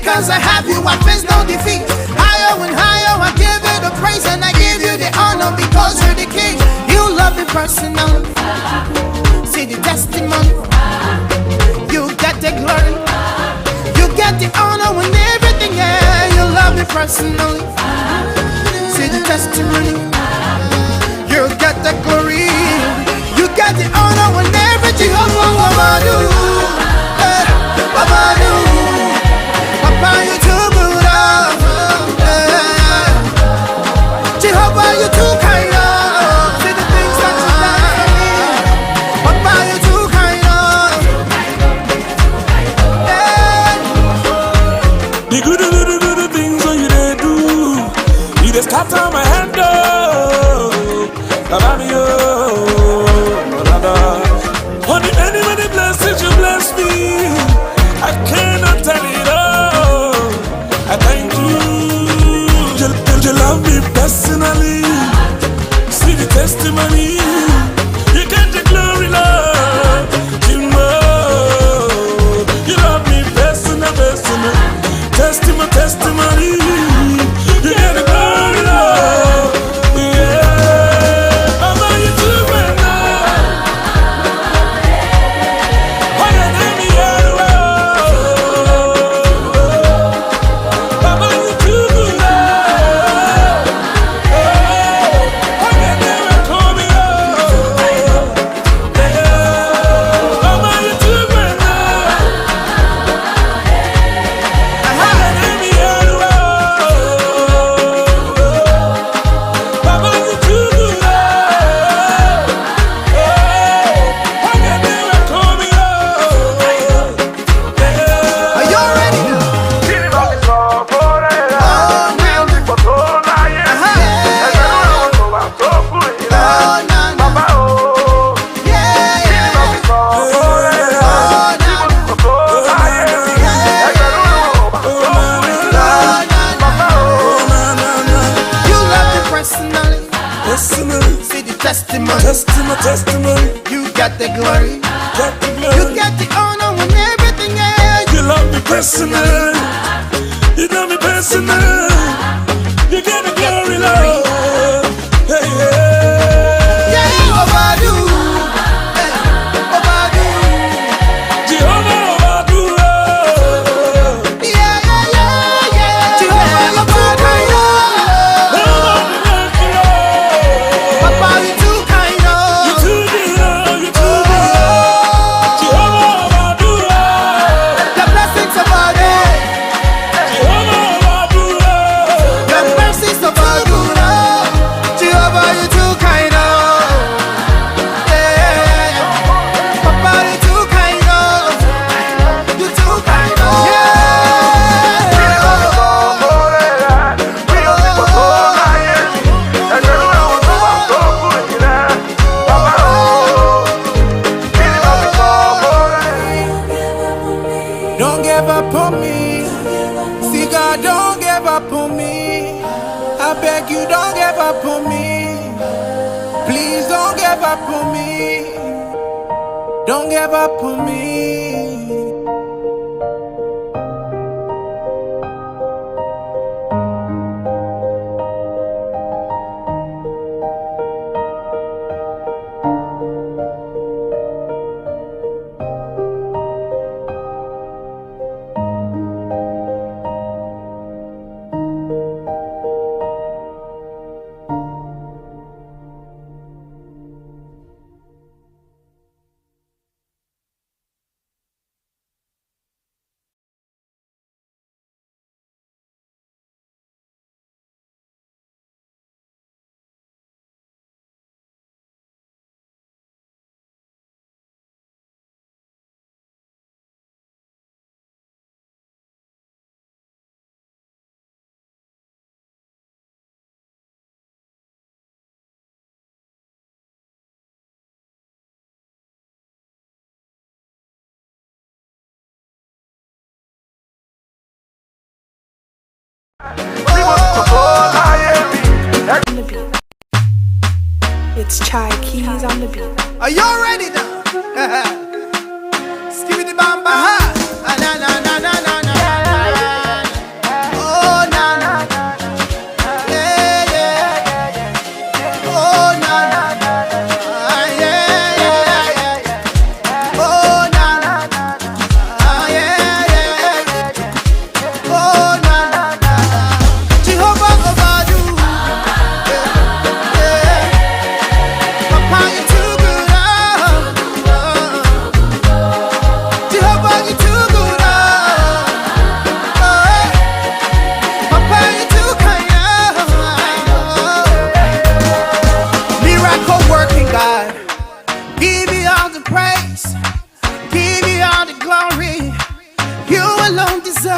because I have you, I face no defeat. Higher and higher, I give you the praise and I give you the honor because you're the king. You love me personally. See the testimony. You get the glory. You get the honor and everything. Yeah, you love me personally. See the testimony. You get the glory. You get the honor and everything. Papa do, Papa do, Papa you too good. Jehovah you too kind. See the things that you done for me. Papa you too kind. The good things that you they do, you just scatter my hand. Baba me honey, many blessings you bless me. I cannot tell it all. I thank you. You love me personally. See the testimony. You get the glory, Lord. You know you love me personally. Testimony. You get the glory, Lord. Testimony. You get the glory. You get the honor and everything. Yeah. You love me personally. You love me personally. You get the glory, Lord. Hey, yeah. Yeah, Obadu. Obadu. Jehovah Obadu. Yeah. Jehovah Obadu. Papa, you too kind. The blessings of our day. The mercies of our good. Jehovah, you too kind. Yeah. Papa, you too kind. You too kind. Don't give up on me. See God, don't give up on me. I beg you, don't give up on me. Please don't give up on me. Don't give up on me. It's Chai Keys on the beat. Are you ready now? Skibidi bamba ha. Na na na na na na.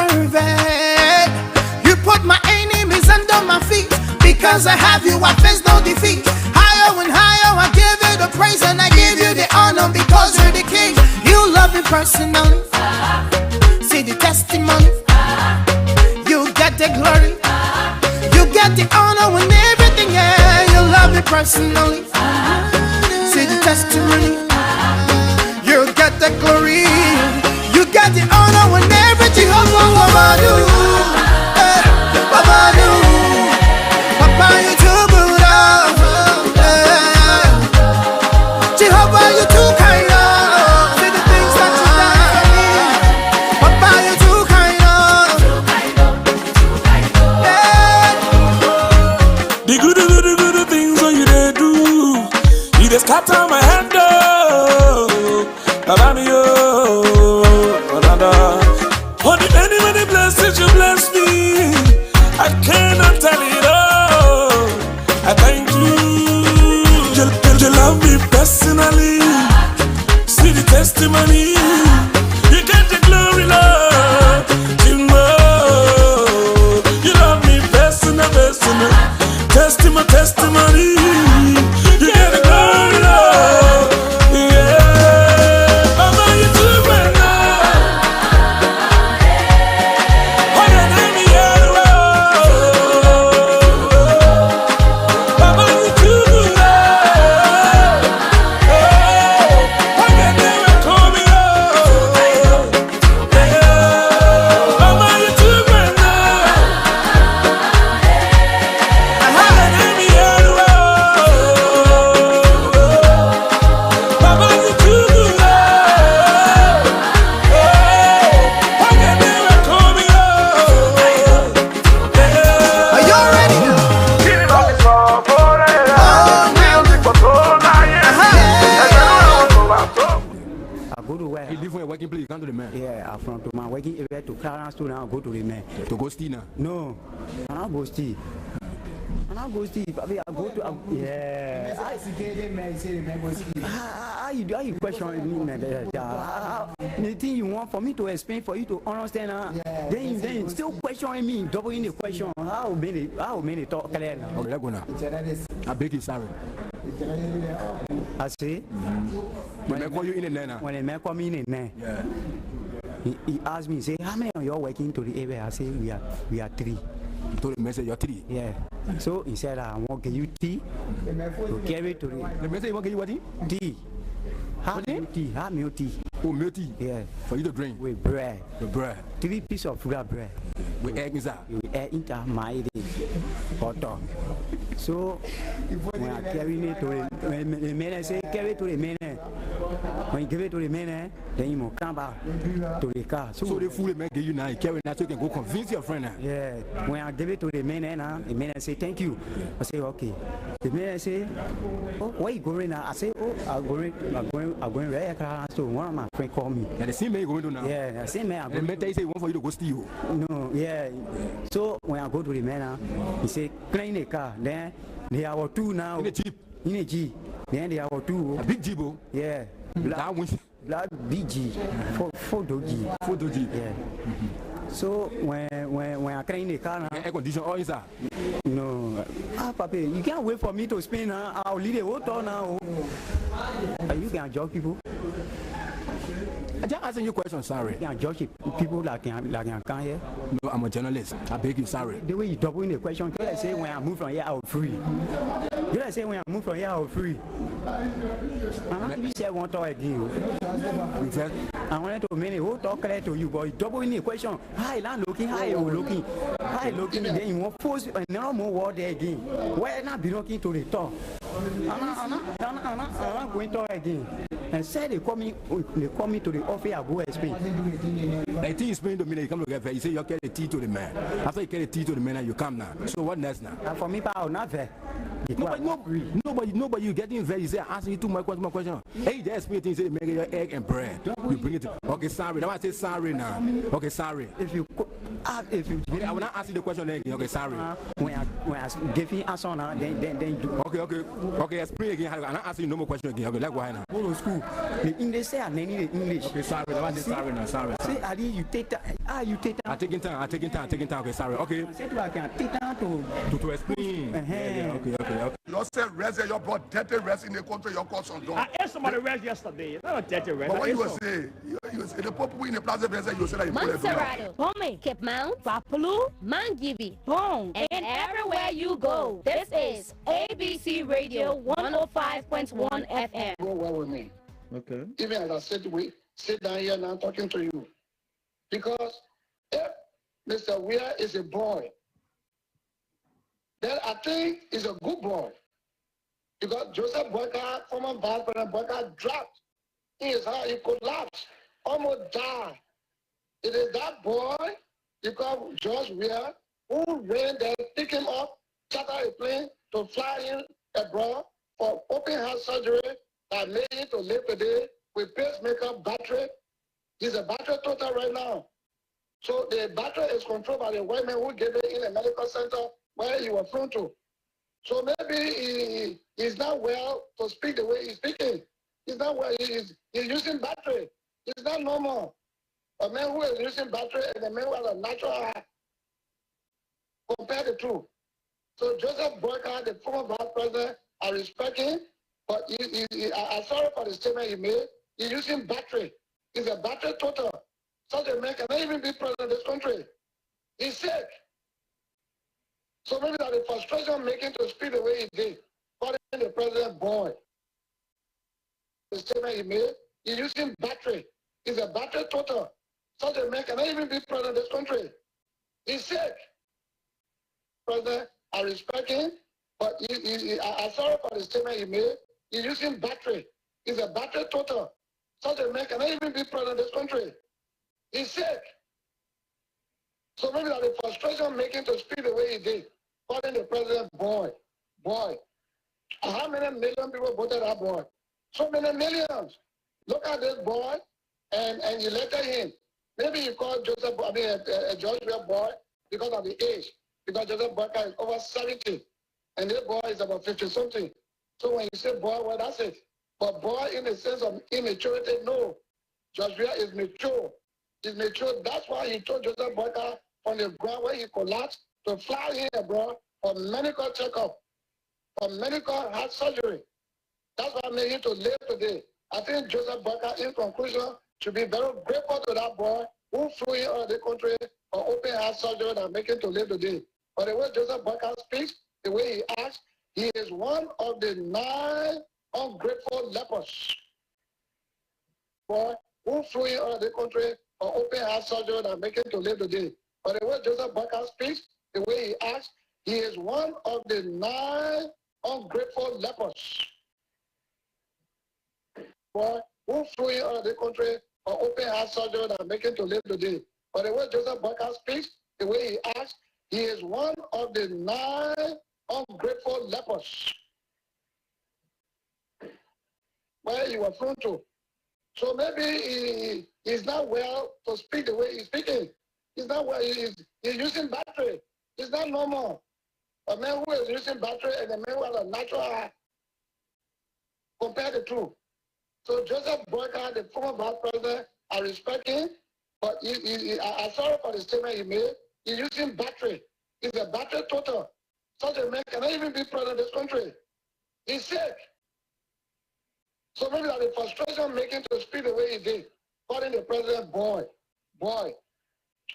deserve it. You put my enemies under my feet. Because I have you, I face no defeat. Higher and higher, I give you the praise and I give you the honor because you're the king. You love me personally. See the testimony. You get the glory. You get the honor and everything, yeah. You love me personally. See the testimony. You get the glory. You get the honor and everything. Papa, you too good, Jehovah, you too kind, see the things that you done for me. Papa, you too kind, The good things that you they do, you just scatter my head, Baba me, for the many blessings you bless me, I cannot tell it all. I thank you. You love me personally. See the testimony. You get the glory, Lord. You know. You love me personal. Testimony. You get the glory, Lord. Yeah. Mama, you do right now. Oh, you let me hear the road. Mama, you do right. Oh, you never call me up. Yeah. Mama, you do right now. Oh, you let me hear the road. Mama, you do right. Oh, you never call me up. Yeah. Are you ready? I go to where? You live in a working place, you come to the man. Yeah, I'm from to my working area to Clarence to now go to the man. To go steal now. No, I'm not go steal. I'm not go steal. I go to yeah. I see the man say the man go steal. How you question me, man? The thing you want for me to explain for you to understand, then you still questioning me, doubling the question. How many talk clear now? Okay, let's go now. I beg you, sorry. I say When I call you in the now. when a man come in there, Yeah. he asked me, say, how many of you are working to the area? I say we are 3. You told the message you're 3. Yeah. So he said, I want to give you tea to carry to The message you want to get you what? tea. Have milk tea. Have milk tea. Oh, milk tea. Yeah. For you to drink. With bread. The bread. 3 pieces of real bread. With egg inside. You add into my butter. So when I carry it to the man, say carry to the man. When you give it to the man, then you must come back to the car. So the food the man give you now, you carry now so you can go convince your friend now. Yeah, when I give it to the man, the man say thank you. I say okay. The man say, oh, where you going now? I say, oh, I'm going right here. So one of my friends called me. Yeah, the same man you going to now. Yeah, the same man. And the man tell you say he want for you to go steal. No, yeah. So when I go to the man, he say clean the car. Then they are 2 now. In the Jeep. In a G. Then they are 2. A big Jeep. Oh. Yeah. That one. Black BG. 4 doggy. 4 Jeep. Yeah. So when I clean the car now, Air condition all inside. no, Papi, you can't wait for me to spin now. I'll lead the whole tour now. You can judge people. I just asking you a question, sorry. You can judge people like you come here. No, I'm a journalist. I beg you, sorry. The way you double in the question, you say when I move from here, I'll free. You say when I move from here, I'll free. You say one talk again. Reverse. I wanted to make a whole talk clear to you, but you double in the question. Hi, land looking, hi, looking, hi, looking. Then you want force another more word there again. Why not be looking to the top? I'm not going to talk again. And said they call me to the office. I go explain. The thing is explained to me that you come to get fair. You say you carry the tea to the man. After you carry the tea to the man, you come now. So what next now? And for me, I will not fair. Nobody, you getting very. You say asking you too much question. Hey, just explain things. Say make your egg and bread. You bring it. Okay, sorry. Now I say sorry now. Okay, sorry. If you I will not ask you the question again. Okay, sorry. when I give you answer now, then you Okay. Explain again. I'm not asking you no more question again. Okay, let's go ahead now. go to school. The English say I need the English. Okay, sorry. Now I say sorry now. Sorry. Say Ali, you take that. Ah, you take time. I'm taking time. Okay, sorry. Okay. I said, I can take time To explain. Yeah, okay. You said rest there, you brought dirty rest in the country, your cause on I asked somebody rest yesterday. It's not a dirty rest. But what you were saying, you say the people in the plaza, you say that you put it Montserrat, Pome, Cape Mount, Wapulu, Mangibi, Boom, and everywhere you go. This is ABC Radio 105.1 FM. Go well with me. Okay. Even as I sit down here now talking to you. Because if Mr. Weir is a boy, then I think he's a good boy. Because Joseph Boyka, former Vice President Boyka, dropped in his heart, he collapsed, almost died. It is that boy, because George Weir, who ran there, pick him up, charter a plane to fly him abroad for open heart surgery that made him to live today with pacemaker battery. He's a battery total right now. So the battery is controlled by the white man who gave it in a medical center where he was flown to. So maybe he's not well to speak the way he's speaking. He's not well. He's using battery. It's not normal. A man who is using battery and a man who has a natural heart. Compare the two. So Joseph Boyka, the former vice president, I respect him, but I'm sorry for the statement he made. He's using battery. He's a battery total. Such a man cannot even be president of this country. He's sick. So maybe that the frustration making to speak the way he did, calling the president boy. The statement he made, he's using battery. He's a battery total. Such a man cannot even be president of this country. He's sick. President, I respect him, but I'm sorry for the statement he made. He's using battery. He's a battery total. Such a man cannot even be president of this country. He's sick. So maybe that the frustration making to speak the way he did, calling the president boy. How many million people voted that boy? So many millions. Look at this boy and you elected him. Maybe you call Joseph, George Weir boy because of the age. Because Joseph Boyka is over 70 and this boy is about 50 something. So when you say boy, well, that's it. But boy in the sense of immaturity, no. George Weir is mature. He's mature. That's why he told Joseph Boyka on the ground where he collapsed to fly here abroad for medical checkup, for medical heart surgery. That's why I made him to live today. I think Joseph Boyka, in conclusion, should be very grateful to that boy who flew in out of the country for open heart surgery and make him to live today. But the way Joseph Boyka speaks, the way he acts, he is one of the 9 ungrateful lepers. Boy who flew in out of the country for open heart surgery and make him to live today. But the way Joseph Boyka speaks, the way he acts, he is one of the 9 ungrateful lepers. Boy who flew in out of the country for open heart surgery and make him to live today. But the way Joseph Boyka speaks, the way he acts, he is one of the 9 ungrateful lepers. Where you were flown to. So maybe he's not well to speak the way he's speaking. He's not well. He's using battery. It's not normal. A man who is using battery and a man who has a natural heart. Compare the two. So Joseph Boyka, the former vice president, I respect him, but I'm sorry for the statement he made. He's using battery. He's a battery total. Such a man cannot even be president of this country. He's sick. So maybe that the frustration making to speak the way he did, calling the president boy.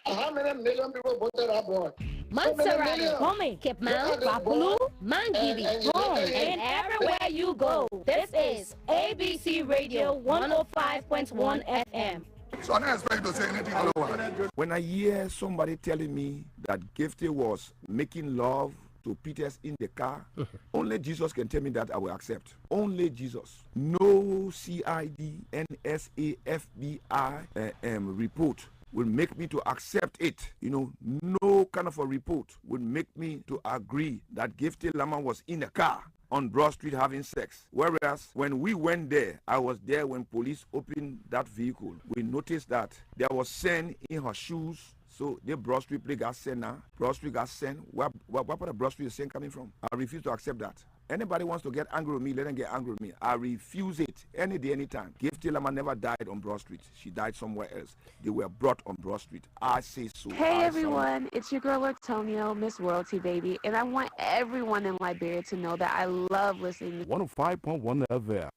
How many million people voted that boy? Montserrat, Pome, Cape Mount, Wapulu, Mangibi, Boom, and everywhere you go. This is ABC Radio 105.1 FM. So I don't expect you to say anything otherwise. When I hear somebody telling me that Gifty was making love to Peters in the car, only Jesus can tell me that I will accept. Only Jesus. No CID, NSA, FBI report will make me to accept it. No kind of a report will make me to agree that Gifty Lama was in a car on Broad Street having sex. Whereas when we went there, I was there when police opened that vehicle. We noticed that there was sand in her shoes. So the Broad Street play got sand now. Broad Street got sand. Where part of Broad Street is sand coming from? I refuse to accept that. Anybody wants to get angry with me, let them get angry with me. I refuse it any day, anytime. Gift Tillerman never died on Broad Street. She died somewhere else. They were brought on Broad Street. I say so. Hey everyone, it's your girl Antonio, Miss Royalty Baby, and I want everyone in Liberia to know that I love listening to 105.1 FM.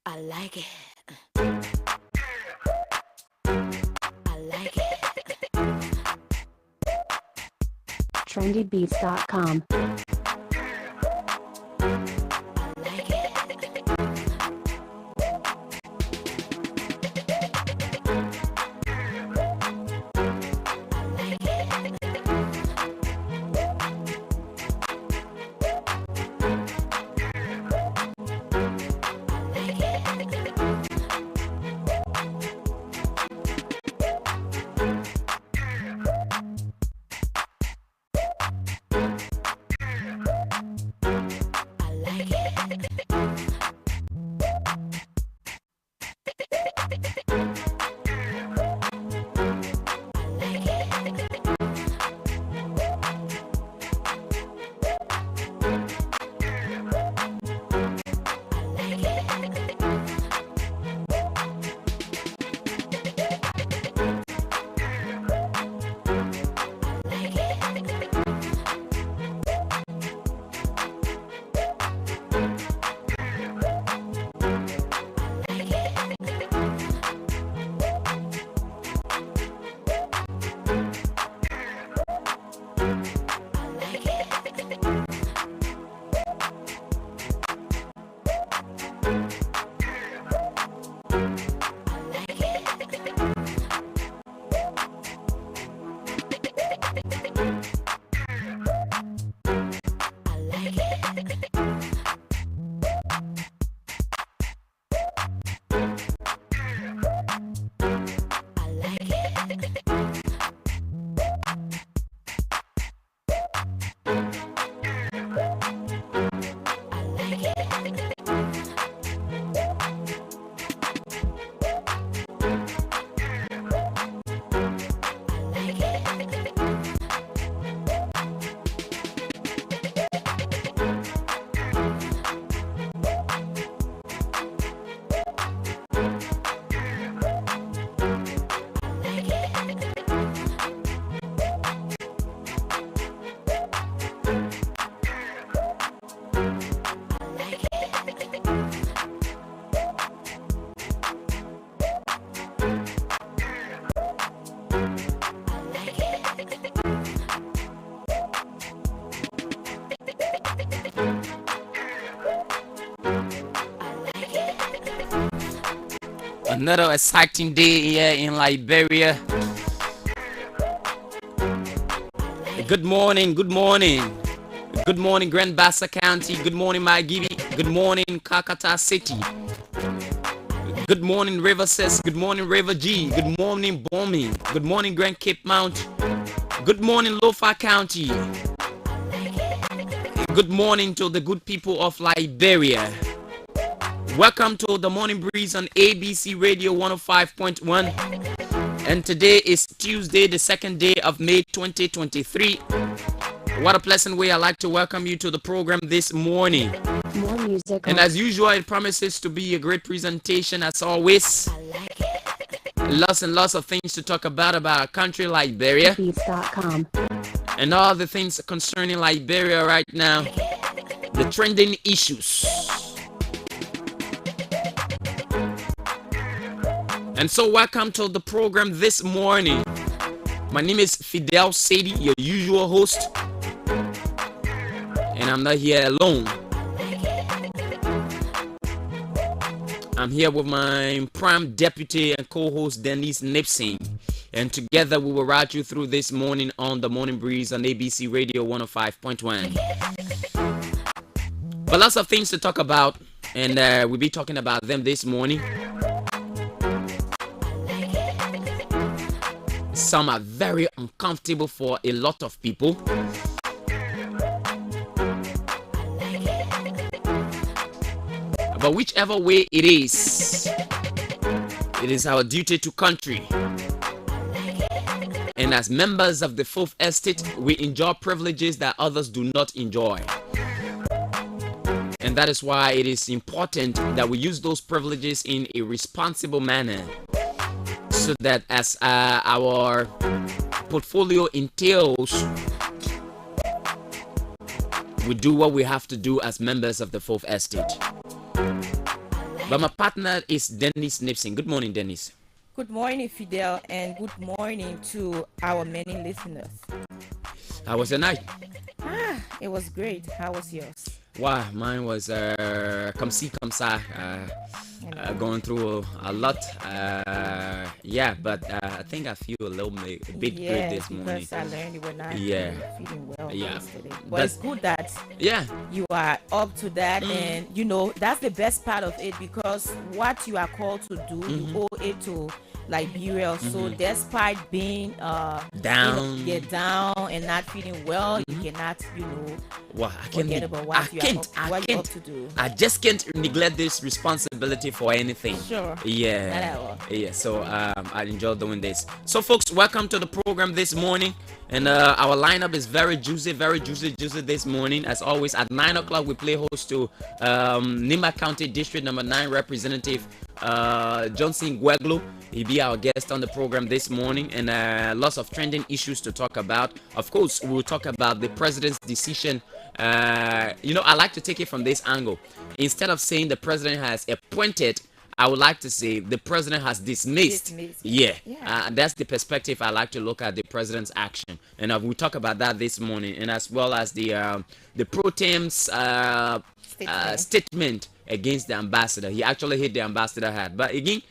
I like it. I like it. trendybeats.com. Another exciting day here in Liberia. Good morning, good morning. Good morning, Grand Bassa County. Good morning, Maigibi. Good morning, Kakata City. Good morning, River Cess. Good morning, River G. Good morning, Bombing. Good morning, Grand Cape Mount. Good morning, Lofa County. Good morning to the good people of Liberia. Welcome to the Morning Breeze on ABC Radio 105.1. And today is Tuesday, the 2nd day of May 2023. What a pleasant way. I'd like to welcome you to the program this morning. More music. And as usual, it promises to be a great presentation as always. Lots and lots of things to talk about our country, Liberia. Beats.com. And all the things concerning Liberia right now. The trending issues. And so welcome to the program this morning. My name is Fidel Sadie, your usual host. And I'm not here alone. I'm here with my prime deputy and co-host Denise Nipsey. And together we will ride you through this morning on the Morning Breeze on ABC Radio 105.1. But lots of things to talk about. And we'll be talking about them this morning. Some are very uncomfortable for a lot of people. But whichever way it is our duty to country. And as members of the Fourth Estate, we enjoy privileges that others do not enjoy. And that is why it is important that we use those privileges in a responsible manner, so that as our portfolio entails, we do what we have to do as members of the Fourth Estate. But my partner is Dennis Nipson. Good morning, Dennis. Good morning, Fidel, and good morning to our many listeners. How was your night? It was great. How was yours? Wow, mine was come see, come sa. Going through a lot. Yeah, but I think I feel a bit great this morning. Because I learned you were not feeling well yesterday. But it's good that you are up to that, and you know that's the best part of it, because what you are called to do, you owe it to Liberia. So despite being down and not feeling well, you cannot, forget about what you're up to do. I just can't neglect this responsibility for anything. Sure. Yeah. Not at all. Yeah. So I enjoy doing this. So folks, welcome to the program this morning. And our lineup is very juicy this morning. As always, at 9 o'clock, we play host to Nima County District Number 9 Representative Johnson Gueglo. He'll be our guest on the program this morning, and lots of trending issues to talk about. Of course, we'll talk about the president's decision. I like to take it from this angle. Instead of saying the president has appointed, I would like to say the president has dismissed. Yeah. That's the perspective I like to look at the president's action, and we'll talk about that this morning, and as well as the pro tem's statement against the ambassador. He actually hit the ambassador hard, but again,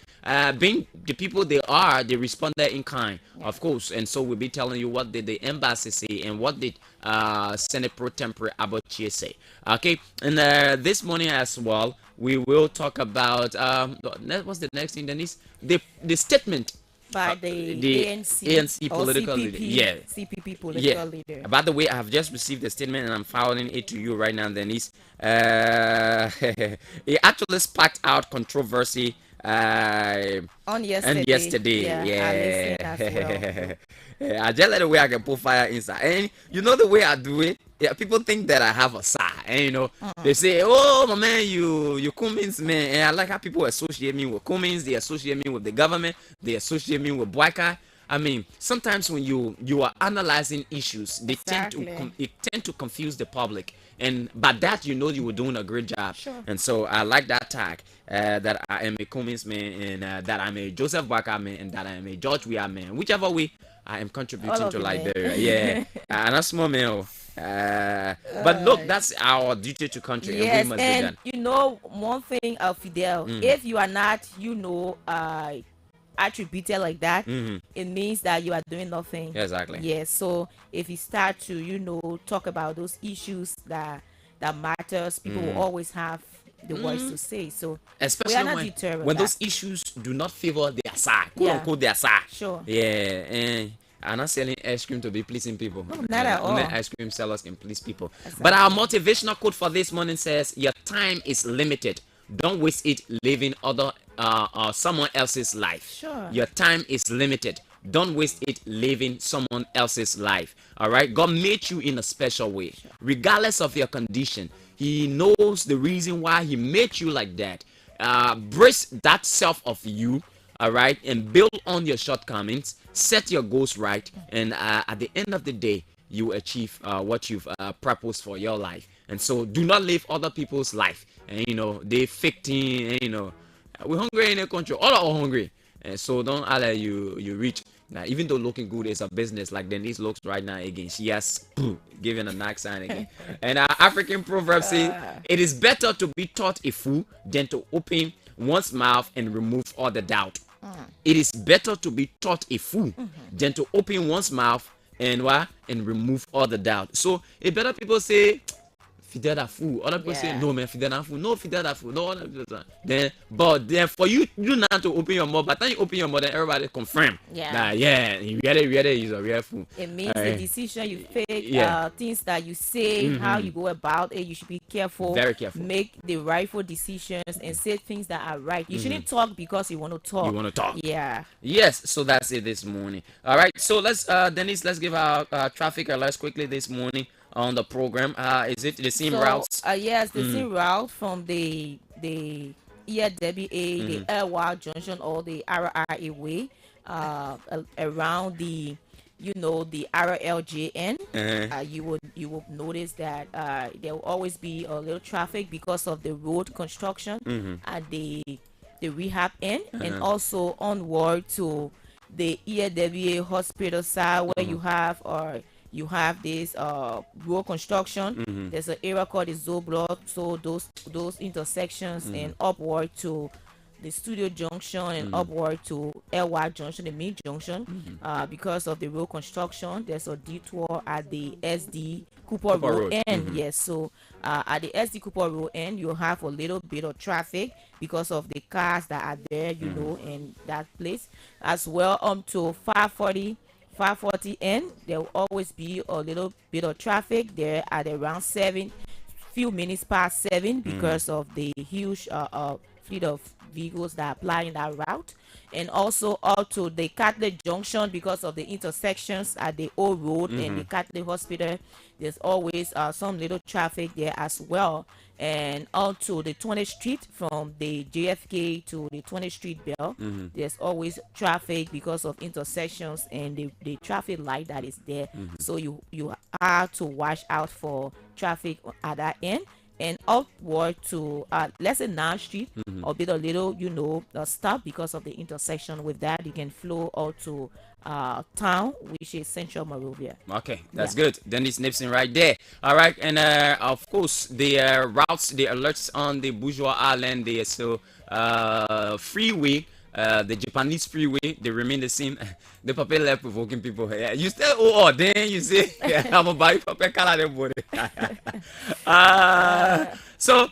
being the people they are, they responded in kind, of course, and so we'll be telling you what did the embassy say and what did Senate Pro Tempore Abochie say. Okay, and this morning as well, we will talk about what's the next thing, Denise? The statement by the ANC political CPP, leader. CPP political leader. By the way, I have just received the statement and I'm forwarding it to you right now, Denise. It actually sparked out controversy on yesterday. I just let the way I can put fire inside, and you know the way I do it. Yeah, people think that I have a side, and they say, "Oh, my man, you Cummins man." And I like how people associate me with Cummins. They associate me with the government. They associate me with Boyka. I mean, sometimes when you are analyzing issues, they tend to confuse the public, and by that you were doing a great job. Sure. And so I like that tag that I am a Cummins man, and that I'm a Joseph Boyka man, and that I am a George Weah man. Whichever way I am contributing to Liberia. Yeah, and a small man. But look, that's our duty to country. Yes, and we must do that. One thing, Fidel, if you are not, attributed like that, it means that you are doing nothing. Exactly. Yes. So if you start to talk about those issues that matters, people will always have the words to say. So especially we are not deterred when those issues do not favor their side, quote unquote their side. Sure. Yeah, and I'm not selling ice cream to be pleasing people. No, not at all. Only ice cream sellers can please people. Exactly. But our motivational quote for this morning says, "Your time is limited. Don't waste it living someone else's life." Sure. Your time is limited. Don't waste it living someone else's life. All right. God made you in a special way, regardless of your condition. He knows the reason why he made you like that. Brace that self of you. All right, and build on your shortcomings. Set your goals right, and at the end of the day, you achieve what you've proposed for your life. And so, do not live other people's life. And they fake thing. And, we're hungry in the country. All are hungry, and so don't allow you reach. Now, even though looking good is a business, like Denise looks right now again, she has given a knock sign again. And our African proverb says, "It is better to be taught a fool than to open one's mouth and remove all the doubt." It is better to be taught a fool than to open one's mouth and remove all the doubt. So it better people say Fidel a fool. Other people say no man, Fidel a fool. No, Fidel a fool. No other people say. Then for you not to open your mouth, but then you open your mouth, then everybody confirm. He really is a real fool. It means the decision you take, things that you say, how you go about it, you should be careful. Very careful. Make the rightful decisions and say things that are right. You shouldn't talk because you want to talk. You want to talk. Yeah. Yes, so that's it this morning. All right, so let's Denise, let's give our traffic alerts quickly this morning. on the program. Is it the same So, routes? yes, the same route from the EWA, the Elwa Junction, or the RRA way, around the, the RLJN. You would notice that there will always be a little traffic because of the road construction at the rehab end, and also onward to the EWA hospital side where you have this road construction. There's an area called the Zoo Block, so those intersections, and upward to the Studio Junction, and upward to LY Junction, the main junction. Because of the road construction, there's a detour at the SD Cooper Road end. Yes, so at the SD Cooper Road end, you have a little bit of traffic because of the cars that are there, in that place, as well. To 540 end, there will always be a little bit of traffic there at around 7, few minutes past 7, because of the huge fleet of vehicles that apply in that route. And also up to the Catholic Junction, because of the intersections at the old road and the Catholic Hospital, there's always some little traffic there as well. And on to the 20th Street, from the JFK to the 20th Street Bell, there's always traffic because of intersections and the traffic light that is there. So you have to watch out for traffic at that end. And upward to let's say 9th Street, or bit a little stop because of the intersection. With that, you can flow out to town, which is Central Monrovia. Okay, that's good. Dennis Nipson right there. All right, and of course the routes, the alerts on the Bourgeois Island, they so freeway. The Japanese freeway, they remain the same. The paper left provoking people. Yeah, you still then you say, I'm a buy paper color body. So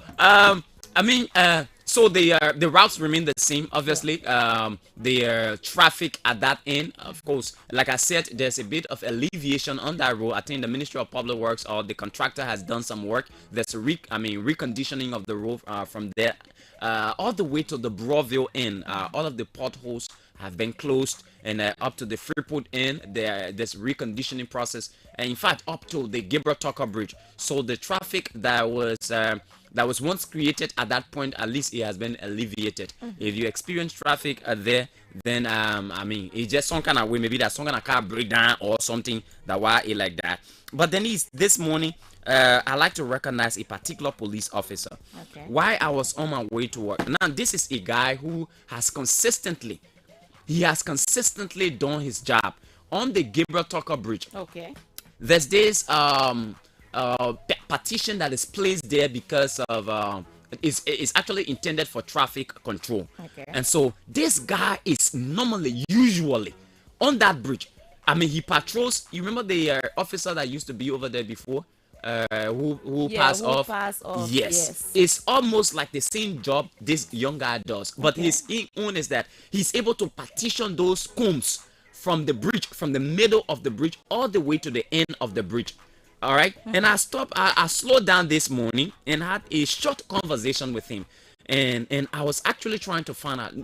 so the routes remain the same. Obviously, the traffic at that end, of course, like I said, there's a bit of alleviation on that road. I think the Ministry of Public Works or the contractor has done some work. There's reconditioning of the road from there. All the way to the Broadville end, all of the potholes have been closed, and up to the Freeport end, there's reconditioning process, and in fact up to the Gabriel Tucker Bridge. So the traffic that was once created at that point, at least it has been alleviated. If you experience traffic there, then it's just some kind of way, maybe that's some kind of car breakdown or something that why it like that. But then this morning, I like to recognize a particular police officer. While I was on my way to work. Now, this is a guy who has consistently done his job on the Gabriel Tucker Bridge. There's this partition that is placed there because of it's actually intended for traffic control. And so this guy is usually on that bridge. He patrols. You remember the officer that used to be over there before? Who passed off. Yes. It's almost like the same job this young guy does, but his own is that he's able to partition those combs from the bridge, from the middle of the bridge all the way to the end of the bridge. All right. And I slowed down this morning and had a short conversation with him. And I was actually trying to find out,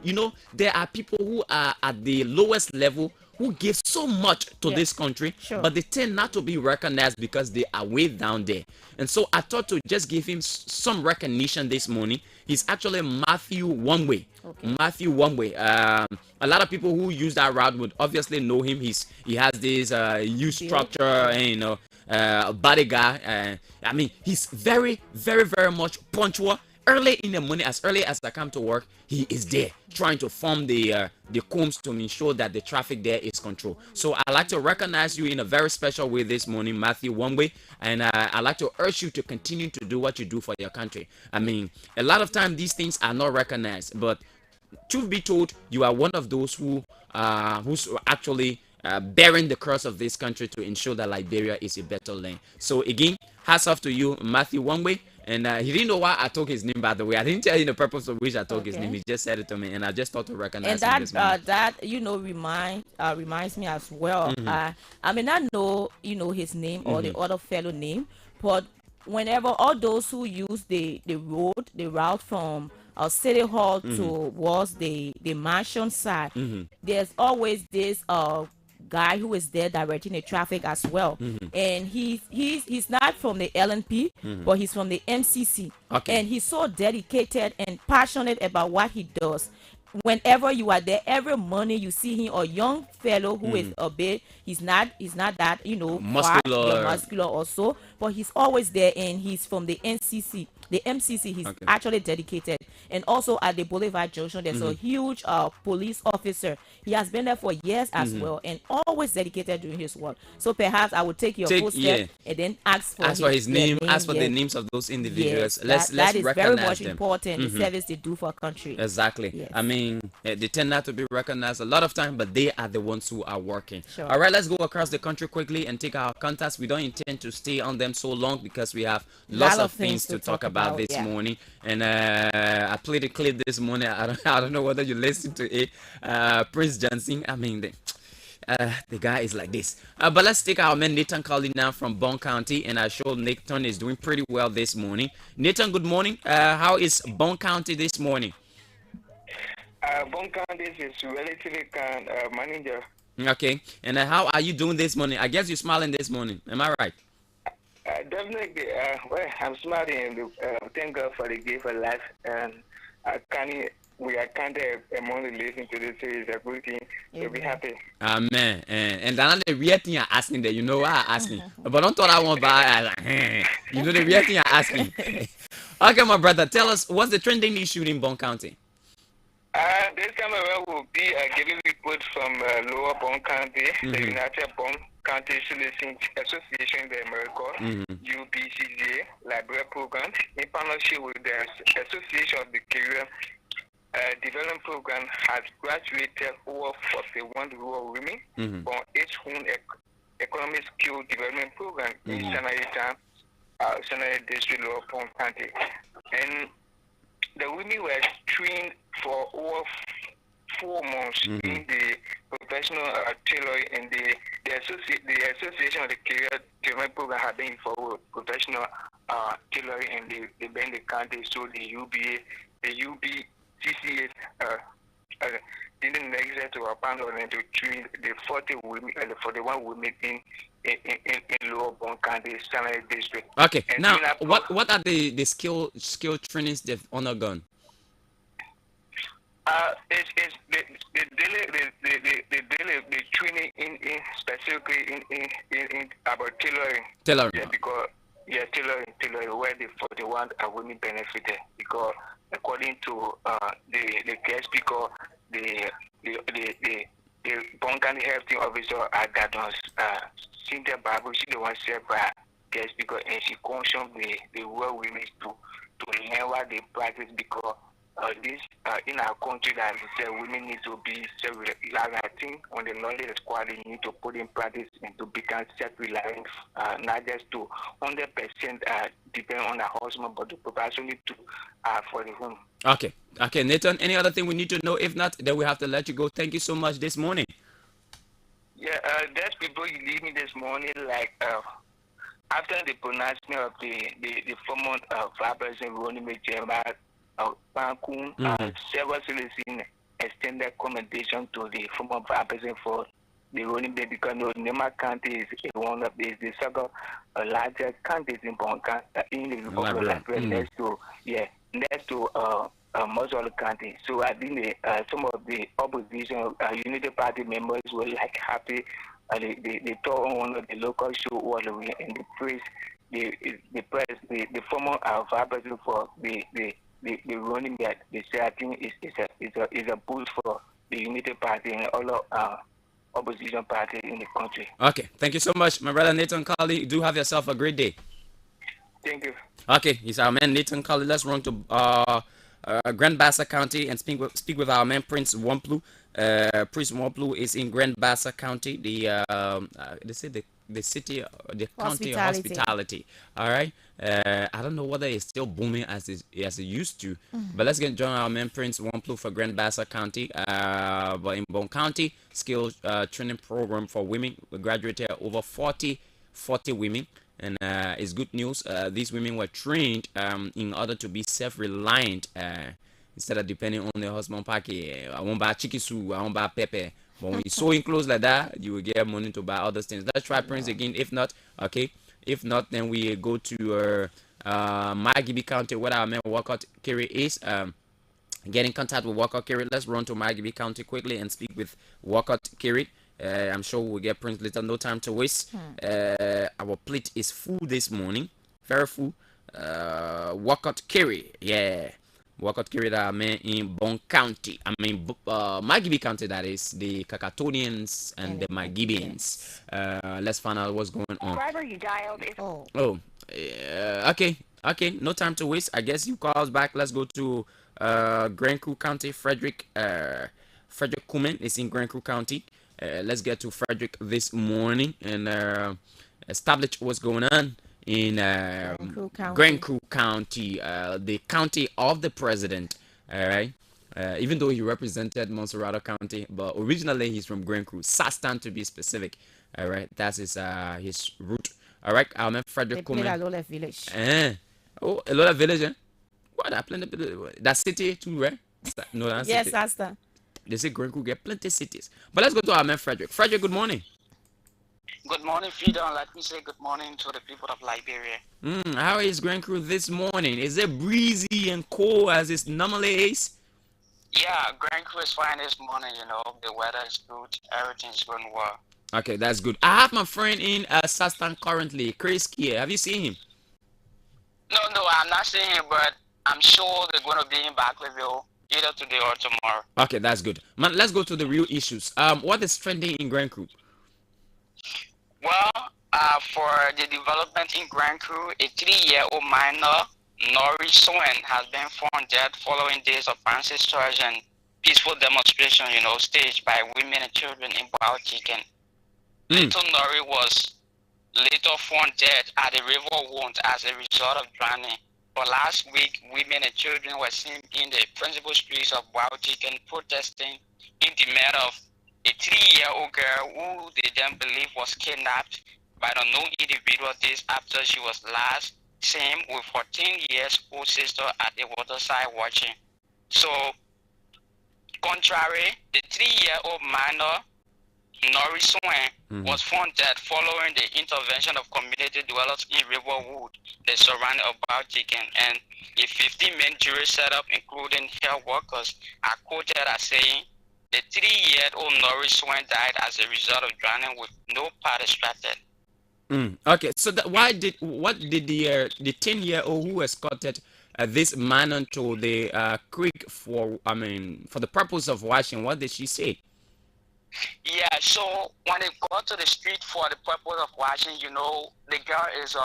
there are people who are at the lowest level who give so much to this country, but they tend not to be recognized because they are way down there. And so I thought to just give him some recognition this morning. He's actually Matthew One-Way. Matthew One-Way. A lot of people who use that route would obviously know him. He has this huge structure and body guy. He's very, very, very much punctual. Early in the morning, as early as I come to work, he is there trying to form the combs to ensure that the traffic there is controlled. So I like to recognize you in a very special way this morning, Matthew One-Way, and I like to urge you to continue to do what you do for your country. A lot of time these things are not recognized, but truth be told, you are one of those who's actually bearing the curse of this country to ensure that Liberia is a better land. So again, hats off to you, Matthew One-Way. And he didn't know why I took his name, by the way. I didn't tell you the purpose of which I took his name. He just said it to me, and I just thought to recognize him this morning. That reminds me as well. I may not know his name or the other fellow name, but whenever all those who use the route from City Hall towards the mansion side, there's always this guy who is there directing the traffic as well. And he's not from the LNP, but he's from the MCC. Okay. And he's so dedicated and passionate about what he does. Whenever you are there, every morning you see him, a young fellow who is a bit, he's not that, you know, muscular also, but he's always there, and he's from the NCC. The MCC, he's actually dedicated. And also at the Boulevard Junction, there's a huge police officer. He has been there for years as well, and always dedicated doing his work. So perhaps I would take your footsteps and then ask for his name, ask for the names of those individuals. Yes, Let's that is recognize very much them. important, the service they do for our country. Exactly. Yes. I mean, they tend not to be recognized a lot of time, but they are the ones who are working. Sure. All right, let's go across the country quickly and take our contacts. We don't intend to stay on them so long because we have lots of things to talk about this morning. And I played a clip this morning. I don't know whether you listened to it. Prince Johnson. I mean, the guy is like this. But let's take our man Nathan Colley now from Bond County, and I sure Nathan is doing pretty well this morning. Nathan, good morning. How is Bond County this morning? Bond County is relatively calm, manager. Okay, and how are you doing this morning? I guess you're smiling this morning. Am I right? Definitely. Well, I'm smiling. Thank God for the gift of life. And we are counted among the living to this is a good thing. So be happy. Amen. And then the real thing you're asking there, you know why I'm asking. But don't thought I won't buy. You know the real thing you're asking. Okay, my brother, tell us what's the trending issue in Bond County? This time around will be giving report from Lower Bond County, the United Bond County Soliciting Association, the America, UBCGA Library Program, in partnership with the Association of the Career Development Program, has graduated over 41 rural women on its own economic skill development program in Sanaya District, Lower Bond County. And the women were trained for over 4 months in the professional tailoring, and the association of the career development program had been for professional tailoring, and they been the county. So the UBCCA didn't exist to abandon and to train the 40 women and the 41 women in Lower Bond County, Sanaya District. Okay, and now what are the skill trainings they've undergone? It's the training in specifically in about tailoring. Tailoring. Yeah, because tailoring where the 41 are women benefited, because according to the guest speaker, the Bond County Health Team Officer at Gardens, Cynthia Babu, she the one said by guest speaker, and she cautioned the world women to learn what they practice, because this in our country that women need to be self-reliant. I think on the knowledge squad, they need to put in practice and to become self-reliant, not just to 100% depend on the husband, but to provide only to for the home. Okay, Nathan. Any other thing we need to know? If not, then we have to let you go. Thank you so much this morning. Yeah, there's people you leave me this morning like. After the pronouncement of the former Vice President Ronnie Majema, several citizens extended commendation to the former Vice President for the Ronnie Majema, because Nema County is one of the second largest counties in Bond County, in the Republic, next to most of the county. So I think some of the opposition Unity Party members were like happy. They told on one of the local show all the way, and the praise the former Vice President for the running that they say I think is a boost for the Unity Party and all of opposition parties in the country. Okay, thank you so much, my brother Nathan Colley. Do have yourself a great day. Thank you. Okay, he's our man Nathan Colley. Let's run to Grand Bassa County and speak with our man Prince Wamplu. Prince Wamplu is in Grand Bassa County, they say the city, the county of hospitality. All right. I don't know whether it's still booming as it used to, but let's join our man Prince Wamplu for Grand Bassa County. But in Bond County, skills training program for women. We graduated over 40 women. And it's good news. These women were trained in order to be self-reliant instead of depending on their husband. I won't buy chicken soup, I won't buy pepper But when you're sewing clothes like that, you will get money to buy other things. Let's try Prince again. If not, okay. If not, then we go to Margibi County, where our man Walcott Kerry is. Get in contact with Walcott Kerry. Let's run to Margibi County quickly and speak with Walcott Kerry. I'm sure we'll get Prince later. No time to waste. Our plate is full this morning. Very full. Walcott Kerry. Yeah. Walcott Kerry, that man in Bon County. I mean, Margibi County, that is. The Kakatonians and the Margibians. Let's find out what's going on. Driver you dialed is... Oh. Okay. No time to waste. I guess you call us back. Let's go to Grand Crew County. Frederick Kumen is in Grand Crew County. Let's get to Frederick this morning and establish what's going on in Grand Crew County, the county of the president. All right. Even though he represented Monserrado County, but originally he's from Grand Crew, Sastan to be specific. All right, that's his root. All right, I'm in Frederick Kumen. Alola Village. Oh, Alola Village. What happened? That city too, right? No, that's yes, Sastan. They say Grand Crew get plenty cities. But let's go to our man Frederick. Frederick, good morning. Good morning, Freedom. Let me say good morning to the people of Liberia. How is Grand Crew this morning? Is it breezy and cool as it normally is? Yeah, Grand Crew is fine this morning, The weather is good. Everything is going well. Okay, that's good. I have my friend in Sastan currently, Chris Kier. Have you seen him? No, I'm not seeing him, but I'm sure they're going to be in Barclayville either today or tomorrow. Okay, that's good. Man, let's go to the real issues. What is trending in Grand Crew? Well, for the development in Grand Crew, a 3-year-old minor, Nori Swen, has been found dead following days of ancestors and peaceful demonstration, staged by women and children in Bauchiken. Little Nori was later found dead at a river wound as a result of drowning. But last week, women and children were seen in the principal streets of Bauchiken protesting in demand of a 3-year-old girl who they then believe was kidnapped by the known individual days after she was last seen with her 10-year-old sister at a waterside watching. So, contrary, the 3-year-old minor, Nori Swen, was found dead following the intervention of community dwellers in Riverwood, the surrounding of Bauchiken, and a 15-man jury set up, including health workers, are quoted as saying, the 3-year-old Nori Swen died as a result of drowning with no part extracted. Okay, so what did the 10-year-old who escorted this man onto the creek for the purpose of washing? What did she say? Yeah, so when they got to the street for the purpose of washing, the girl is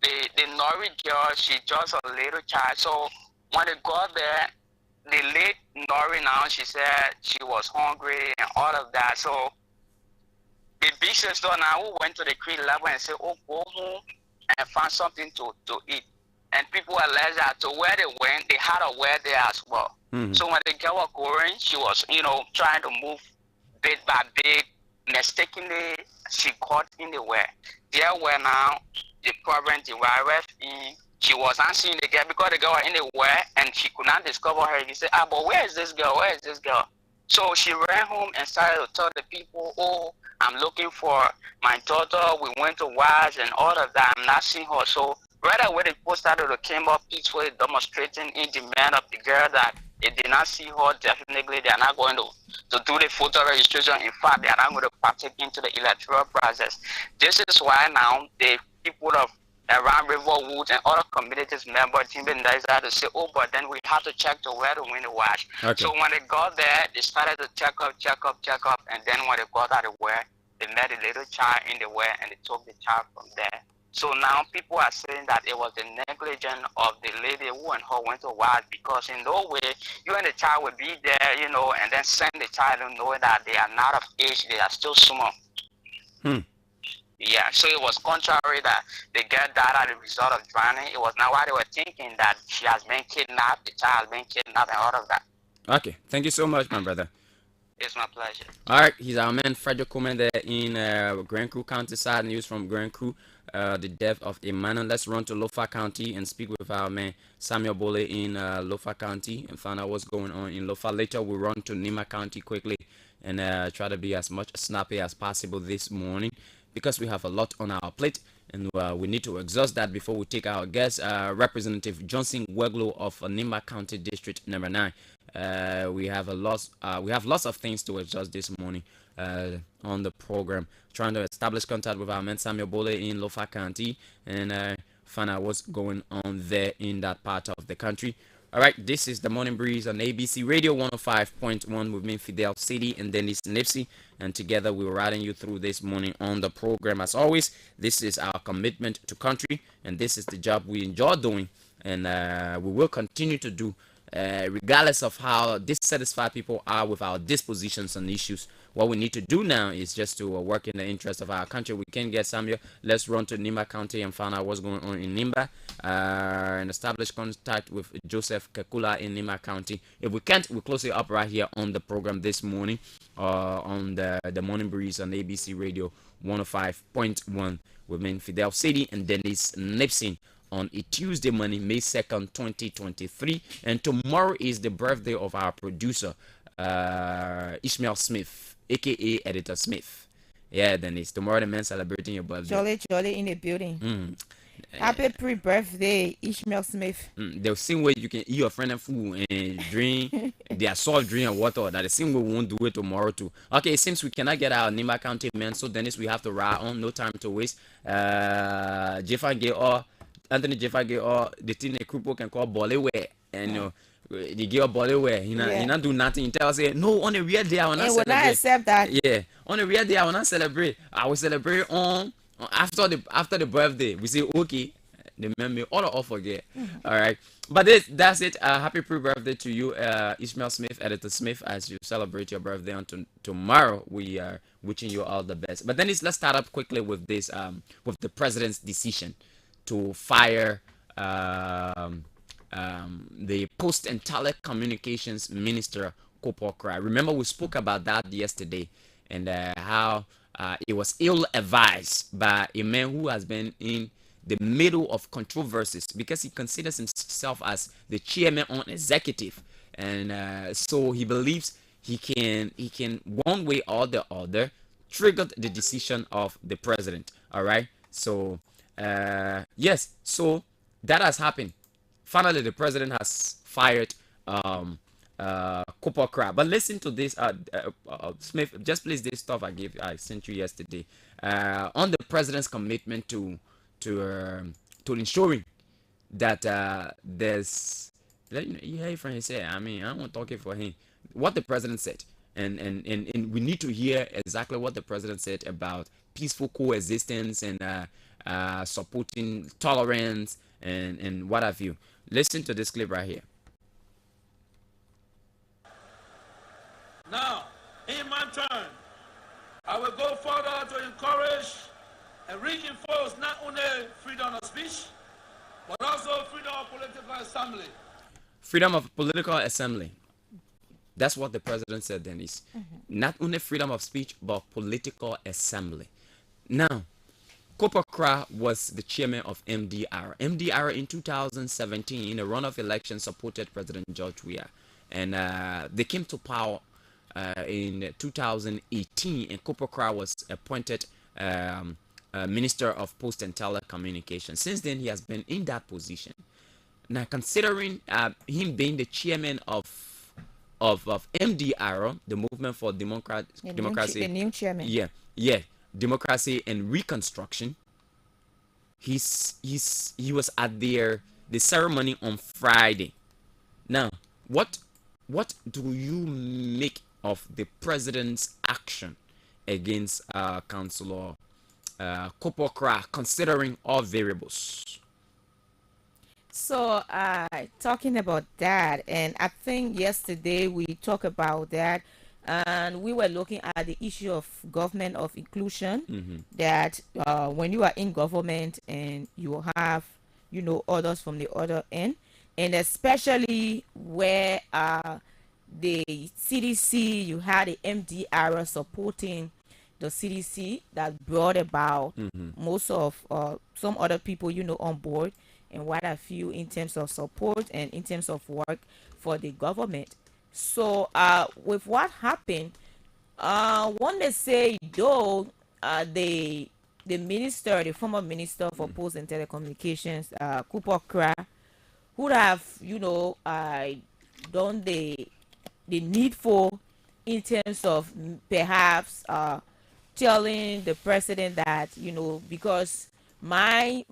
the Nori girl. She's just a little child. So when they got there, the late Nori now, she said she was hungry and all of that. So the big sister now who went to the creek level and said, oh, go home and find something to eat. And people alleged that to where they went, they had a well there as well. So when the girl was going, she was, trying to move bit by bit. Mistakenly, she caught in the well. There where now the problem derived in. She was not seeing the girl because the girl was in the well and she could not discover her. He said, but where is this girl? Where is this girl? So she ran home and started to tell the people, oh, I'm looking for my daughter. We went to watch and all of that. I'm not seeing her. So right away, the people started to came up peacefully demonstrating in demand of the girl that they did not see her. Definitely, they are not going to do the photo registration. In fact, they are not going to partake into the electoral process. This is why now the people of around Riverwood and other communities members decided to say, oh, but then we have to check the weather when they watch. Okay. So when they got there, they started to check up, and then when they got out of the well, they met a little child in the well and they took the child from there. So now people are saying that it was the negligence of the lady who and her went to watch, because in no way you and the child would be there, and then send the child to know that they are not of age, they are still small. Yeah, so it was contrary that the girl died as a result of drowning. It was not why they were thinking that she has been kidnapped, the child has been kidnapped and all of that. Okay, thank you so much, my brother. It's my pleasure. All right, he's our man Frederick Coleman there in Grand Crew County side. News from Grand Crew, the death of a man. Let's run to Lofa County and speak with our man Samuel Bole in Lofa County and find out what's going on in Lofa. Later, we'll run to Nima County quickly and try to be as much snappy as possible this morning because we have a lot on our plate and we need to exhaust that before we take our guest, Representative Johnson Weglo of Nima County District Number 9. We have lots of things to adjust this morning on the program. Trying to establish contact with our man Samuel Bole in Lofa County and find out what's going on there in that part of the country. All right, this is the Morning Breeze on ABC Radio 105.1 with me, Fidel City and Dennis Nipsey, and together we're riding you through this morning on the program. As always, this is our commitment to country, and this is the job we enjoy doing, and we will continue to do. Regardless of how dissatisfied people are with our dispositions on issues, what we need to do now is just to work in the interest of our country. We can get Samuel. Let's run to Nimba County and find out what's going on in Nimba and establish contact with Joseph Kekula in Nimba County. If we can't, we'll close it up right here on the program this morning on the Morning Breeze on ABC Radio 105.1 with me, Fidel City and Dennis Nipson on a Tuesday morning, May 2nd, 2023. And tomorrow is the birthday of our producer, Ishmael Smith, aka Editor Smith. Yeah, Dennis, tomorrow the man celebrating your birthday. Jolly in the building. Happy pre-birthday, Ishmael Smith. The same way you can eat your friend and food and drink their soft drink and water, that the same way we won't do it tomorrow too. Okay, it seems we cannot get our Nimba County man, so Dennis, we have to ride on, no time to waste. Jeffa Gay or Anthony Jeffa Gay or the thing a cripple can call Bollywood, and the girl Bollywood, he not do nothing. He tells us, no, on a real day I will not celebrate. Will not accept that. Yeah, on a real day I will not celebrate. I will celebrate on after the birthday. We say okay, the memory all forget. All right, but that's it. Happy pre-birthday to you, Ishmael Smith, Editor Smith, as you celebrate your birthday on tomorrow. We are wishing you all the best. But then let's start up quickly with this with the president's decision to fire the Post and Telecommunications Minister Kopo Kra. Remember, we spoke about that yesterday and how it was ill-advised by a man who has been in the middle of controversies because he considers himself as the chairman on executive, and so he believes he can one way or the other trigger the decision of the president. All right, so yes, so that has happened. Finally, the president has fired Kopo Kra. But listen to this, Smith. Just please this stuff I sent you yesterday on the president's commitment to ensuring that there's. You hear your friend say. I mean, I don't want to talk it for him. What the president said, and we need to hear exactly what the president said about peaceful coexistence and supporting tolerance and what have you. Listen to this clip right here. Now, in my turn, I will go further to encourage and reinforce not only freedom of speech, but also freedom of political assembly. Freedom of political assembly. That's what the president said, Dennis. Not only freedom of speech, but political assembly. Now, Kopo Kra was the chairman of MDR. MDR in 2017, in a runoff election, supported President George Weah. And they came to power in 2018, and Kopo Kra was appointed Minister of Post and Telecommunications. Since then, he has been in that position. Now, considering him being the chairman of MDR, the Movement for Democracy, the new chairman. Yeah. Democracy and Reconstruction. He was at the ceremony on Friday. Now, what do you make of the president's action against Councillor Kopo Kra, considering all variables? So, talking about that, and I think yesterday we talked about that. And we were looking at the issue of government of inclusion, that when you are in government and you have, others from the other end, and especially where the CDC, you had the MDR supporting the CDC that brought about most of some other people, on board, and what have you in terms of support and in terms of work for the government. So with what happened, one may say though the former minister for post and telecommunications, Cooper Kra, would have done the needful in terms of perhaps telling the president that because my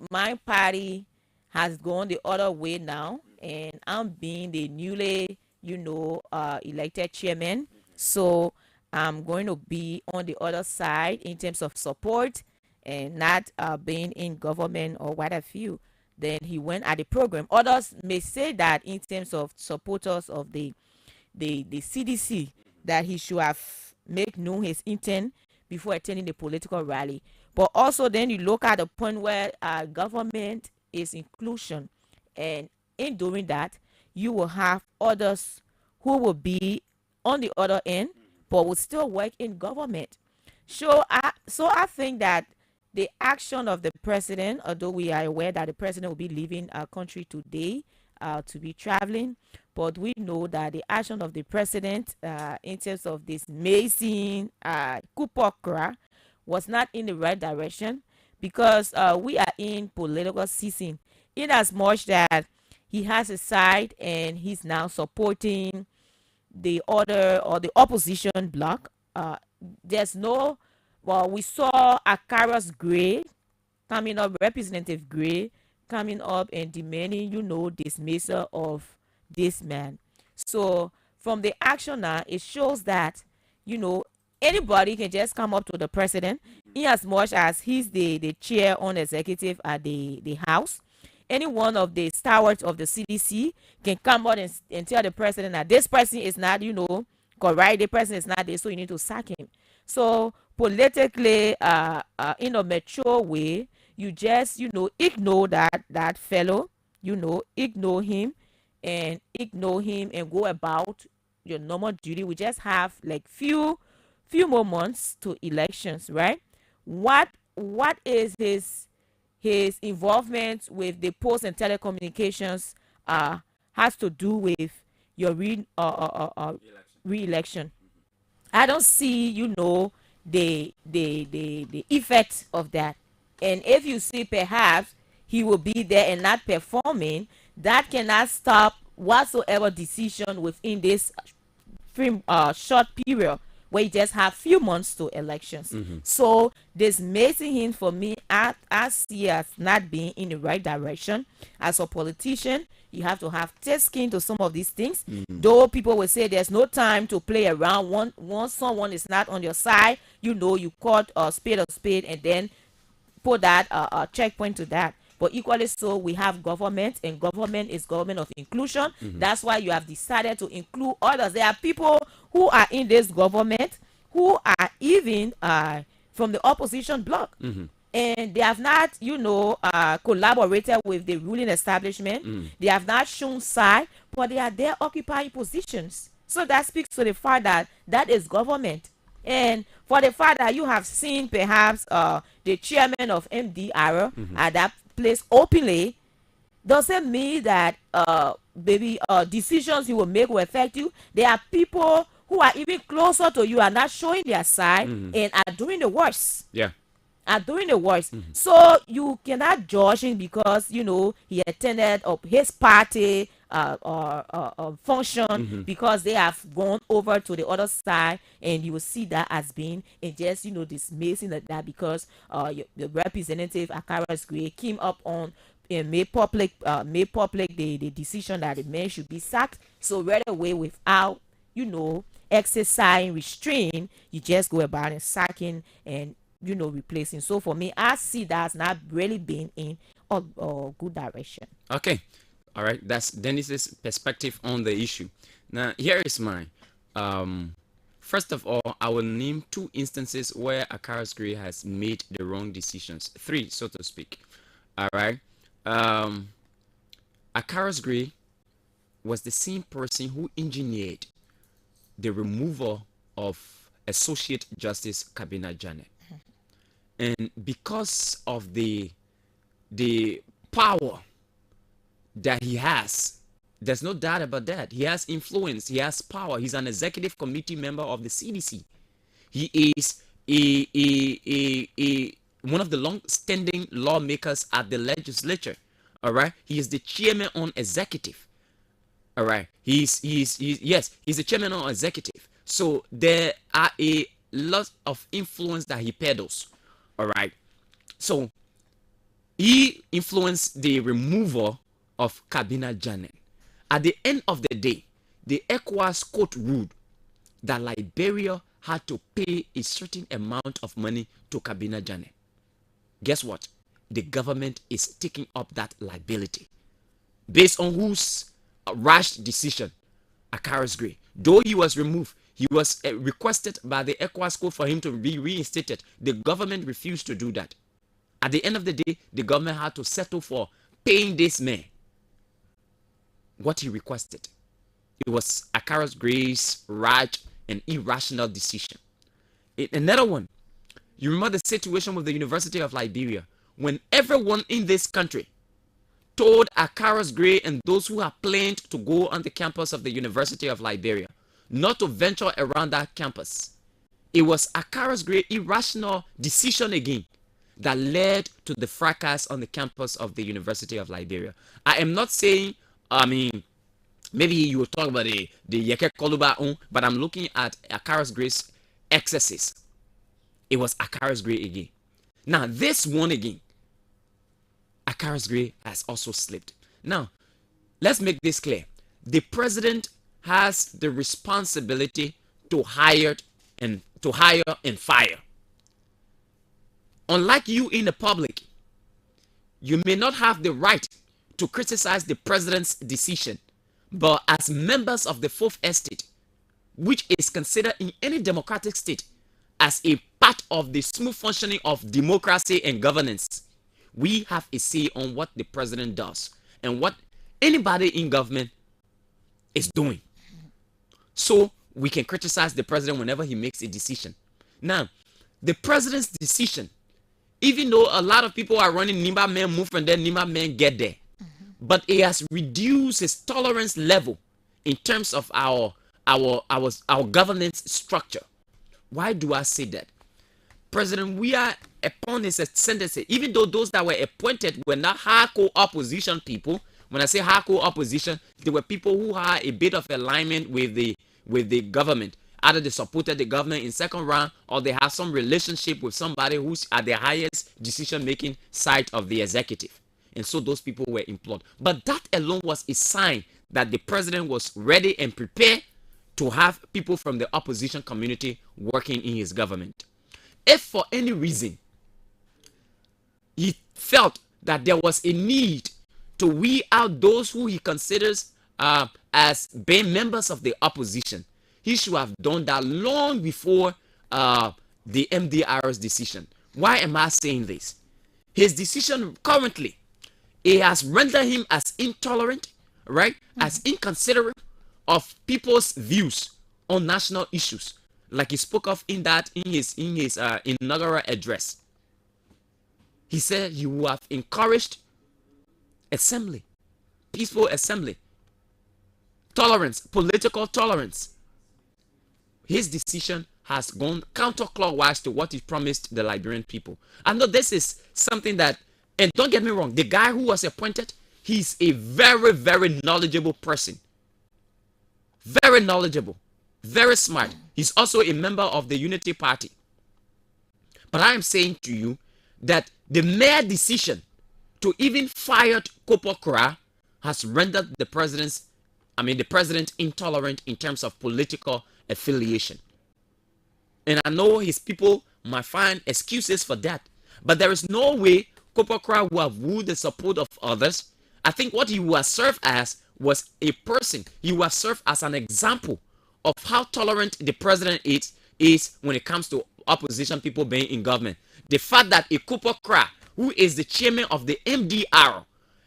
party has gone the other way now, and I'm being the newly elected chairman, so I'm going to be on the other side in terms of support and not being in government or what have you. Then he went at the program. Others may say that in terms of supporters of the CDC, that he should have made known his intent before attending the political rally. But also then you look at the point where government is inclusion, and in doing that you will have others who will be on the other end but will still work in government. So I think that the action of the president, although we are aware that the president will be leaving our country today to be traveling, but we know that the action of the president in terms of this amazing Kupokra was not in the right direction, because we are in political season, in as much that he has a side and he's now supporting the other or the opposition bloc. There's no, well, we saw Akaras Gray coming up, Representative Gray coming up and demanding, dismissal of this man. So from the action now, it shows that, anybody can just come up to the president, in as much as he's the chair on executive at the house. Any one of the stalwarts of the CDC can come out and tell the president that this person is not, correct, the person is not there, so you need to sack him. So politically, in a mature way, you just, ignore that fellow, ignore him and go about your normal duty. We just have like few more months to elections, right? What is his involvement with the post and telecommunications has to do with your re-election. I don't see, the effect of that. And if you see perhaps he will be there and not performing, that cannot stop whatsoever decision within this short period where you just have few months to elections. So this amazing hint for me, I see as not being in the right direction. As a politician, you have to have thick skin to some of these things. Though people will say there's no time to play around. Once someone is not on your side, you caught a spade and then put that checkpoint to that. But equally so, we have government, and government is government of inclusion. That's why you have decided to include others. There are people who are in this government who are even from the opposition bloc. And they have not, collaborated with the ruling establishment. They have not shown side, but they are there occupying positions. So that speaks to the fact that that is government. And for the fact that you have seen perhaps the chairman of MDR at that place openly, doesn't mean that decisions you will make will affect you. There are people who are even closer to you, are not showing their side and are doing the worst. Are doing the worst. So you cannot judge him because he attended his party or function because they have gone over to the other side, and you will see that as being and just dismissing that because the representative Akaras Gray came up on and made public the decision that the man should be sacked. So right away, without exercising restraint, you just go about and sacking and replacing. So for me, I see that's not really being in a good direction. Okay. All right. That's Dennis's perspective on the issue. Now, here is mine. First of all, I will name 2 instances where Akaras Gray has made the wrong decisions. 3, so to speak. All right. Akaras Gray was the same person who engineered the removal of Associate Justice Kabina Jane. And because of the power that he has, there's no doubt about that. He has influence, he has power. He's an executive committee member of the CDC. He is one of the long-standing lawmakers at the legislature. All right, he is the chairman on executive. All right, he's the chairman on executive. So there are a lot of influence that he peddles. All right, so he influenced the removal of Kabina Jane. At the end of the day, the ECOWAS court ruled that Liberia had to pay a certain amount of money to Kabina Jane. Guess what? The government is taking up that liability based on whose rash decision? Akaris Gray. Though he was removed, he was requested by the ECOWAS court for him to be reinstated. The government refused to do that. At the end of the day, the government had to settle for paying this man what he requested. It was Akaris Gray's right and irrational decision. Another one, you remember the situation with the University of Liberia, when everyone in this country told Akaris Gray and those who are planned to go on the campus of the University of Liberia not to venture around that campus. It was Akaris Gray's irrational decision again that led to the fracas on the campus of the University of Liberia. I am not saying, maybe you will talk about the Yeke Koluba, but I'm looking at Akaris Gray's excesses. It was Akaris Gray again. Now, this one again, Akaris Gray has also slipped. Now, let's make this clear. The president has the responsibility to hire and fire. Unlike you in the public, you may not have the right to criticize the president's decision, but as members of the Fourth Estate, which is considered in any democratic state as a part of the smooth functioning of democracy and governance, we have a say on what the president does and what anybody in government is doing. So we can criticize the president whenever he makes a decision. Now, the president's decision, even though a lot of people are running Nimba men move and then Nimba men get there, but it has reduced his tolerance level in terms of our governance structure. Why do I say that? President Weah, upon his ascendancy, even though those that were appointed were not hardcore opposition people, when I say hardcore opposition, they were people who had a bit of alignment with the government. Either they supported the government in second round or they have some relationship with somebody who's at the highest decision-making side of the executive. And so those people were employed. But that alone was a sign that the president was ready and prepared to have people from the opposition community working in his government. If for any reason he felt that there was a need to weed out those who he considers as being members of the opposition, he should have done that long before the MDR's decision. Why am I saying this? His decision currently, it has rendered him as intolerant, right? As inconsiderate of people's views on national issues, like he spoke of in his inaugural address. He said he would have encouraged assembly, peaceful assembly, tolerance, political tolerance. His decision has gone counterclockwise to what he promised the Liberian people. I know this is something that, and don't get me wrong, the guy who was appointed, he's a very, very knowledgeable person. Very knowledgeable, very smart. He's also a member of the Unity Party. But I am saying to you that the mere decision to even fire Kopo Kra has rendered the president intolerant in terms of political affiliation. And I know his people might find excuses for that. But there is no way Kopo Kra will have wooed the support of others. I think what he will have served as was a person. He will have served as an example of how tolerant the president is when it comes to opposition people being in government. The fact that a Kopo Kra, who is the chairman of the MDR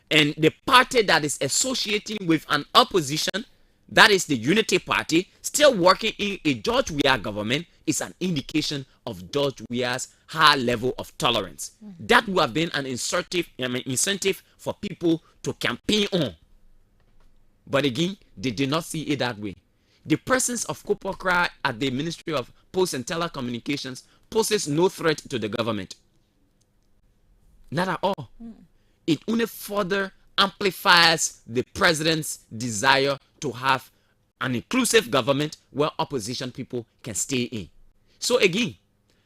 and the party that is associating with an opposition, that is the Unity Party, still working in a George Weah government is an indication of George Weah's high level of tolerance. That would have been an incentive for people to campaign on. But again, they did not see it that way. The presence of Kupokra at the Ministry of Posts and Telecommunications poses no threat to the government. Not at all. It only further amplifies the president's desire to have an inclusive government where opposition people can stay in. So again,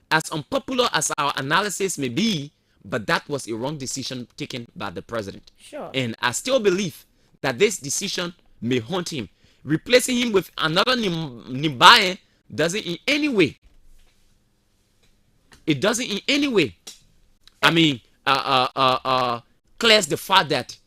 as unpopular as our analysis may be, but that was a wrong decision taken by the president. Sure. And I still believe that this decision may haunt him. Replacing him with another Nimbaye doesn't in any way. It doesn't in any way. I mean, clears the fact that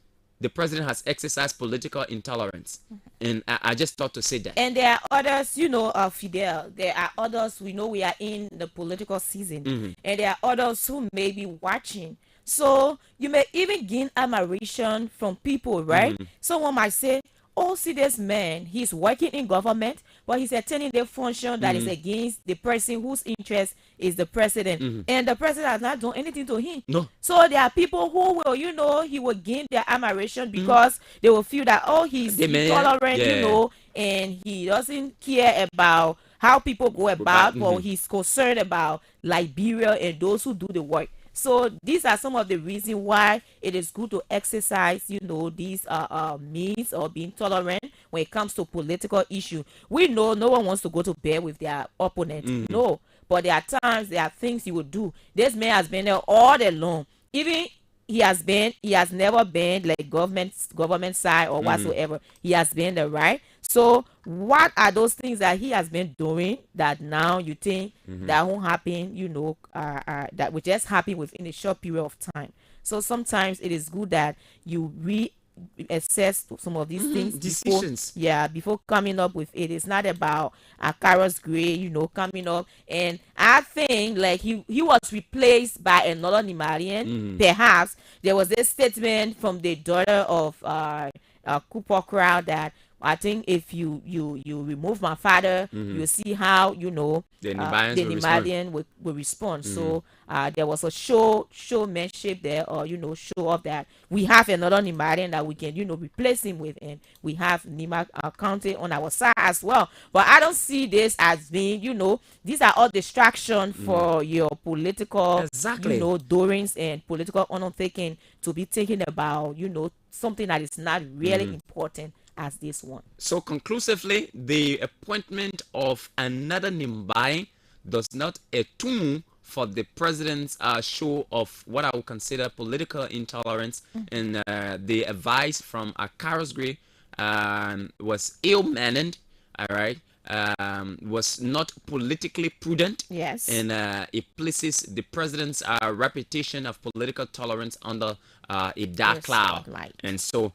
the president has exercised political intolerance. And I just thought to say that. And there are others, you know, Fidel, there are others, we know we are in the political season, and there are others who may be watching. So you may even gain admiration from people, right? Someone might say, oh, see this man, he's working in government, but he's attending the function that is against the person whose interest is the president. And the president has not done anything to him. No. So there are people who will, you know, he will gain their admiration because they will feel that, oh, he's tolerant, you know, and he doesn't care about how people go about, or he's concerned about Liberia and those who do the work. So these are some of the reasons why it is good to exercise, you know, these means or being tolerant when it comes to political issue. We know no one wants to go to bed with their opponent. No, but there are times, there are things you would do. This man has been there all day long. Even he has never been like government side or whatsoever. He has been there, right? So what are those things that he has been doing that now you think that won't happen, you know, that will just happen within a short period of time? So sometimes it is good that you assess some of these things decisions before coming up with it. It's not about Carlos Gray, you know, coming up. And I think like he was replaced by another Nimarian. Perhaps there was this statement from the daughter of Kupokra that I think if you remove my father, you see how, you know, the Nimalian will respond. So there was a showmanship there, or, you know, show off that we have another Nimalian that we can, you know, replace him with, and we have Nima County on our side as well. But I don't see this as being, you know, these are all distractions for your political, you know, doings and political undertaking to be thinking about, you know, something that is not really important as this one. So conclusively, the appointment of another Nimbaye does not atone for the president's show of what I would consider political intolerance, and the advice from Carlos Gray was ill-mannered, all right, was not politically prudent, and it places the president's reputation of political tolerance under a dark cloud. And so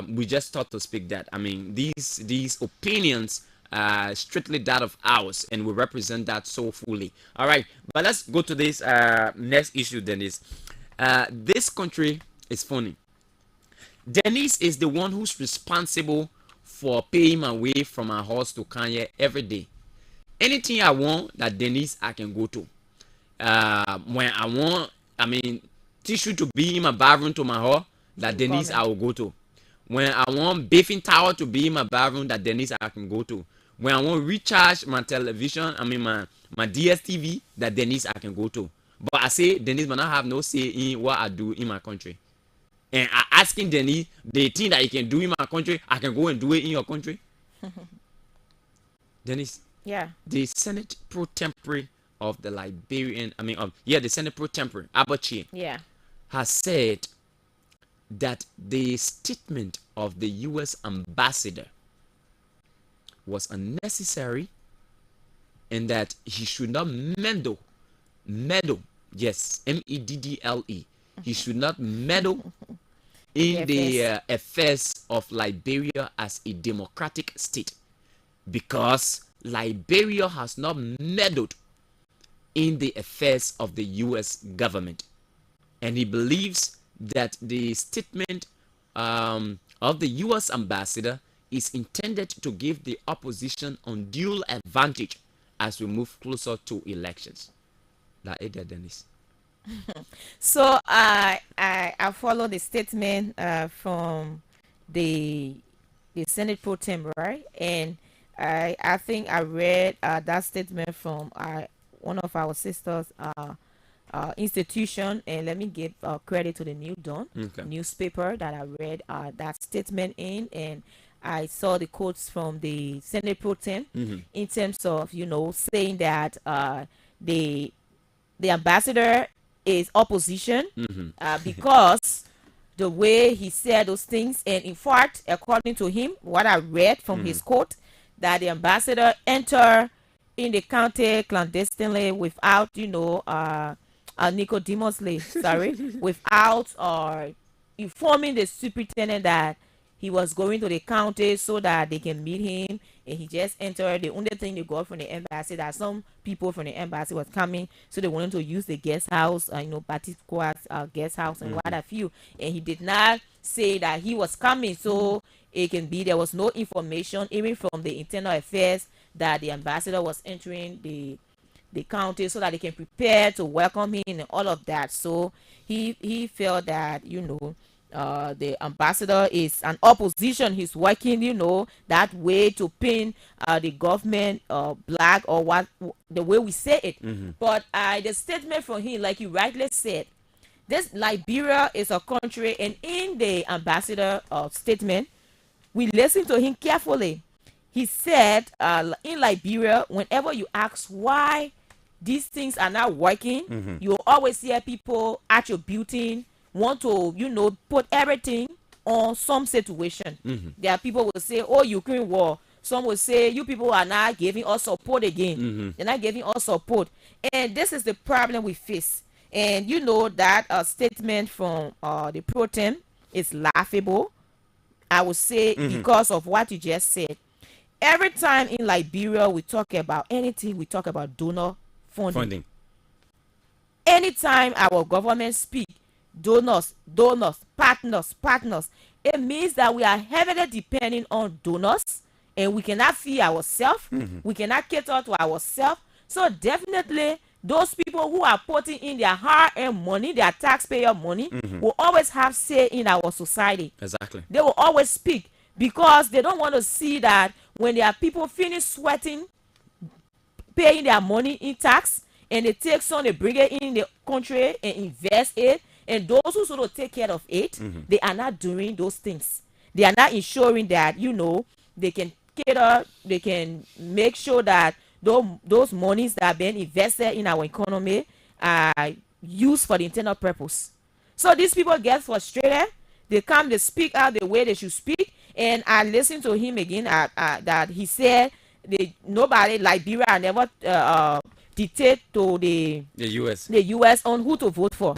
we just thought to speak that. I mean, these opinions are strictly that of ours, and we represent that so fully. All right, but let's go to this next issue, Denise. This country is funny. Denise is the one who's responsible for paying my way from my house to Kanye every day. Anything I want that Denise I can go to. When I want, I mean, tissue to be in my bathroom to my house, that Denise I will go to. When I want bathing towel to be in my bathroom, that Denise I can go to. When I want to recharge my television, I mean my DSTV, that Denise I can go to. But I say Denise will not have no say in what I do in my country. And I asking Denise, the thing that you can do in my country, I can go and do it in your country. Denise. Yeah. The Senate pro tempore of the Liberian, the Senate pro tempore, Abachi, has said that the statement of the U.S. ambassador was unnecessary, and that he should not meddle, yes, MEDDLE, he should not meddle in the affairs of Liberia as a democratic state, because Liberia has not meddled in the affairs of the U.S. government. And he believes that the statement of the U.S. ambassador is intended to give the opposition undue advantage as we move closer to elections. That is Dennis. So I follow the statement from the Senate Pro Tem, right? And I think I read that statement from one of our sisters institution, and let me give credit to the New Dawn newspaper that I read that statement in, and I saw the quotes from the Senate Pro Tem in terms of saying that the ambassador is opposition because the way he said those things, and in fact, according to him, what I read from his quote, that the ambassador entered in the county clandestinely without Nicodemusly, without informing the superintendent that he was going to the county so that they can meet him, and he just entered. The only thing they got from the embassy, that some people from the embassy was coming, so they wanted to use the guest house, Batiscoa's guest house and what have you, and he did not say that he was coming, so it can be there was no information even from the internal affairs that the ambassador was entering the county so that they can prepare to welcome him and all of that. So he felt that the ambassador is an opposition. He's working that way to pin the government black, or what the way we say it. But the statement from him, like you rightly said, this Liberia is a country, and in the ambassador statement, we listened to him carefully. He said in Liberia, whenever you ask why these things are not working, you always hear people attributing, want to put everything on some situation. There are people will say, oh, Ukraine war. Some will say, you people are not giving us support again. They're not giving us support. And this is the problem we face. And that statement from the Pro Tem is laughable, I would say, because of what you just said. Every time in Liberia we talk about anything, we talk about donor funding. Anytime our government speak, donors, partners, it means that we are heavily depending on donors, and we cannot feed ourselves. We cannot cater to ourselves. So definitely those people who are putting in their hard-earned money, their taxpayer money, will always have say in our society. Exactly. They will always speak, because they don't want to see that when their people finish sweating, paying their money in tax, and they take some, they bring it in the country and invest it, and those who sort of take care of it, they are not doing those things. They are not ensuring that they can cater, they can make sure that those monies that are being invested in our economy are used for the internal purpose. So these people get frustrated. They come, they speak out the way they should speak. And I listened to him again that he said nobody, Liberia, never dictate to the U.S. on who to vote for.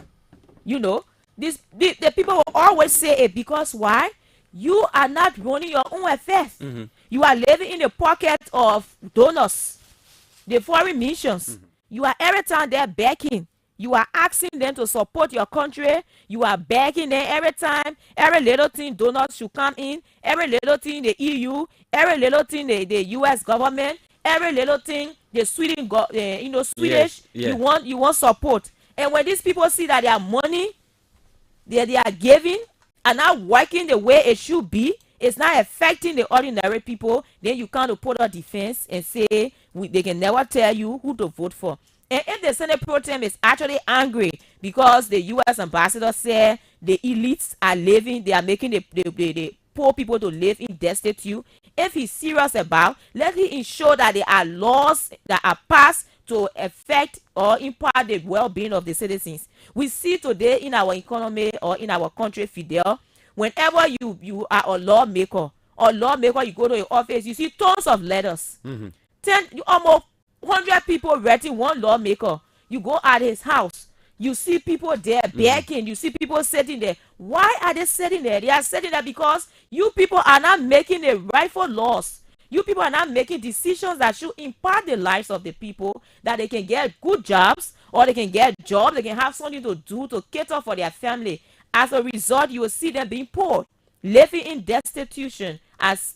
The people will always say it, because why? You are not running your own affairs. You are living in the pocket of donors, the foreign missions. You are every time they're begging. You are asking them to support your country. You are begging them every time. Every little thing donors should come in. Every little thing the EU. Every little thing the U.S. government. Every little thing the Swedish. Yes, yeah. You want support. And when these people see that their money they are giving are not working the way it should be, it's not affecting the ordinary people, then you can't put a defense and say they can never tell you who to vote for. And if the Senate Pro Tem is actually angry because the U.S. ambassador said the elites are living, they are making the poor people to live in destitute, if he's serious about, let him ensure that there are laws that are passed to affect or impact the well-being of the citizens. We see today in our economy or in our country, Fidel, whenever you are a lawmaker, you go to your office, you see tons of letters. Almost 100 people writing one lawmaker. You go at his house, you see people there begging, you see people sitting there. Why are they sitting there? They are sitting there because you people are not making the rightful laws. You people are not making decisions that should impact the lives of the people, that they can get good jobs, or they can get jobs, they can have something to do to cater for their family. As a result, you will see them being poor, living in destitution, as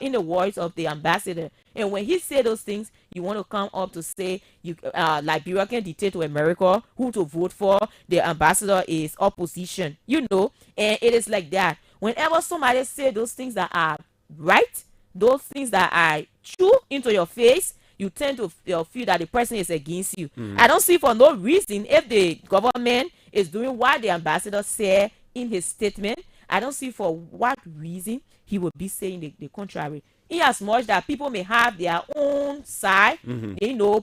in the words of the ambassador. And when he said those things, you want to come up to say you Liberia can dictate to America who to vote for. The ambassador is opposition, and it is like that. Whenever somebody say those things that are right, those things that are true into your face, you tend to feel that the person is against you. I don't see for no reason if the government is doing what the ambassador said in his statement. I don't see for what reason he would be saying the contrary. In as much that people may have their own side,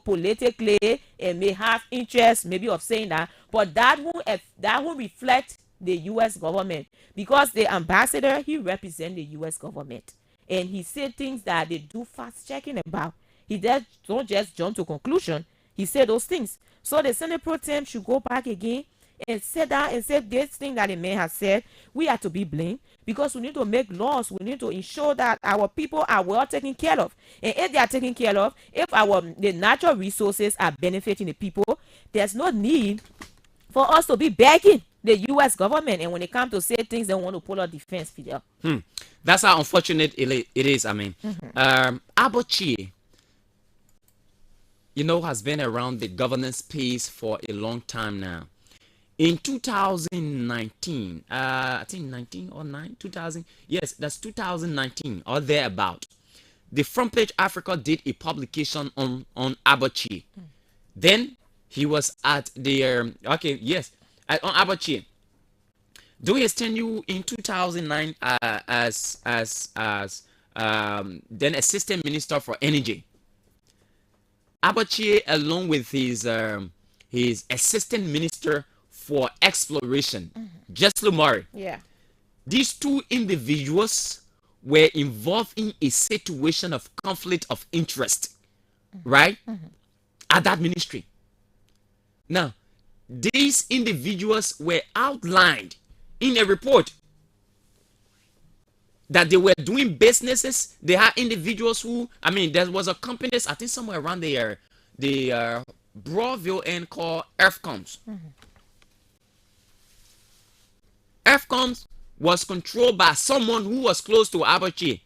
politically, and may have interest maybe of saying that, but that won't reflect the U.S. government, because the ambassador, he represents the U.S. government, and he said things that they do fast checking about. He don't just jump to conclusion. He said those things. So the Senate pro tem should go back again and say that and say this thing that the man has said. We are to be blamed because we need to make laws. We need to ensure that our people are well taken care of. And if they are taken care of, if the natural resources are benefiting the people, there's no need for us to be begging the U.S. government. And when it comes to say things, they want to pull out defense, Fidel. That's how unfortunate it is. I mean, Abochie, has been around the governance space for a long time now. In 2019, I think 19 or 9, 2000, yes, that's 2019 or thereabout. The Front Page Africa did a publication on Abochie. Then he was at the, on Abochie. Doing his tenure in 2009 as then Assistant Minister for Energy. Abochie, along with his Assistant Minister for Exploration, Jeslo Murray. Yeah. These two individuals were involved in a situation of conflict of interest, right? At that ministry. Now, these individuals were outlined in a report that they were doing businesses. They had individuals who, there was a company, I think somewhere around the Broadville end called EarthComs. EarthComs was controlled by someone who was close to Abochie.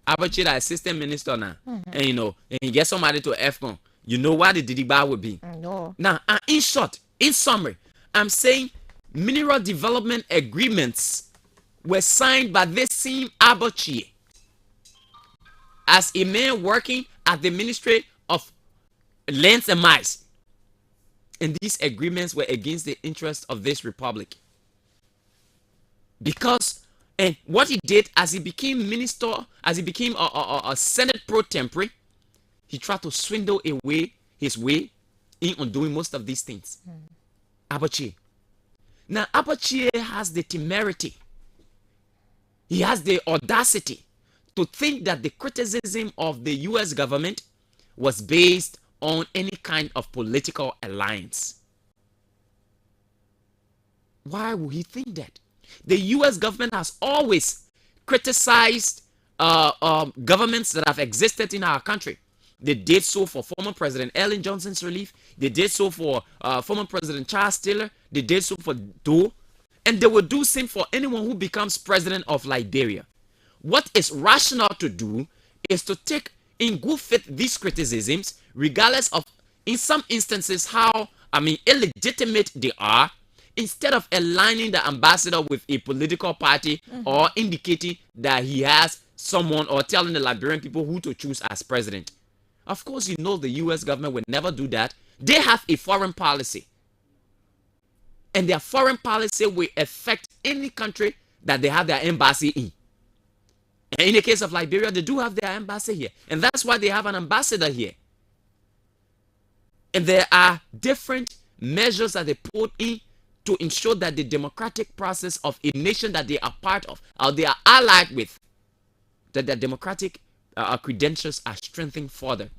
Abochie, the assistant minister now. And and you get somebody to EarthCom. You know what the Didiba would be. No. Now, in short, in summary, I'm saying mineral development agreements were signed by this same Abochie as a man working at the Ministry of Lands and Mines. And these agreements were against the interests of this republic. Because, and what he did as he became minister, as he became a Senate pro tempore, he tried to swindle his way in on doing most of these things. Abochie. Now, Abochie has the temerity. He has the audacity to think that the criticism of the U.S. government was based on any kind of political alliance. Why would he think that? The U.S. government has always criticized governments that have existed in our country. They did so for former President Ellen Johnson's relief. They did so for former President Charles Taylor. They did so for Doe. And they will do same for anyone who becomes president of Liberia. What is rational to do is to take in good faith these criticisms, regardless of, in some instances, how, illegitimate they are, instead of aligning the ambassador with a political party or indicating that he has someone or telling the Liberian people who to choose as president. Of course, the U.S. government will never do that. They have a foreign policy. And their foreign policy will affect any country that they have their embassy in. And in the case of Liberia, they do have their embassy here. And that's why they have an ambassador here. And there are different measures that they put in to ensure that the democratic process of a nation that they are part of, or they are allied with, that their democratic credentials are strengthened further.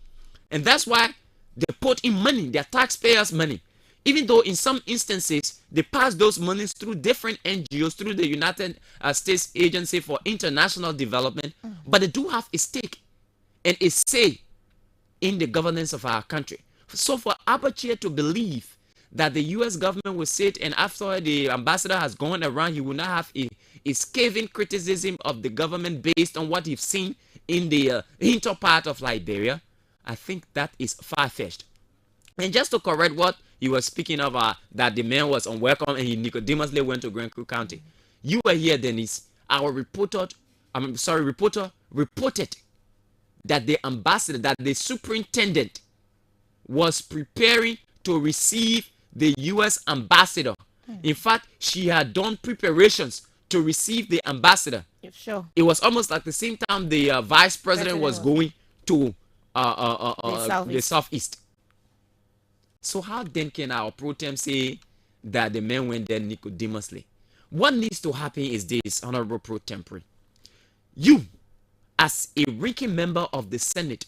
And that's why they put in money, their taxpayers' money. Even though in some instances, they pass those monies through different NGOs, through the United States Agency for International Development, but they do have a stake and a say in the governance of our country. So for Abochie to believe that the U.S. government will sit and after the ambassador has gone around, he will not have a scathing criticism of the government based on what he's seen in the inter part of Liberia, I think that is far-fetched. And just to correct what he was speaking of, that the man was unwelcome and he nicodemously went to Grand Creek County. You were here, Dennis. Our reporter reported that the ambassador, that the superintendent was preparing to receive the U.S. ambassador. In fact, she had done preparations to receive the ambassador. Sure. It was almost like the same time the vice president was going to the southeast. So how then can our pro tem say that the man went there nicodemously? What needs to happen is this, Honorable Pro Tempore. You, as a ranking member of the Senate,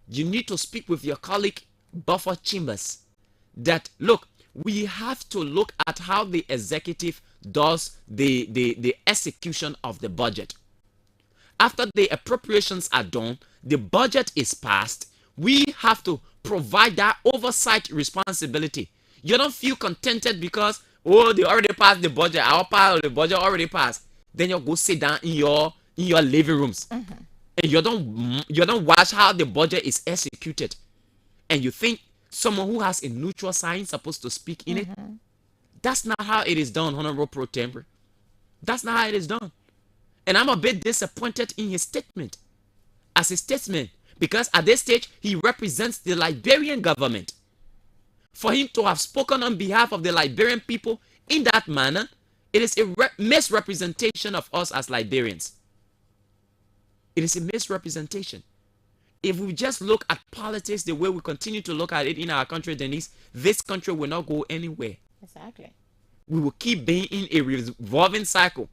you need to speak with your colleague, Buffer Chambers, that, look, we have to look at how the executive does the execution of the budget. After the appropriations are done, the budget is passed, we have to provide that oversight responsibility. You don't feel contented because, oh, they already passed the budget, our part of the budget already passed. Then you go sit down in your living rooms. And you don't watch how the budget is executed. And you think someone who has a neutral sign is supposed to speak in it. That's not how it is done, Honorable Pro Tempore. That's not how it is done. And I'm a bit disappointed in his statement. As a statesman, because at this stage, he represents the Liberian government. For him to have spoken on behalf of the Liberian people in that manner, it is a misrepresentation of us as Liberians. It is a misrepresentation. If we just look at politics the way we continue to look at it in our country, Denise, this country will not go anywhere. Exactly. We will keep being in a revolving cycle.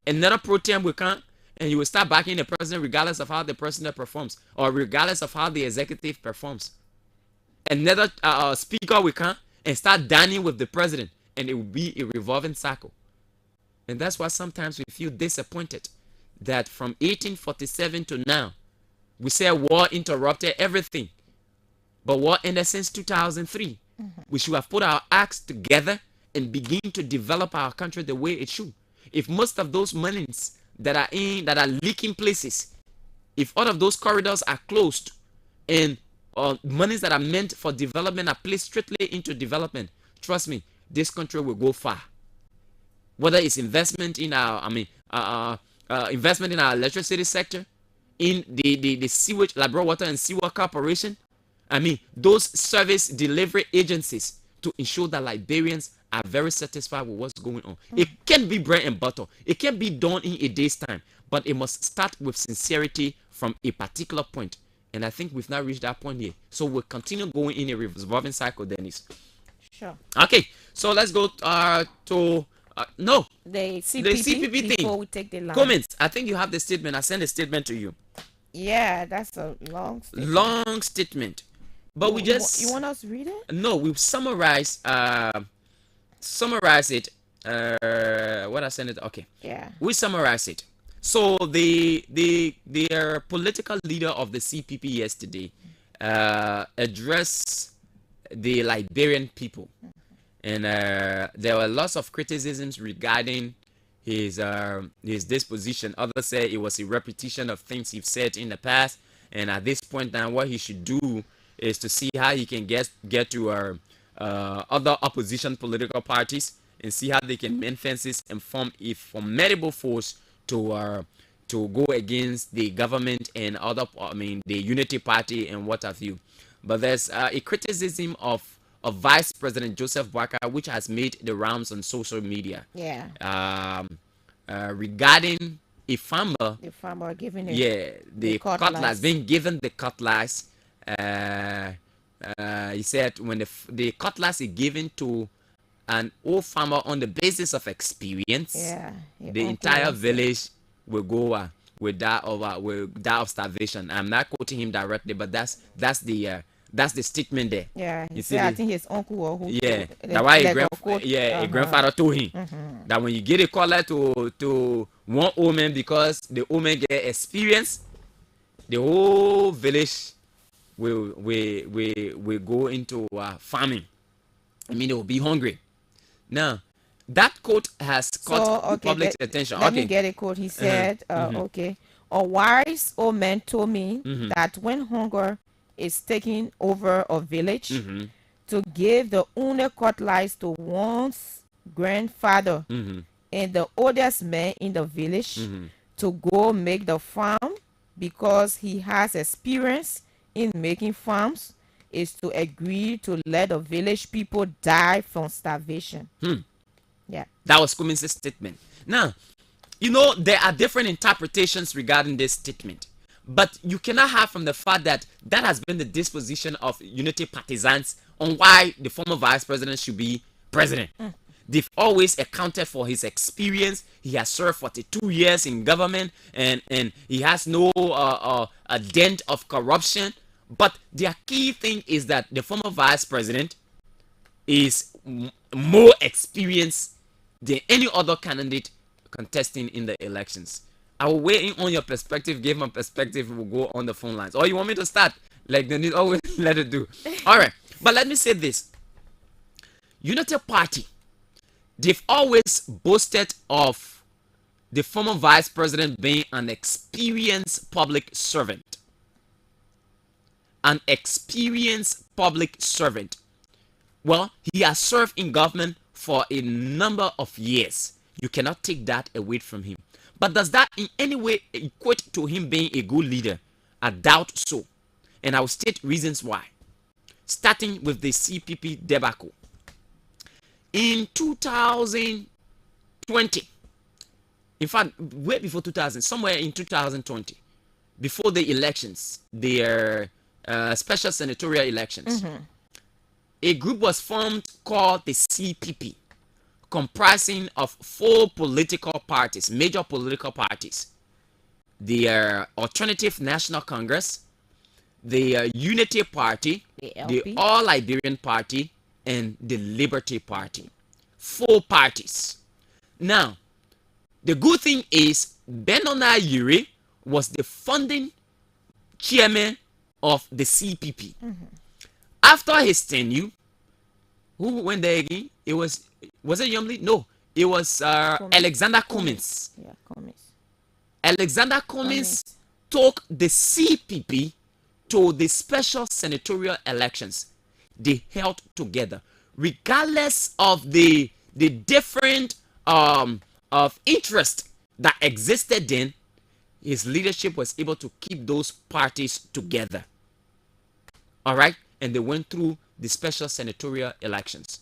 Another pro tem will come and you will start backing the president regardless of how the president performs or regardless of how the executive performs. Another speaker will come and start dining with the president, and it will be a revolving cycle. And that's why sometimes we feel disappointed that from 1847 to now, we say war interrupted everything. But war ended since 2003. We should have put our acts together and begin to develop our country the way it should. If most of those monies that are leaking places, if all of those corridors are closed and monies that are meant for development are placed strictly into development, trust me, this country will go far. Whether it's investment in our, investment in our electricity sector, in the sewage, Liberia Water and Sewer Corporation, those service delivery agencies to ensure that Liberians are very satisfied with what's going on. It can be bread and butter. It can be done in a day's time, but it must start with sincerity from a particular point. And I think we've now reached that point here. So we'll continue going in a revolving cycle, Dennis. Sure. Okay, so let's go to the CPP thing. Before we take the line. Comments. I think you have the statement. I sent a statement to you. Yeah, that's a long statement. Long statement. But we just... You want us to read it? No, we've summarized it. What I sent it... Okay. Yeah. We summarize it. So the political leader of the CPP yesterday addressed the Liberian people. And there were lots of criticisms regarding his disposition. Others say it was a repetition of things he's said in the past. And at this point now, what he should do is to see how he can get to other opposition political parties and see how they can mend fences and form a formidable force to go against the government and the Unity Party and what have you. But there's a criticism of Vice President Joseph Boakai, which has made the rounds on social media. Yeah. Regarding a farmer. The farmer giving it. Yeah, the cutlass being given the cutlass. He said when the cutlass is given to an old farmer on the basis of experience, the entire village will go with that of starvation. I'm not quoting him directly, but that's the statement there. Yeah, you see, I think his uncle or who. Yeah, that's why a grandfather told him that when you get a cutlass to one old man, because the old man get experience, the whole village will go into farming. They will be hungry. Now, that quote has caught public attention. Let me get a quote. He said, okay, A wise old man told me that when hunger is taking over a village, to give the only cutlass to one's grandfather and the oldest man in the village to go make the farm because he has experience in making farms is to agree to let the village people die from starvation. Yeah. That was Cummins' statement. Now, you know, there are different interpretations regarding this statement. But you cannot have from the fact that that has been the disposition of Unity partisans on why the former vice president should be president. They've always accounted for his experience. He has served 42 years in government and he has no a dent of corruption. But their key thing is that the former vice president is more experienced than any other candidate contesting in the elections. I will weigh in on your perspective, give my perspective, we'll go on the phone lines. Or you want me to start? Like they need always let it do. Alright. But let me say this. Unity Party, they've always boasted of the former vice president being an experienced public servant. An experienced public servant. Well, he has served in government for a number of years. You cannot take that away from him. But does that in any way equate to him being a good leader? I doubt so. And I will state reasons why. Starting with the CPP debacle. In 2020, in fact, way before 2000, somewhere in 2020, before the elections, the special senatorial elections, a group was formed called the CPP, comprising of 4 political parties, major political parties. The Alternative National Congress, the Unity Party, the All Liberian Party, and the Liberty Party. 4 parties. Now, the good thing is Benona Yuri was the founding chairman of the CPP. After his tenure, who went there again? It was it Yomli? No, it was Alexander Cummins. Yeah, Cummins. Alexander Cummins took the CPP to the special senatorial elections. They held together, regardless of the different of interest that existed then. His leadership was able to keep those parties together. All right, and they went through the special senatorial elections.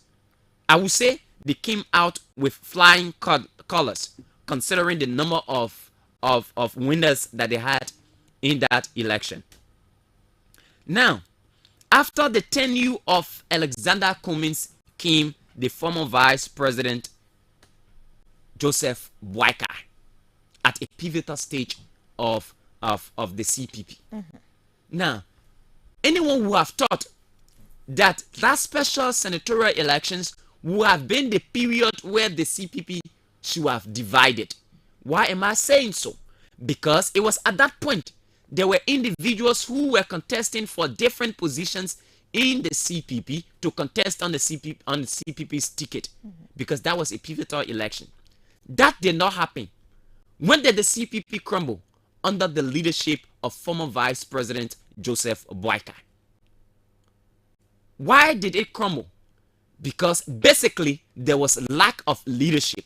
I would say they came out with flying colors, considering the number of winners that they had in that election. Now, after the tenure of Alexander Cummins came the former vice president Joseph Boakai at a pivotal stage of the CPP. Now, anyone who have thought that special senatorial elections would have been the period where the CPP should have divided. Why am I saying so? Because it was at that point there were individuals who were contesting for different positions in the CPP to contest on the CPP's ticket, because that was a pivotal election. That did not happen. When did the CPP crumble? Under the leadership of former Vice President Joseph Boakai. Why did it crumble? Because basically there was lack of leadership.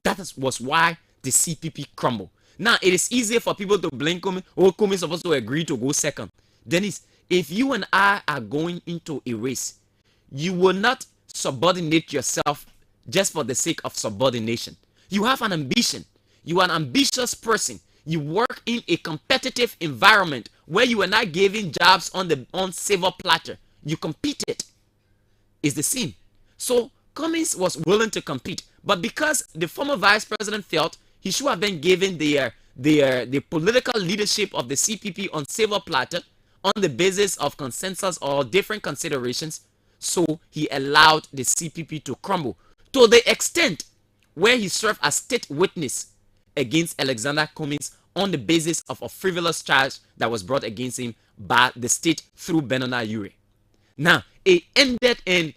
That was why the CPP crumbled. Now it is easier for people to blame Cummins. Oh, Cummins is supposed to agree to go second. Dennis, if you and I are going into a race, you will not subordinate yourself just for the sake of subordination. You have an ambition. You are an ambitious person. You work in a competitive environment where you are not giving jobs on silver platter. You competed. It's the same. So Cummins was willing to compete, but because the former vice president felt he should have been given the political leadership of the CPP on silver platter on the basis of consensus or different considerations, so he allowed the CPP to crumble to the extent where he served as state witness against Alexander Cummins on the basis of a frivolous charge that was brought against him by the state through Benona Yuri. Now, it ended and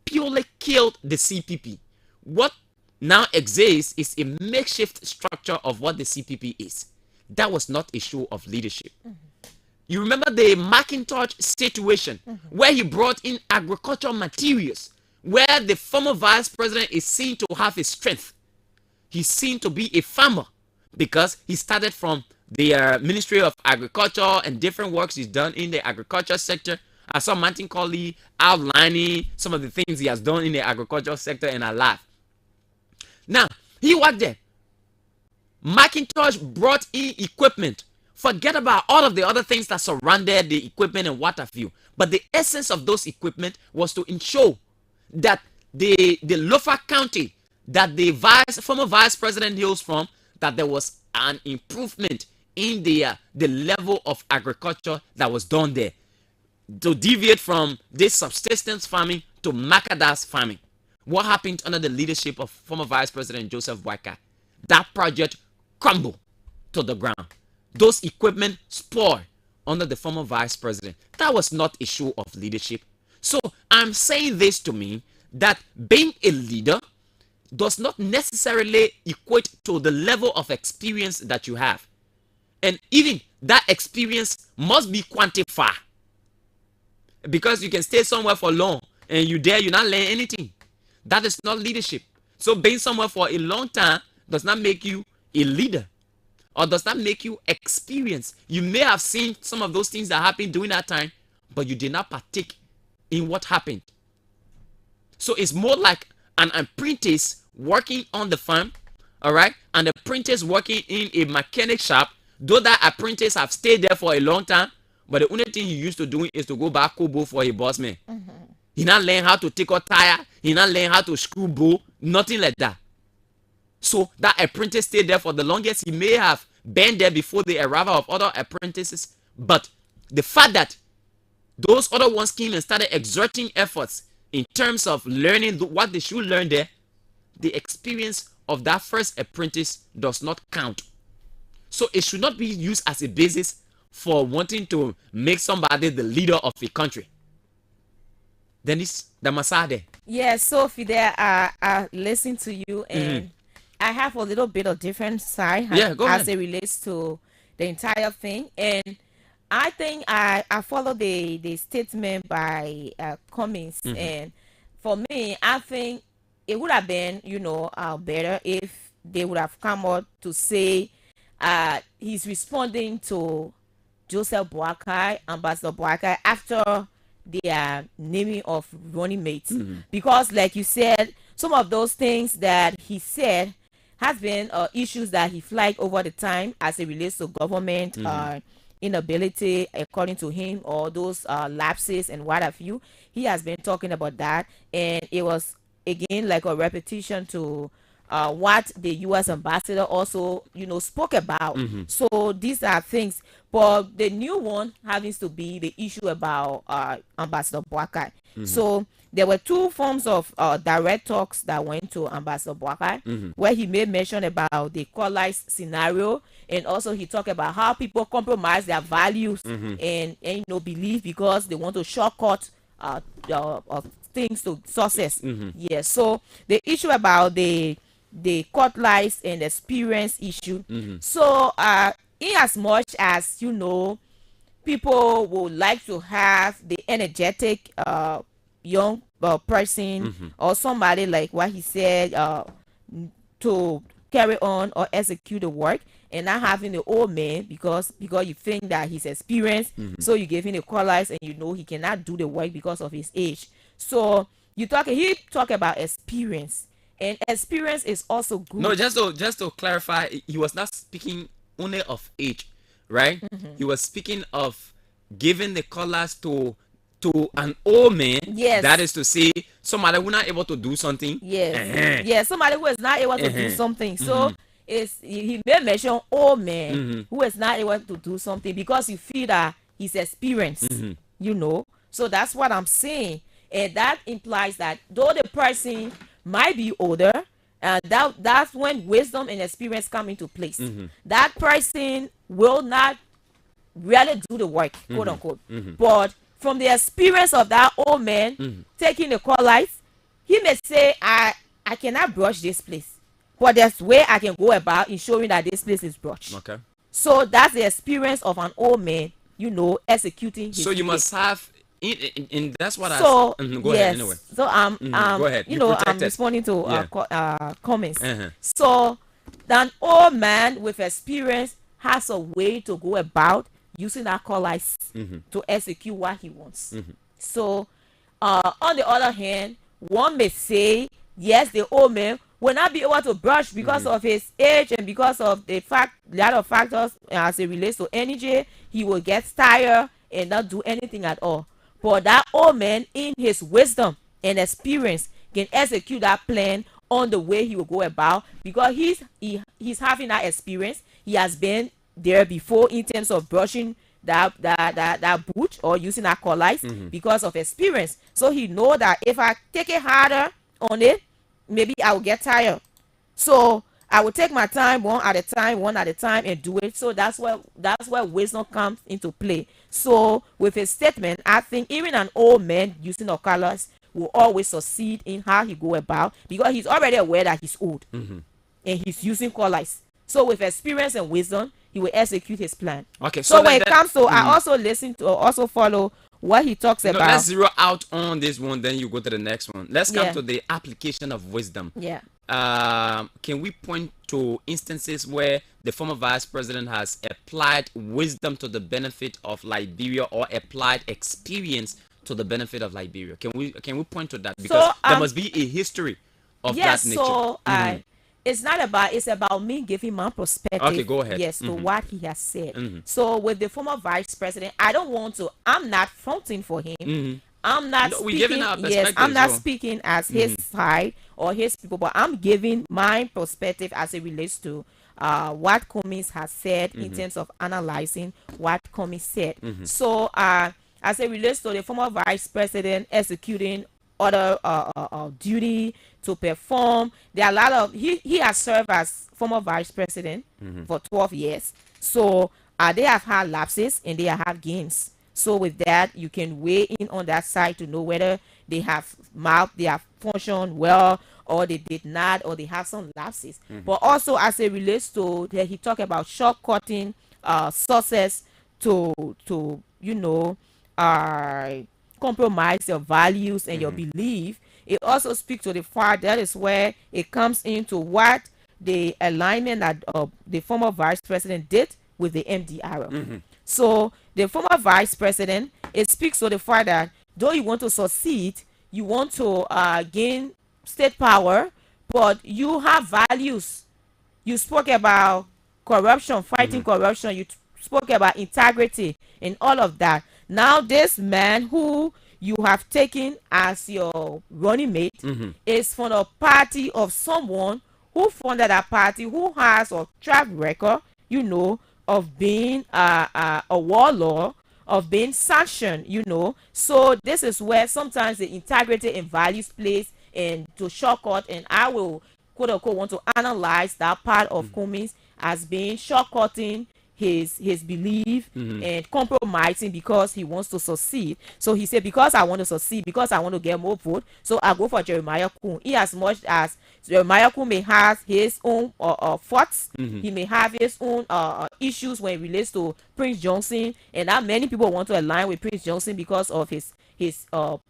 purely killed the CPP. What now exists is a makeshift structure of what the CPP is. that was not a show of leadership. You remember the Macintosh situation where he brought in agricultural materials, where the former vice president is seen to have a strength. He's seen to be a farmer because he started from the Ministry of Agriculture and different works he's done in the agriculture sector. I saw Martin Colley outlining some of the things he has done in the agricultural sector, and I laughed. Now, he was there. Macintosh brought in equipment. Forget about all of the other things that surrounded the equipment and what have you. But the essence of those equipment was to ensure that the Lofa County that the former vice president hails from, that there was an improvement in the level of agriculture that was done there, to deviate from this subsistence farming to Macada's farming. What happened under the leadership of former Vice President Joseph Boakai? That project crumbled to the ground. Those equipment spoiled under the former Vice President. That was not a show of leadership. So I'm saying this to mean that being a leader does not necessarily equate to the level of experience that you have. And even that experience must be quantified. Because you can stay somewhere for long and you're not learn anything. That is not leadership. So being somewhere for a long time does not make you a leader, or does not make you experience. You may have seen some of those things that happened during that time, but you did not partake in what happened. So it's more like an apprentice working on the farm, all right, and the apprentice working in a mechanic shop. Though that apprentice have stayed there for a long time, but the only thing he used to do is to go back Kobo for a boss man. He not learn how to take a tire. He not learn how to screw bow. Nothing like that. So that apprentice stayed there for the longest. He may have been there before the arrival of other apprentices. But the fact that those other ones came and started exerting efforts in terms of learning what they should learn there, the experience of that first apprentice does not count. So it should not be used as a basis for wanting to make somebody the leader of a country. Dennis Damasade. Yeah, Sophie, there I listen to you, and I have a little bit of different side as it relates to the entire thing. And I think I follow the statement by Cummings. And for me, I think it would have been, better if they would have come out to say he's responding to Joseph Boakai, Ambassador Boakai, after the naming of running mates. Because like you said, some of those things that he said has been issues that he flagged over the time as it relates to government inability, according to him, or those lapses and what have you. He has been talking about that, and it was again like a repetition to what the U.S. ambassador also, spoke about. So these are things. But the new one happens to be the issue about Ambassador Boakai. So there were two forms of direct talks that went to Ambassador Boakai, where he made mention about the Collise scenario, and also he talked about how people compromise their values and belief because they want to shortcut things to success. Yes. So the issue about the Collise and experience issue. So in as much as people would like to have the energetic young person or somebody like what he said to carry on or execute the work, and not having the old man because you think that he's experienced, so you give him the Collise and he cannot do the work because of his age. So he talk about experience, and experience is also good. No, just to clarify, he was not speaking only of age, right? He was speaking of giving the Collise to an old man. Yes. That is to say, somebody who not able to do something. Yes. Yes, somebody who is not able to do something. So he may mention old man who is not able to do something because you feel that he's experienced. So that's what I'm saying. And that implies that though the person might be older, that's when wisdom and experience come into place. That person will not really do the work, quote unquote. But from the experience of that old man taking the Collise, he may say, I cannot brush this place, but there's way I can go about ensuring that this place is brushed. Okay. So that's the experience of an old man, executing his So you faith. must have, in that's what So go ahead anyway. So Go ahead. I'm responding to comments. Uh-huh. So an old man with experience has a way to go about using alcohols to execute what he wants. So on the other hand, one may say, yes, the old man will not be able to brush because of his age and because of the lot of factors as it relates to energy. He will get tired and not do anything at all. But that old man, in his wisdom and experience, can execute that plan on the way he will go about, because he's having that experience. He has been there before in terms of brushing that boot or using alcohols because of experience. So he know that if I take it harder on it, maybe I will get tired. So I will take my time one at a time and do it. So that's where wisdom comes into play. So with his statement, I think even an old man using alcohols will always succeed in how he go about, because he's already aware that he's old and he's using alcohols. So with experience and wisdom, he will execute his plan. Okay. So when it comes to, I also listen to, also follow what he talks about. Let's zero out on this one, then you go to the next one. Let's come to the application of wisdom. Yeah. Can we point to instances where the former vice president has applied wisdom to the benefit of Liberia, or applied experience to the benefit of Liberia? Can we point to that? Because there must be a history of that nature. So it's about me giving my perspective. Okay, go ahead. Yes, to what he has said. So with the former vice president, I'm not fronting for him. I'm not speaking. Yes, I'm not speaking as his side or his people, but I'm giving my perspective as it relates to what Cummings has said in terms of analyzing what Cummings said. So as it relates to the former vice president executing other duty to perform, there are a lot of he has served as former vice president for 12 years. So they have had lapses and they have gains. So with that, you can weigh in on that side to know whether they have functioned well, or they did not, or they have some lapses. But also as it relates to that, he talked about shortcutting success to compromise your values and your belief. It also speaks to the fact that is where it comes into what the alignment that the former vice president did with the MDR. So the former vice president, it speaks to the fact that though you want to succeed, you want to gain state power, but you have values. You spoke about corruption, fighting corruption. You spoke about integrity and all of that. Now this man who you have taken as your running mate is from a party of someone who funded that party, who has a track record, of being a warlord, of being sanctioned, So this is where sometimes the integrity and values plays and to shortcut, and I will quote unquote want to analyze that part of Cummings as being shortcutting his belief and compromising because he wants to succeed. So he said, because I want to succeed, because I want to get more vote, so I go for Jeremiah Kuhn. As much as Jeremiah Kuhn may have his own faults, he may have his own issues when it relates to Prince Johnson, and not many people want to align with Prince Johnson because of his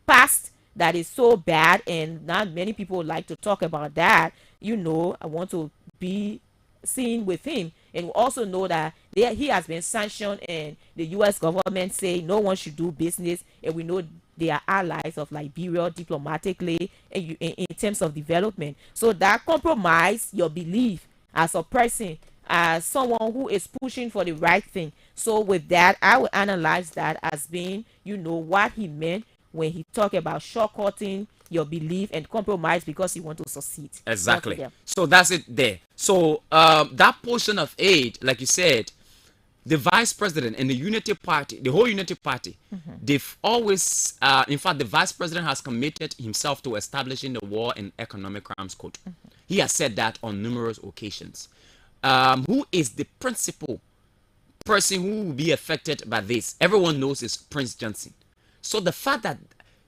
past that is so bad, and not many people like to talk about that. I want to be seen with him, and we also know that he has been sanctioned, and the U.S. government say no one should do business, and we know they are allies of Liberia diplomatically and in terms of development. So that compromise your belief as a person, as someone who is pushing for the right thing. So with that, I will analyze that as being, what he meant when he talked about shortcutting your belief and compromise because you want to succeed. Exactly. So that's it there. So that portion of aid, like you said, the vice president and the Unity Party, the whole Unity Party, they've always, in fact, the vice president has committed himself to establishing the War and Economic Crimes Code. He has said that on numerous occasions. Who is the principal person who will be affected by this? Everyone knows is Prince Johnson. So the fact that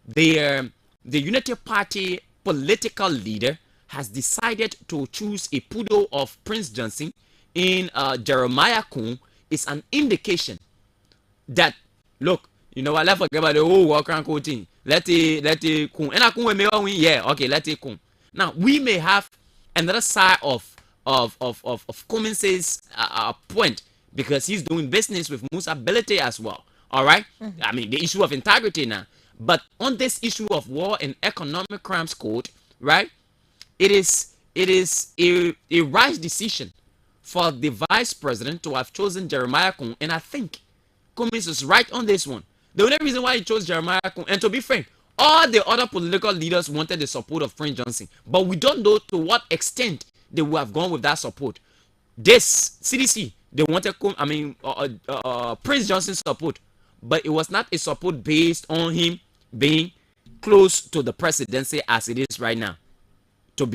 the Unity Party political leader has decided to choose a poodle of Prince Johnson in Jeremiah Kun is an indication that, look, you know, I left forget about the whole work around thing. Let it Kun. And I Kun may win. Yeah, okay, let it Kun. Now we may have another side of Cummins' point, because he's doing business with Musa Ability as well. All right? I mean, the issue of integrity now. But on this issue of war and economic crimes code, right? It is a rash decision for the vice president to have chosen Jeremiah Kun, and I think Cummins is right on this one. The only reason why he chose Jeremiah Kun, and to be frank, all the other political leaders wanted the support of Prince Johnson, but we don't know to what extent they would have gone with that support. This CDC, they wanted, Prince Johnson's support, but it was not a support based on him being close to the presidency as it is right now. To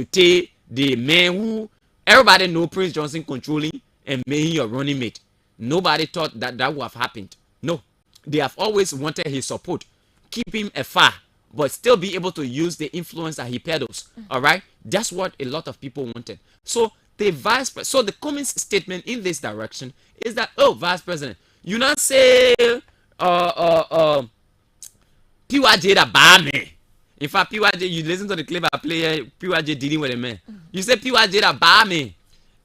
take the man who everybody know Prince Johnson controlling and making your running mate. Nobody thought that would have happened. No, they have always wanted his support, keep him afar, but still be able to use the influence that he peddles. All right, that's what a lot of people wanted. So the Cummins statement in this direction is that, oh, Vice President, you not say PYJ that bad man. In fact, PYJ, you listen to the clip I play, PYJ dealing with a man. You say PYJ that bad man.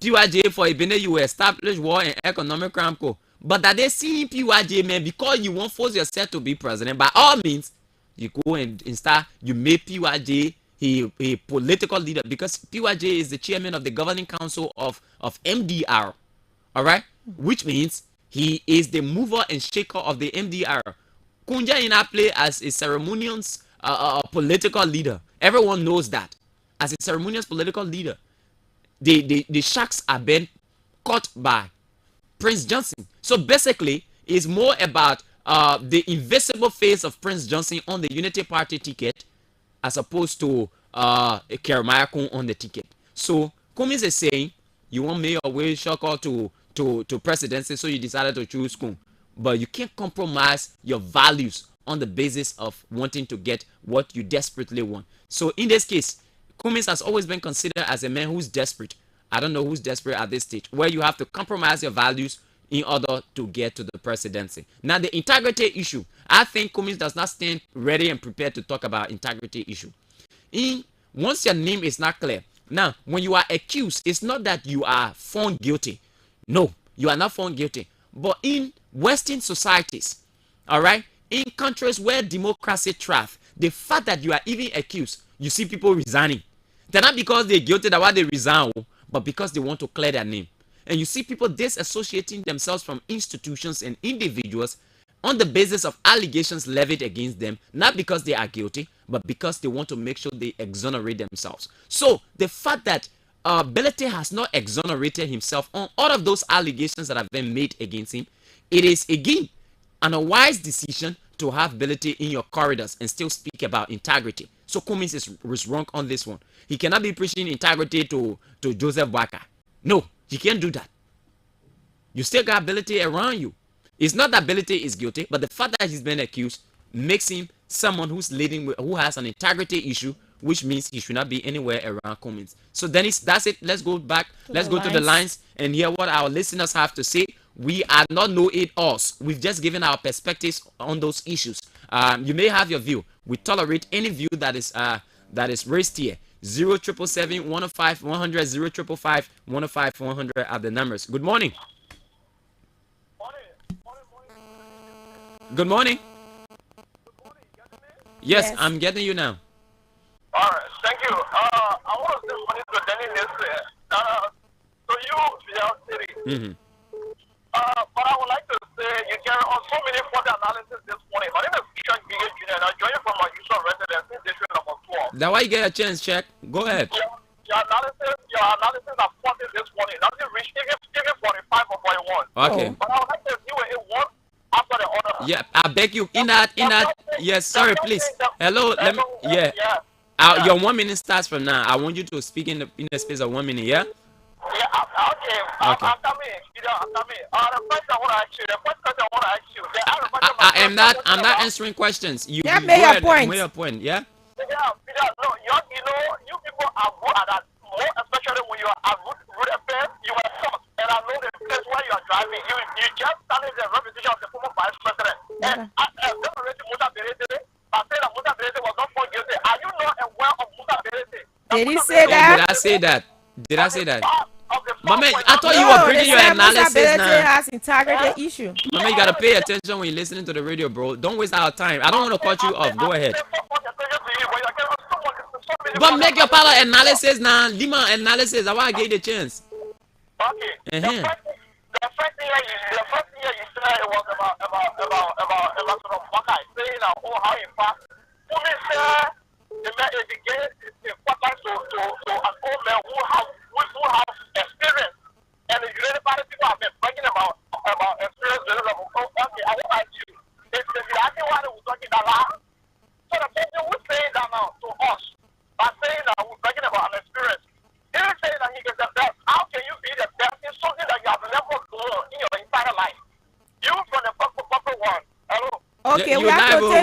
PYJ for Ibene, you establish war and economic crime code. But that they see PYJ, man, because you won't force yourself to be president, by all means, you go and start, you make PYJ a political leader, because PYJ is the chairman of the governing council of MDR. All right? Which means he is the mover and shaker of the MDR. Kunja in our play as a ceremonious political leader. Everyone knows that. As a ceremonious political leader, the sharks are being caught by Prince Johnson. So basically, it's more about the invisible face of Prince Johnson on the Unity Party ticket as opposed to Jeremiah Kun on the ticket. So Cummins is saying, you want me away shortcut to presidency, so you decided to choose Kun. But you can't compromise your values on the basis of wanting to get what you desperately want. So in this case, Cummins has always been considered as a man who's desperate. I don't know who's desperate at this stage, where you have to compromise your values in order to get to the presidency. Now, the integrity issue, I think Cummins does not stand ready and prepared to talk about integrity issue. Once your name is not clear, now, when you are accused, it's not that you are found guilty. No, you are not found guilty. But in Western societies, all right, in countries where democracy thrives, the fact that you are even accused, you see people resigning. They're not because they're guilty that why they resign, but because they want to clear their name. And you see people disassociating themselves from institutions and individuals on the basis of allegations levied against them, not because they are guilty, but because they want to make sure they exonerate themselves. So the fact that Ability has not exonerated himself on all of those allegations that have been made against him, it is again an unwise decision to have Ability in your corridors and still speak about integrity. So Cummins is wrong on this one. He cannot be preaching integrity to Joseph Boakai. No, he can't do that. You still got Ability around you. It's not that Ability is guilty, but the fact that he's been accused makes him someone who's who has an integrity issue, which means he should not be anywhere around Cummins. So Dennis, that's it. Let's go back. Let's go to the lines and hear what our listeners have to say. We are not know-it-alls. We've just given our perspectives on those issues. You may have your view. We tolerate any view that is raised here. 0777 105 100 0555 105 100 are the numbers. Good morning. Good morning. Yes, I'm getting you now. All right, thank you. I want to say money to Danny Nestle. So you, City. But I would like to say you carry on so many further analysis this morning. My name is Chuck Bigger Jr. and I join you from my usual residence in district number 12. That's why you get a chance, check. Go ahead. Your analysis are 40 this morning. Doesn't reach even 45 or 41. Okay. But I would like to view it one after the other. Yeah, I beg you. In that. Yes, sorry, please. Hello. Let me. Yeah. Your 1 minute starts from now. I want you to speak in the space of 1 minute. Yeah. Yeah. Okay. I'm coming. I'm coming. The question I want to ask you. I'm not answering questions. You make your point. Make your point. Yeah. No, you people are good at that. More especially when you are at root affairs, you are soft. You just started the reputation of the former vice president. And Musa Berete, I said that Musa Berete was not found guilty. Are you not aware of Musa Berete? Did he say that? Did I say that? Did I say that? Mama, I thought you were bringing your analysis now. Has integrity issue. Mama, you gotta pay attention when you're listening to the radio, bro. Don't waste our time. I don't want to cut you off. Go ahead. But make your power analysis now. Lima analysis. I want to give you the chance. Okay. The first thing you said was about sort of Makai saying how in fact women say the gay is important to an old man who have experience, and the Israeli party people have been talking about experience. Okay, I will ask you. If the Iraqi one was talking a lot, so the people who say that now to us by saying that we're talking about an experience, he is saying that he is the best. How can you be the best in something that you have never done in your entire life? You from the proper one. Hello. Okay, we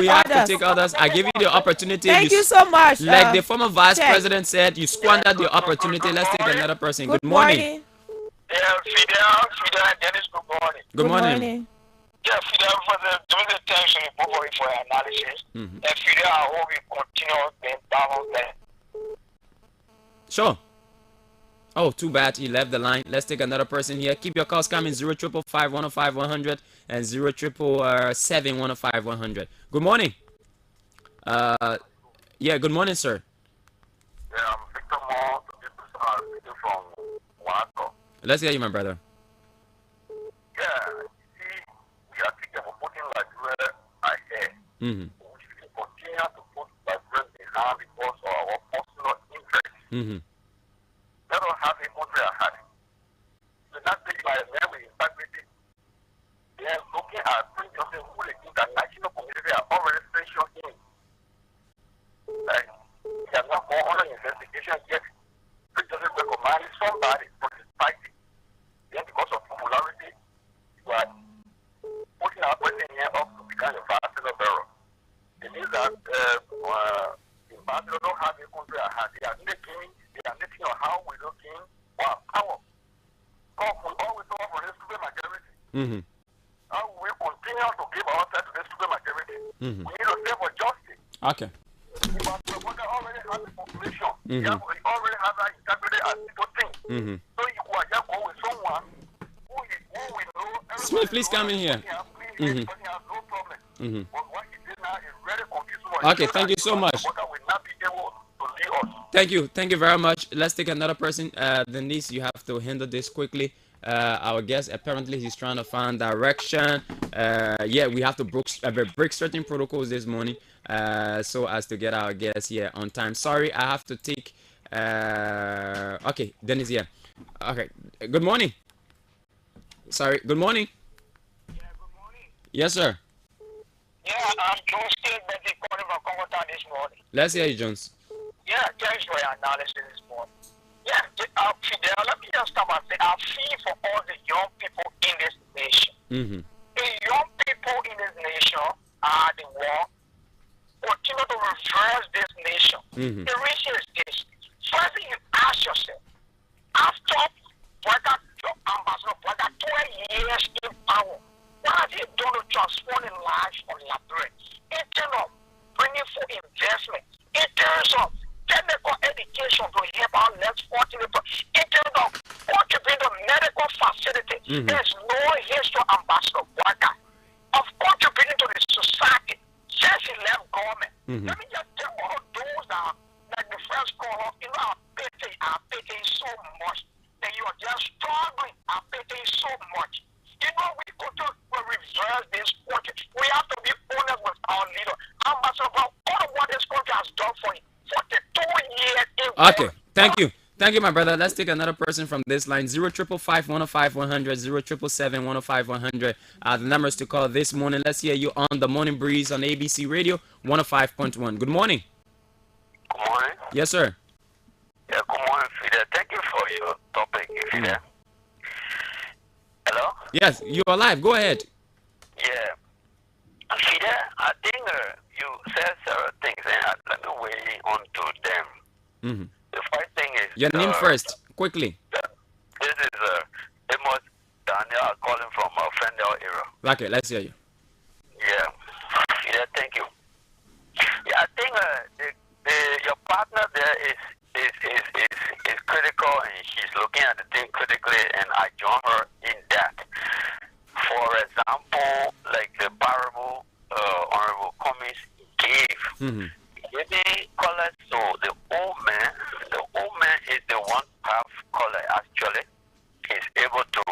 have to take others. I give you the opportunity. Thank you so much. Like the former vice president said, you squandered the opportunity. Let's take another person. Good morning. Fidel, Dennis, good morning. Good morning. Yeah, Fidel, for the thanks for your analysis. And Fidel, I hope you continue being down there. Sure. Oh, too bad he left the line. Let's take another person here. Keep your calls coming. 055-105-100 and 077-105-100. Good morning. Yeah, good morning, sir. Yeah, I'm Victor Moore, from Waco. Let's hear you, my brother. Yeah, see, we are thinking of putting like where I hear. We should continue to put like where behind because of our personal interest. They don't have a country ahead. So not take my man with integrity. They are looking at just who the international community are already sanctioned in. Like, they have not gone on an investigation yet. They just recommend somebody for this fighting. Then because of popularity, you are putting our person here up to become a ambassador barrel. It means that the ambassador don't have a country ahead. They are making on how we looking for power. God will always talk for the super majority. How we continue to give ourselves to the super majority. We need to stay for justice. Okay. But the worker already has the population. We already have that integrity as people think. So you are just go with someone who we know. Smith, please come in here. No problem. But what he did now is very confusing. Okay, thank you so much. Thank you very much. Let's take another person. Denise, you have to handle this quickly. Our guest, apparently he's trying to find direction. Yeah, we have to break certain protocols this morning so as to get our guests here on time. Sorry, I have to take okay, Dennis here. Okay, good morning. Sorry, good morning. Yeah, good morning. Yes, sir. Yeah, I'm Jones State, calling from Congo this morning. Let's hear you, Jones. Yeah, thanks for your analysis this morning. Yeah, Fidel, let me just start by saying I feel for all the young people in this nation. The young people in this nation are the one continue to reverse this nation. The reason is this. First thing you ask yourself, after Ambassador Brother 12 years in power, what has he done to transform the lives of Liberians? In terms of bringing for investment, in terms of technical education to help our less fortunate people, in terms of contributing to medical facilities. There is no history of Ambassador Brother of contributing to the society since he left government. Let me just tell all those that, like the first caller, you know, our paying so much that you are just struggling. Our paying so much. You know, we could just reverse this country. We have to be honest with our leader. Ambassador Brown, all of what this country has done for him. 42 years. Okay, thank you. Thank you, my brother. Let's take another person from this line. 055-105-100, 077-105-100. The numbers to call this morning. Let's hear you on the Morning Breeze on ABC Radio 105.1. Good morning. Good morning. Yes, sir. Yeah, good morning, Fidel. Thank you for your topic, Fidel. Hello? Yes, you're alive. Go ahead. Yeah. Fidel, I think you said several things, and let me weigh on to them. The first thing is... Your name first, quickly. This is Amos Daniel calling from Glendale area. Okay, let's hear you. Yeah. Yeah, thank you. Yeah, I think your partner there is critical, and she's looking at the thing critically, and I join her in that. For example, like the parable Honorable Cummings gave. Mm-hmm. Giving color to the old man is the one who have color actually. He's able to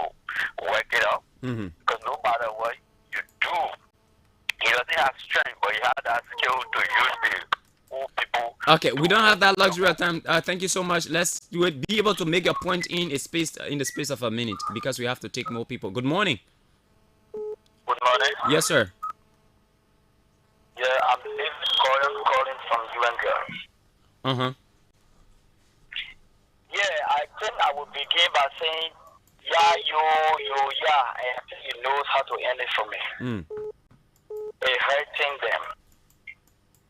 work it out. Mm-hmm. Because no matter what you do, he doesn't have strength, but he has that skill to use the old people. Okay, we don't have that luxury of time. Thank you so much. Let's do it. Be able to make your point in the space of a minute, because we have to take more people. Good morning. Good morning. Yes, sir. Yeah, I'm David calling from UNGL. Yeah, I think I would begin by saying, and I think he knows how to end it for me. Hurting them.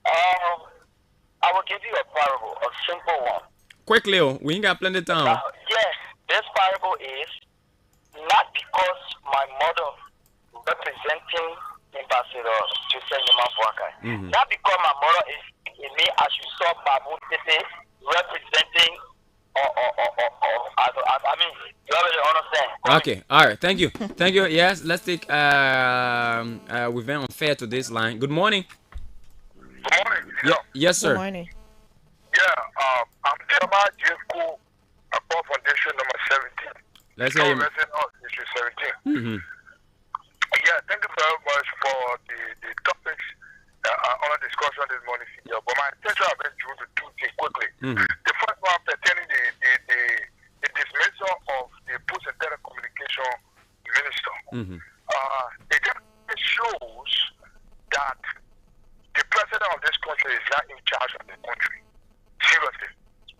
I will give you a parable, a simple one. Quickly, we ain't got plenty of time. Yes, this parable is not because my mother representing Ambassador Joseph Nyama. Not because my mother is in me, as you saw Babu Tete representing I mean, you already understand. Okay, all right, thank you. Thank you. Yes, let's take we've been unfair to this line. Good morning. Good morning. Yes, sir. Good morning. Yeah, I'm Jeremiah J. School, above foundation number 17. Let's hear you. Issue 17. Yeah, thank you very much for the topics on the discussion this morning. But my attention has been drawn to two things quickly. The first one pertaining the dismissal of the Post and Telecommunication Minister. It just shows that the president of this country is not in charge of the country. Seriously.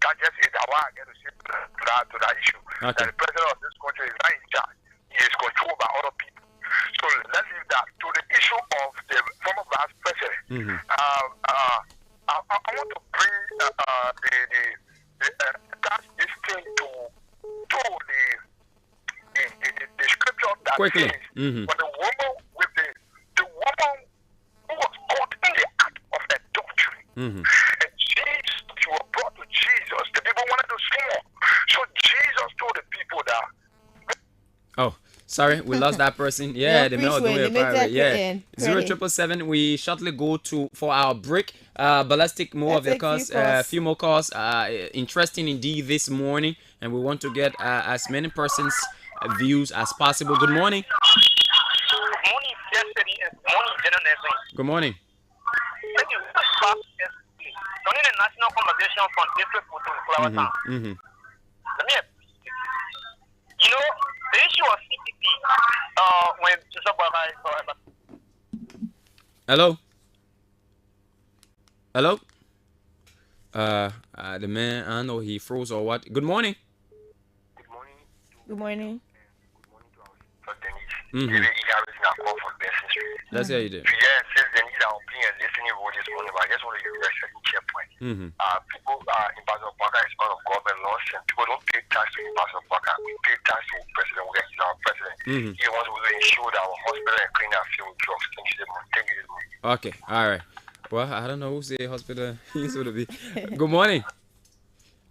That just is why I get to see to that issue. That the president of this country is not in charge. He is controlled by other people. So let's leave that to the issue of the former vice president. I want to bring this thing to the scripture that quickly. says when the woman who was caught in the act of adultery, and she was brought to Jesus, the people wanted to see more. So Jesus told the people that. Oh, sorry, we lost that person. Yeah, the middle doing it private. Yeah, 0777. We shortly go for our break. But let's take more of your calls. A few more calls. Interesting indeed this morning, and we want to get as many persons' views as possible. Good morning. Good morning. Thank you. Only the national conversation from different people to Flower Town. You know, the issue of CPP, when Hello? Hello? The man, I don't know, he froze or what. Good morning. Good morning. Let's hear you there. Yeah, since then he's out being a listening role this morning, but I just want to give you a checkpoint. People in Pastor Parker is part of government laws, and people don't pay tax to Pastor Parker. We pay tax to the president. He's our president. He wants to ensure that our hospital and clinic fill with drugs. Thank you. Okay, all right. Well, I don't know who's the hospital he's going to be. Good morning.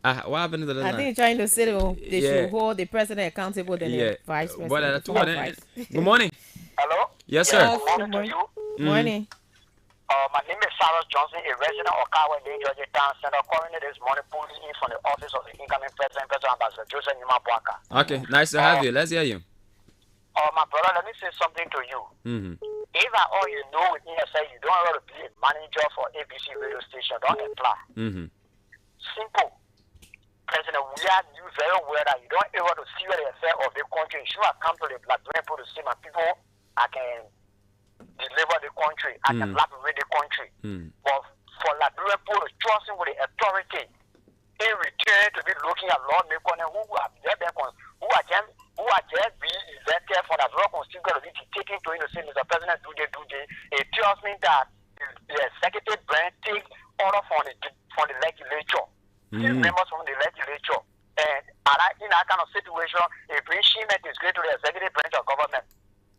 What happened to the line? I think trying to say they should hold the president accountable than the vice president. Good morning. Hello? Yes, sir. Good morning to you. Morning. My name is Sarah Johnson, a resident of Kawa, Georgia Town Center, calling this morning, pulling in from the office of the incoming President Ambassador Joseph Nyama Bwaka. Okay, nice to have you. Let's hear you. My brother, let me say something to you. If at all you know with ESA, you don't want to be a manager for ABC radio station, don't apply. Simple. President, we are you very well that you don't able to see the affair of the country. You should have come to the black people to see my people. I can deliver the country. I can liberate the country. But for Liberian people to trust him with the authority, in return to be looking at lawmakers who are just being elected for that law still going to be taken to him to say, Mr. President, do they. It tells me that the executive branch take order from the legislature. Members from the legislature. And in that kind of situation, a brings shame and disgrace to the executive branch of government.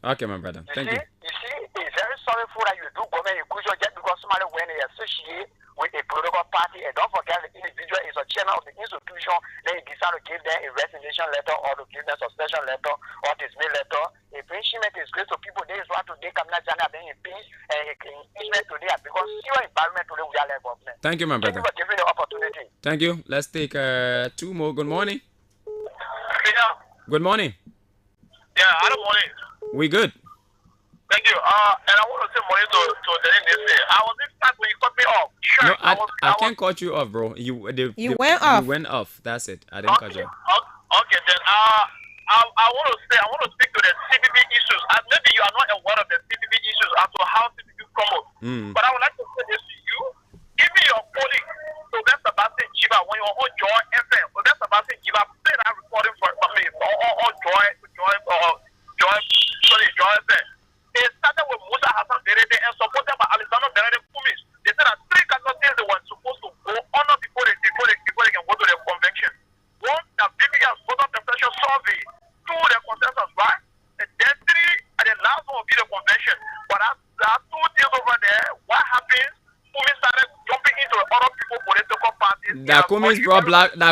Okay, my brother. Thank you. You see, it's very sorrowful that you do government inclusion just because somebody when they associate with a political party, and don't forget the individual is a channel of the institution, then you decide to give them a resignation letter or to give them suspension letter or dismiss letter. Impeachment is great to people. There is what today coming out China being impeached and impeachment today because your environment today we are like government. Thank you, my brother. Thank you for giving the opportunity. Thank you. Let's take 2 more. Good morning. Yeah. Good morning. Yeah, good morning. We good. Thank you. And I want to say morning to Dennis Nesse. I was in fact when you cut me off. Sure. No, I can't cut you off, bro. You went off. You went off. That's it. I didn't cut you off. Okay, then I want to speak to the CPP issues. Maybe you are not aware of the CPP issues as to how CPP come up. But I would like to say this to you. Give me your colleague, Sylvester Sebastian Jiba, when you are on Joy FM. Sylvester Sebastian Jiba, play that recording for me on Joy FM. They started with Musa Hassan Berede and supported by Alexander Berede Kumis. They said that 3 casualties they were supposed to go honor before they can go to the convention. One, the BBS voter perception survey, 2, the consensus, right? And then 3, and the last one will be the convention. But that's 2 things over there. What happens? Kumis started jumping into other people's political parties. That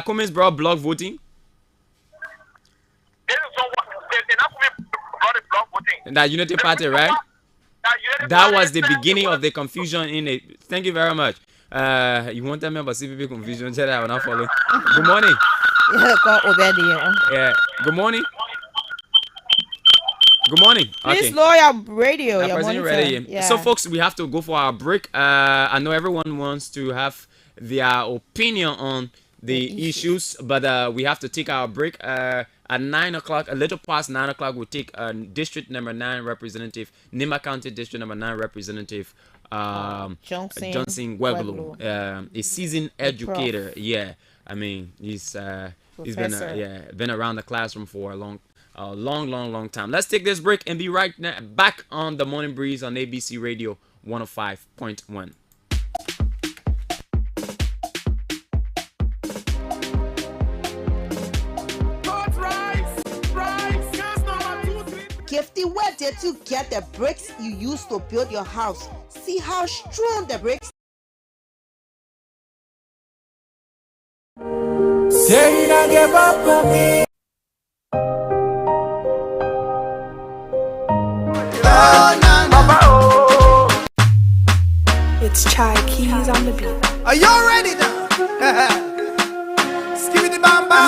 Kumis brought block voting. This is what they not brought the block voting. That Unity Party, right? That was the beginning of the confusion in it. Thank you very much. You won't tell me about CPP confusion. Tell that I will not follow. Good morning. Yeah. Good morning. Good morning. Please lower your radio. Your monitor. ready. Yeah. So, folks, we have to go for our break. I know everyone wants to have their opinion on the issues, but we have to take our break. At 9 o'clock, a little past 9 o'clock, we'll take District Number 9 representative, Nima County District Number 9 representative, Johnson Weglo, a seasoned educator. Yeah, I mean he's been around the classroom for a long time. Let's take this break and be right back on the Morning Breeze on ABC Radio 105.1. Gifty, where did you get the bricks you used to build your house? See how strong the bricks. Say you don't give up on me. It's Chai Keys on the beat. Are y'all ready now? Skip the bamba.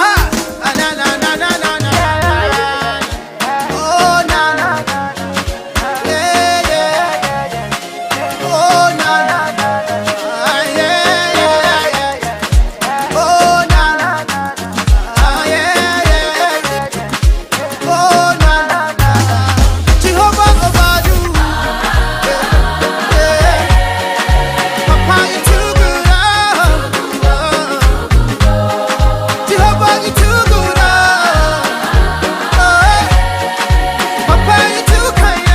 Na na na na na na. Oh na na. Yeah yeah. Oh na na. Yeah yeah. Oh na na. Yeah yeah. Oh na na. Jehovah Obadu. Papa, you too good. Jehovah, you too good. Papa, you too kind.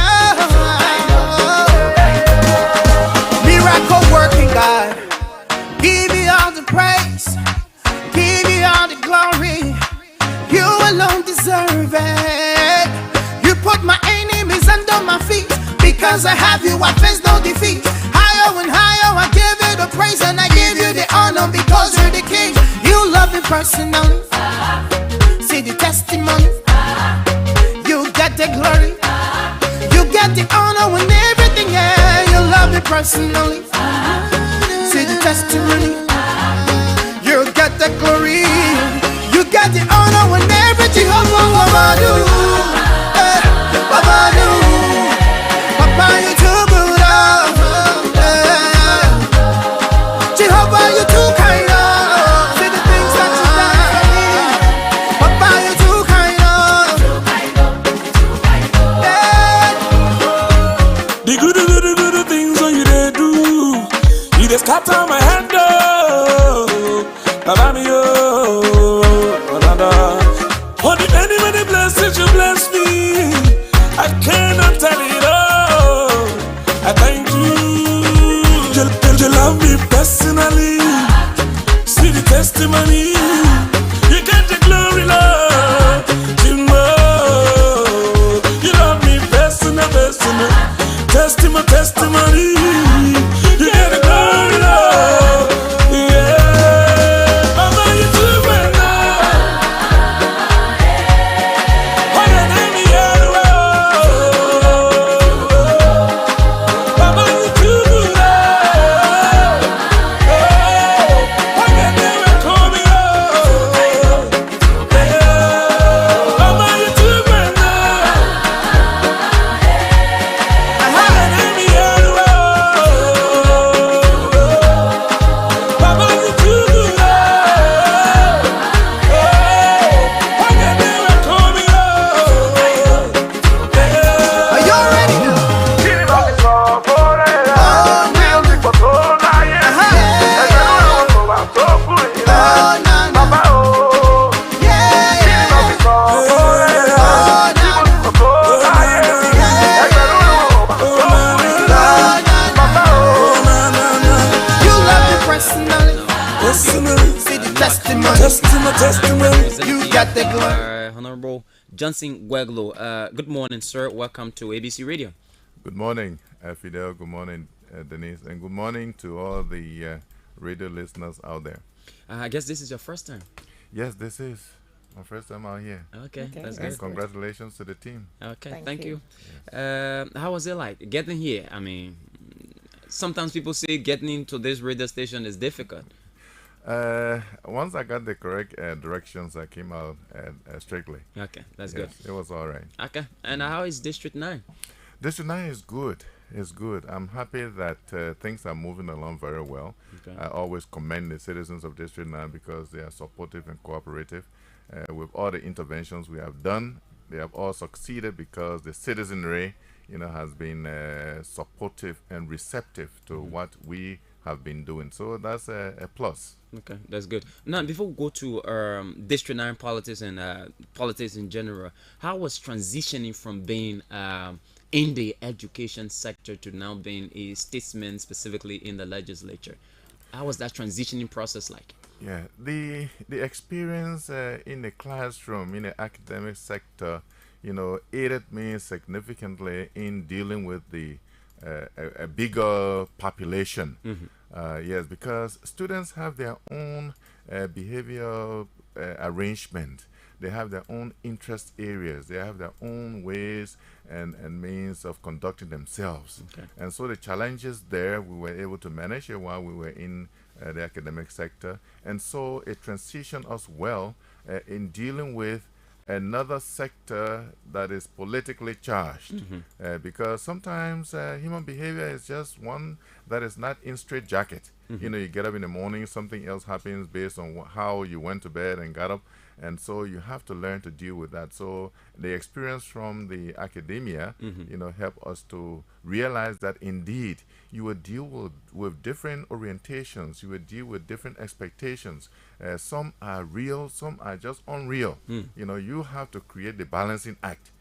Miracle working God, give you all the praise, give you all the glory. You alone deserve it. You put my enemies under my feet. Because I have you, I face no defeat. Higher and higher, I give you the praise and I give you the honor because you're the king. You love me personally. See the testimony. You get the glory. You get the honor and everything. Yeah, you love me personally. See the testimony. You get the glory. You get the honor and everything. Babadu, Babadu, Papa, you too good. Jehovah, you too kind. See the things that you done for me. Papa, you too kind. The good things that you they do, you just scatter my hand. For the many blessings you bless me, I cannot tell it all. I thank you. You love me personally. See the testimony. You get the glory, Lord. You know you love me personally. see my testimony. You get the glory, Lord. Yeah. Mama, you do right now. What an enemy you are. Mama, you do right. What can never call me up. Mama, you do right now. What an enemy you are. Mama, you do right. What can never call me up. Are you ready now? You got the glory. Honorable Johnson Gueglo. Good morning, sir. Welcome to ABC Radio. Good morning, Fidel. Good morning, Denise. And good morning to all the radio listeners out there. I guess this is your first time. Yes, this is my first time out here. Okay, that's And good. congratulations to the team. Okay, thank you. How was it like getting here? I mean, sometimes people say getting into this radio station is difficult. Once I got the correct directions, I came out strictly. Okay, that's Yes, good. It was all right. Okay, and how is District 9? District 9 is good. It's good. I'm happy that things are moving along very well. Okay. I always commend the citizens of District 9 because they are supportive and cooperative. With all the interventions we have done, they have all succeeded because the citizenry, has been supportive and receptive to what we have been doing. So that's a plus. Okay, that's good. Now, before we go to District 9 politics and politics in general, how was transitioning from being in the education sector to now being a statesman, specifically in the legislature? How was that transitioning process like? Yeah, the experience in the classroom, in the academic sector, aided me significantly in dealing with the a bigger population. Yes, because students have their own behavioral arrangement. They have their own interest areas. They have their own ways and means of conducting themselves. Okay. And so the challenges there, we were able to manage it while we were in the academic sector. And so it transitioned us well in dealing with another sector that is politically charged. Because sometimes human behavior is just one that is not in straight jacket. You get up in the morning, something else happens based on how you went to bed and got up. And so you have to learn to deal with that. So the experience from the academia, help us to realize that indeed you will deal with different orientations. You will deal with different expectations. Some are real, some are just unreal. You have to create the balancing act,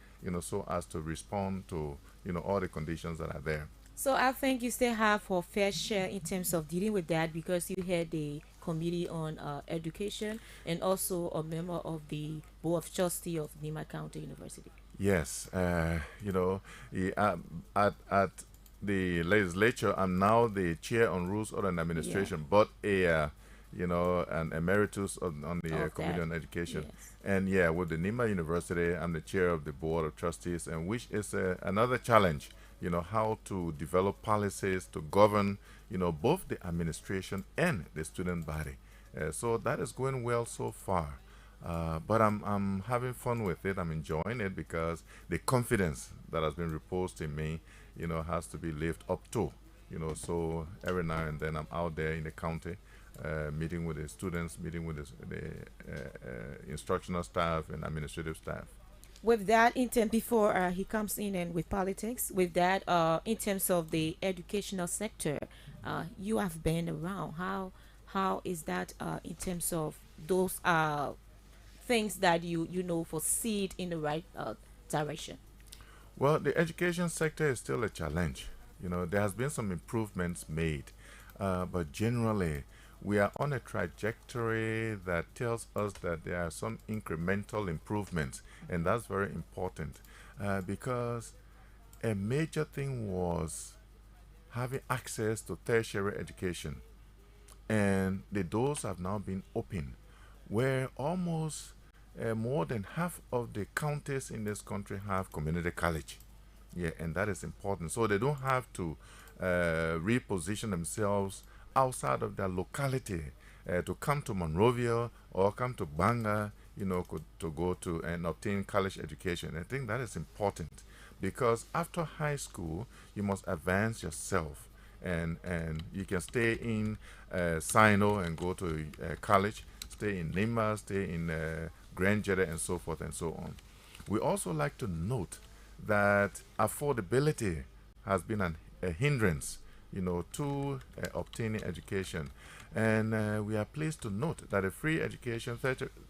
so as to respond to, all the conditions that are there. So I think you still have a fair share in terms of dealing with that because you had the committee on education and also a member of the board of trustee of Nima County University. Yes, at the legislature, I'm now the chair on rules of an administration, but an emeritus on the committee on education. Yes. And with the Nima University, I'm the chair of the board of trustees, and which is another challenge. How to develop policies to govern, both the administration and the student body. So that is going well so far. But I'm having fun with it. I'm enjoying it because the confidence that has been reposed in me, has to be lived up to. So every now and then I'm out there in the county, meeting with the students, meeting with the instructional staff and administrative staff. With that, in terms before he comes in and with politics, with that, in terms of the educational sector, you have been around. How is that in terms of those things that you foresee in the right direction? Well, the education sector is still a challenge. There has been some improvements made, but generally we are on a trajectory that tells us that there are some incremental improvements, and that's very important because a major thing was having access to tertiary education. And the doors have now been opened, where almost more than half of the counties in this country have community college. Yeah, and that is important. So they don't have to reposition themselves outside of their locality to come to Monrovia or come to Banga, to go to and obtain college education. I think that is important because after high school, you must advance yourself. And you can stay in Sino and go to college, stay in Lima, stay in Grand Jeddah, and so forth and so on. We also like to note that affordability has been a hindrance, to obtaining education. And we are pleased to note that a free education,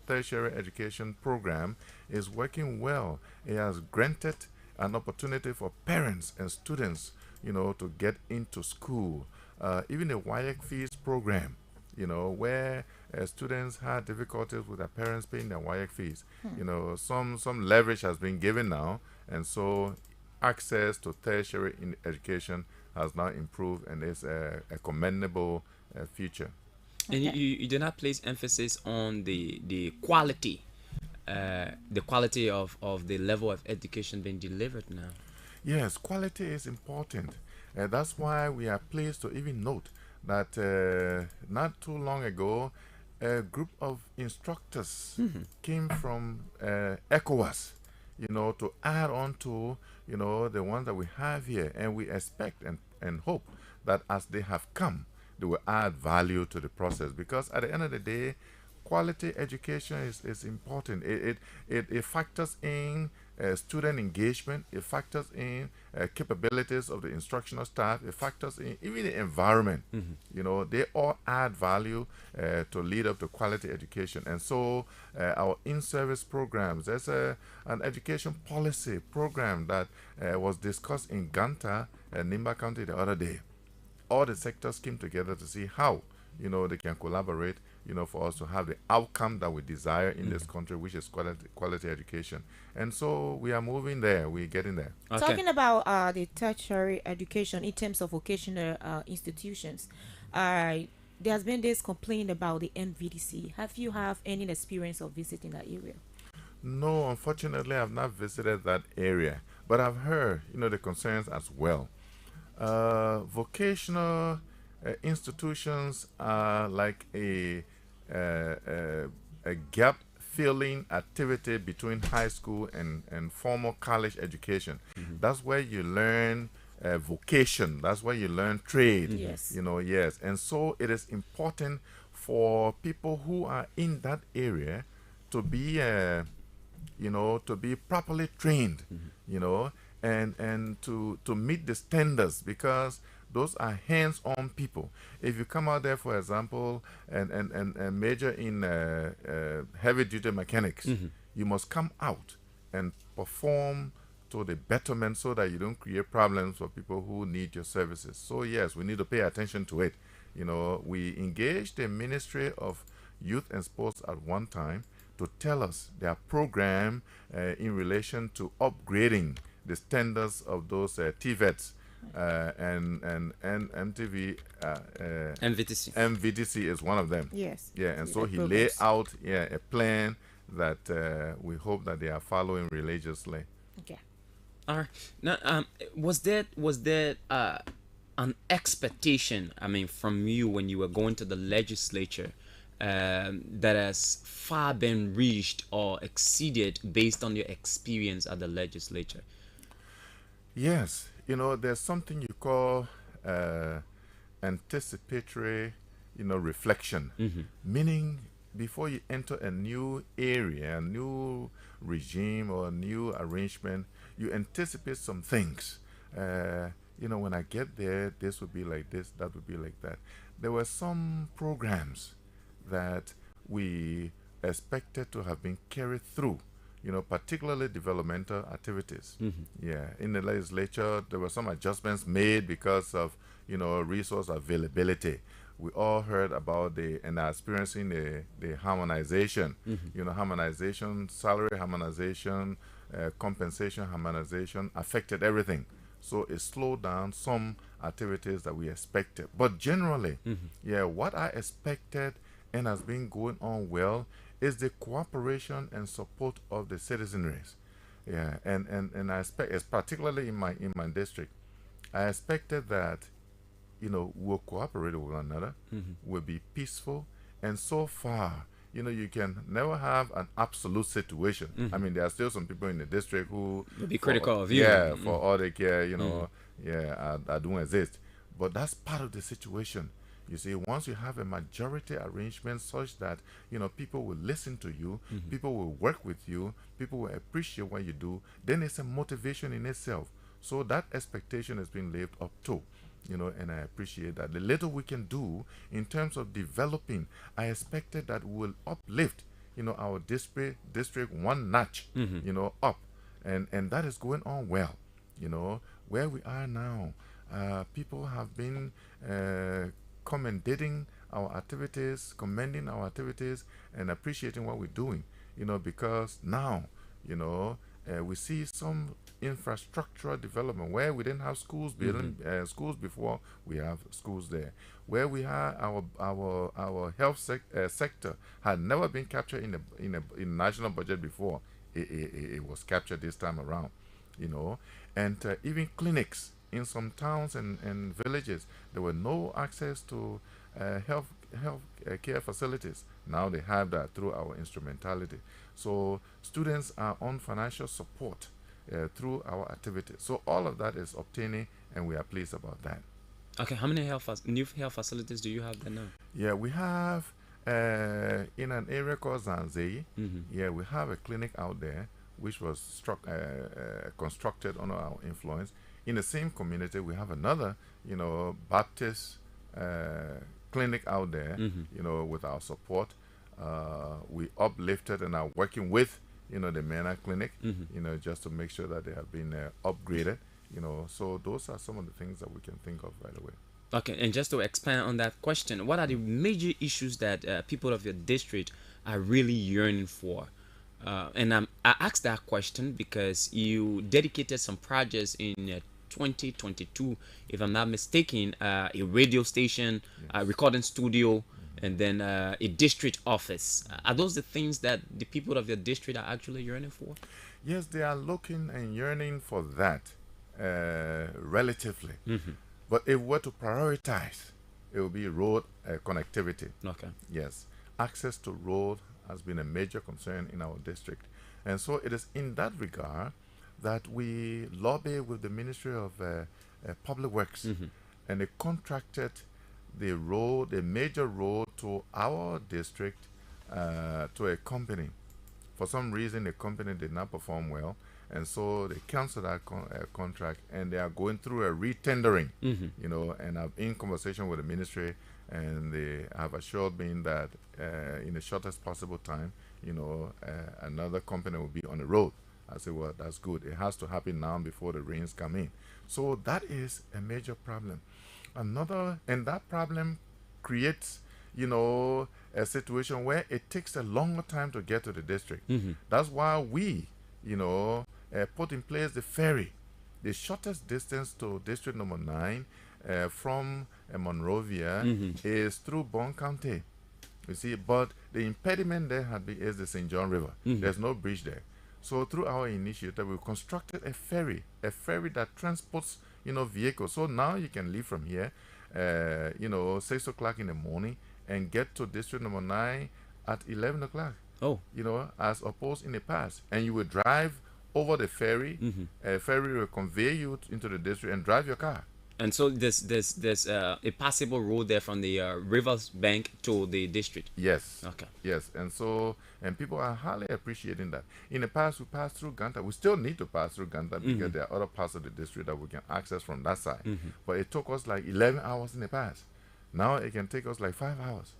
tertiary education program is working well. It has granted an opportunity for parents and students, to get into school. Even a WIAC fees program, where students had difficulties with their parents paying their WIAC fees. Some leverage has been given now, and so access to tertiary education has now improved, and is a commendable feature. And you do not place emphasis on the quality, of the level of education being delivered now. Yes, quality is important. That's why we are pleased to even note that not too long ago, a group of instructors came from ECOWAS, to add on to, the ones that we have here. And we expect and hope that as they have come, they will add value to the process. Because at the end of the day, quality education is important. It factors in student engagement, it factors in capabilities of the instructional staff, it factors in even the environment. They all add value to lead up to quality education. And so our in-service programs, there's an education policy program that was discussed in Ganta, Nimba County the other day. All the sectors came together to see how they can collaborate, for us to have the outcome that we desire in this country, which is quality education. And so we are moving there. We're getting there. Okay. Talking about the tertiary education in terms of vocational institutions, there has been this complaint about the MVDC. Have you any experience of visiting that area? No, unfortunately, I've not visited that area, but I've heard, the concerns as well. Vocational institutions are like a gap filling activity between high school and formal college education. That's where you learn vocation. That's where you learn trade. Yes. Yes. And so it is important for people who are in that area to be, to be properly trained, and to meet the standards, because those are hands-on people. If you come out there, for example, and major in heavy-duty mechanics, you must come out and perform to the betterment so that you don't create problems for people who need your services. So yes, we need to pay attention to it. We engaged the Ministry of Youth and Sports at one time to tell us their program in relation to upgrading the standards of those TVETs. And MTV MVTC is one of them. Yes. Yeah, and so he laid out a plan that we hope that they are following religiously. Okay. All right. Now, was there an expectation, from you when you were going to the legislature, that has far been reached or exceeded based on your experience at the legislature? Yes. There's something you call anticipatory, reflection. Meaning, before you enter a new area, a new regime or a new arrangement, you anticipate some things. When I get there, this would be like this, that would be like that. There were some programs that we expected to have been carried through, particularly developmental activities. Yeah, in the legislature, there were some adjustments made because of, resource availability. We all heard about and are experiencing the harmonization, harmonization, salary harmonization, compensation harmonization affected everything. So it slowed down some activities that we expected. But generally, yeah, what I expected and has been going on well is the cooperation and support of the citizenry. Yeah, and I expect, it's particularly in my district, I expected that, you know, we'll cooperate with one another, we'll be peaceful, and so far, you know, you can never have an absolute situation. I mean, there are still some people in the district who will be critical of you. Yeah, for all they care, you know, I don't exist. But that's part of the situation. You see, once you have a majority arrangement such that, you know, people will listen to you, people will work with you, people will appreciate what you do, then it's a motivation in itself. So that expectation has been lived up to, you know, and I appreciate that. The little we can do in terms of developing, I expected that we'll uplift, you know, our district one notch, you know, up. And that is going on well, you know. Where we are now, people have been commending our activities, commending our activities, and appreciating what we're doing, you know, because now, you know, we see some infrastructural development where we didn't have schools building schools before. We have schools there. Where we have our health sector had never been captured in a national budget before. It was captured this time around, you know. And even clinics in some towns and villages, there were no access to health care facilities. Now they have that through our instrumentality. So students are on financial support through our activities. So all of that is obtaining, and we are pleased about that. Okay, how many new health facilities do you have there now? Yeah, we have in an area called Zanzei. Yeah, we have a clinic out there which was constructed under our influence. In the same community, we have another, you know, Baptist clinic out there, you know, with our support. We uplifted and are working with, you know, the MENA clinic, you know, just to make sure that they have been upgraded, you know. So those are some of the things that we can think of right away. Okay, and just to expand on that question, what are the major issues that people of your district are really yearning for? And I asked that question because you dedicated some projects in 2022, if I'm not mistaken, a radio station, a recording studio, and then a district office. Are those the things that the people of your district are actually yearning for? Yes, they are looking and yearning for that, relatively. But if we were to prioritize, it will be road connectivity. Okay. Yes. Access to road has been a major concern in our district. And so it is in that regard that we lobby with the Ministry of Public Works, and they contracted the road, a major road to our district, to a company. For some reason, the company did not perform well, and so they canceled that contract, and they are going through a re-tendering, you know, and I'm in conversation with the ministry, and they have assured me that in the shortest possible time, you know, another company will be on the road. I said, well, that's good. It has to happen now before the rains come in. So that is a major problem. And that problem creates, you know, a situation where it takes a longer time to get to the district. That's why we, you know, put in place the ferry. The shortest distance to district number 9 from Monrovia is through Bon County. You see, but the impediment there is the St. John River. There's no bridge there. So through our initiative, we constructed a ferry that transports, you know, vehicles. So now you can leave from here, you know, 6 o'clock in the morning and get to district number 9 at 11 o'clock. Oh. You know, as opposed in the past. And you will drive over the ferry. A ferry will convey you into the district and drive your car. And so there's a passable road there from the river's bank to the district. Yes. Okay. Yes, and people are highly appreciating that. In the past, we passed through Ganta. We still need to pass through Ganta because there are other parts of the district that we can access from that side. But it took us like 11 hours in the past. Now it can take us like 5 hours.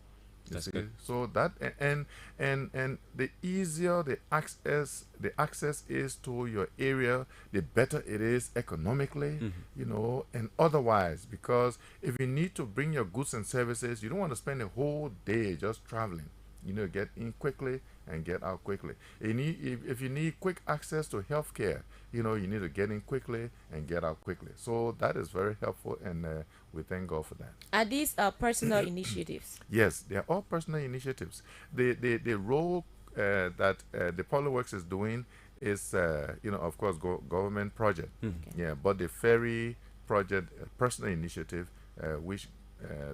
That's good. So that and the easier the access is to your area, the better it is economically, you know, and otherwise. Because if you need to bring your goods and services, you don't want to spend a whole day just traveling. You know, get in quickly and get out quickly. If you need quick access to healthcare, you need to get in quickly and get out quickly. So that is very helpful, and we thank God for that. Are these personal initiatives? Yes, they are all personal initiatives. The role that the Polyworks is doing is, of course, government project. Yeah, but the ferry project, personal initiative, which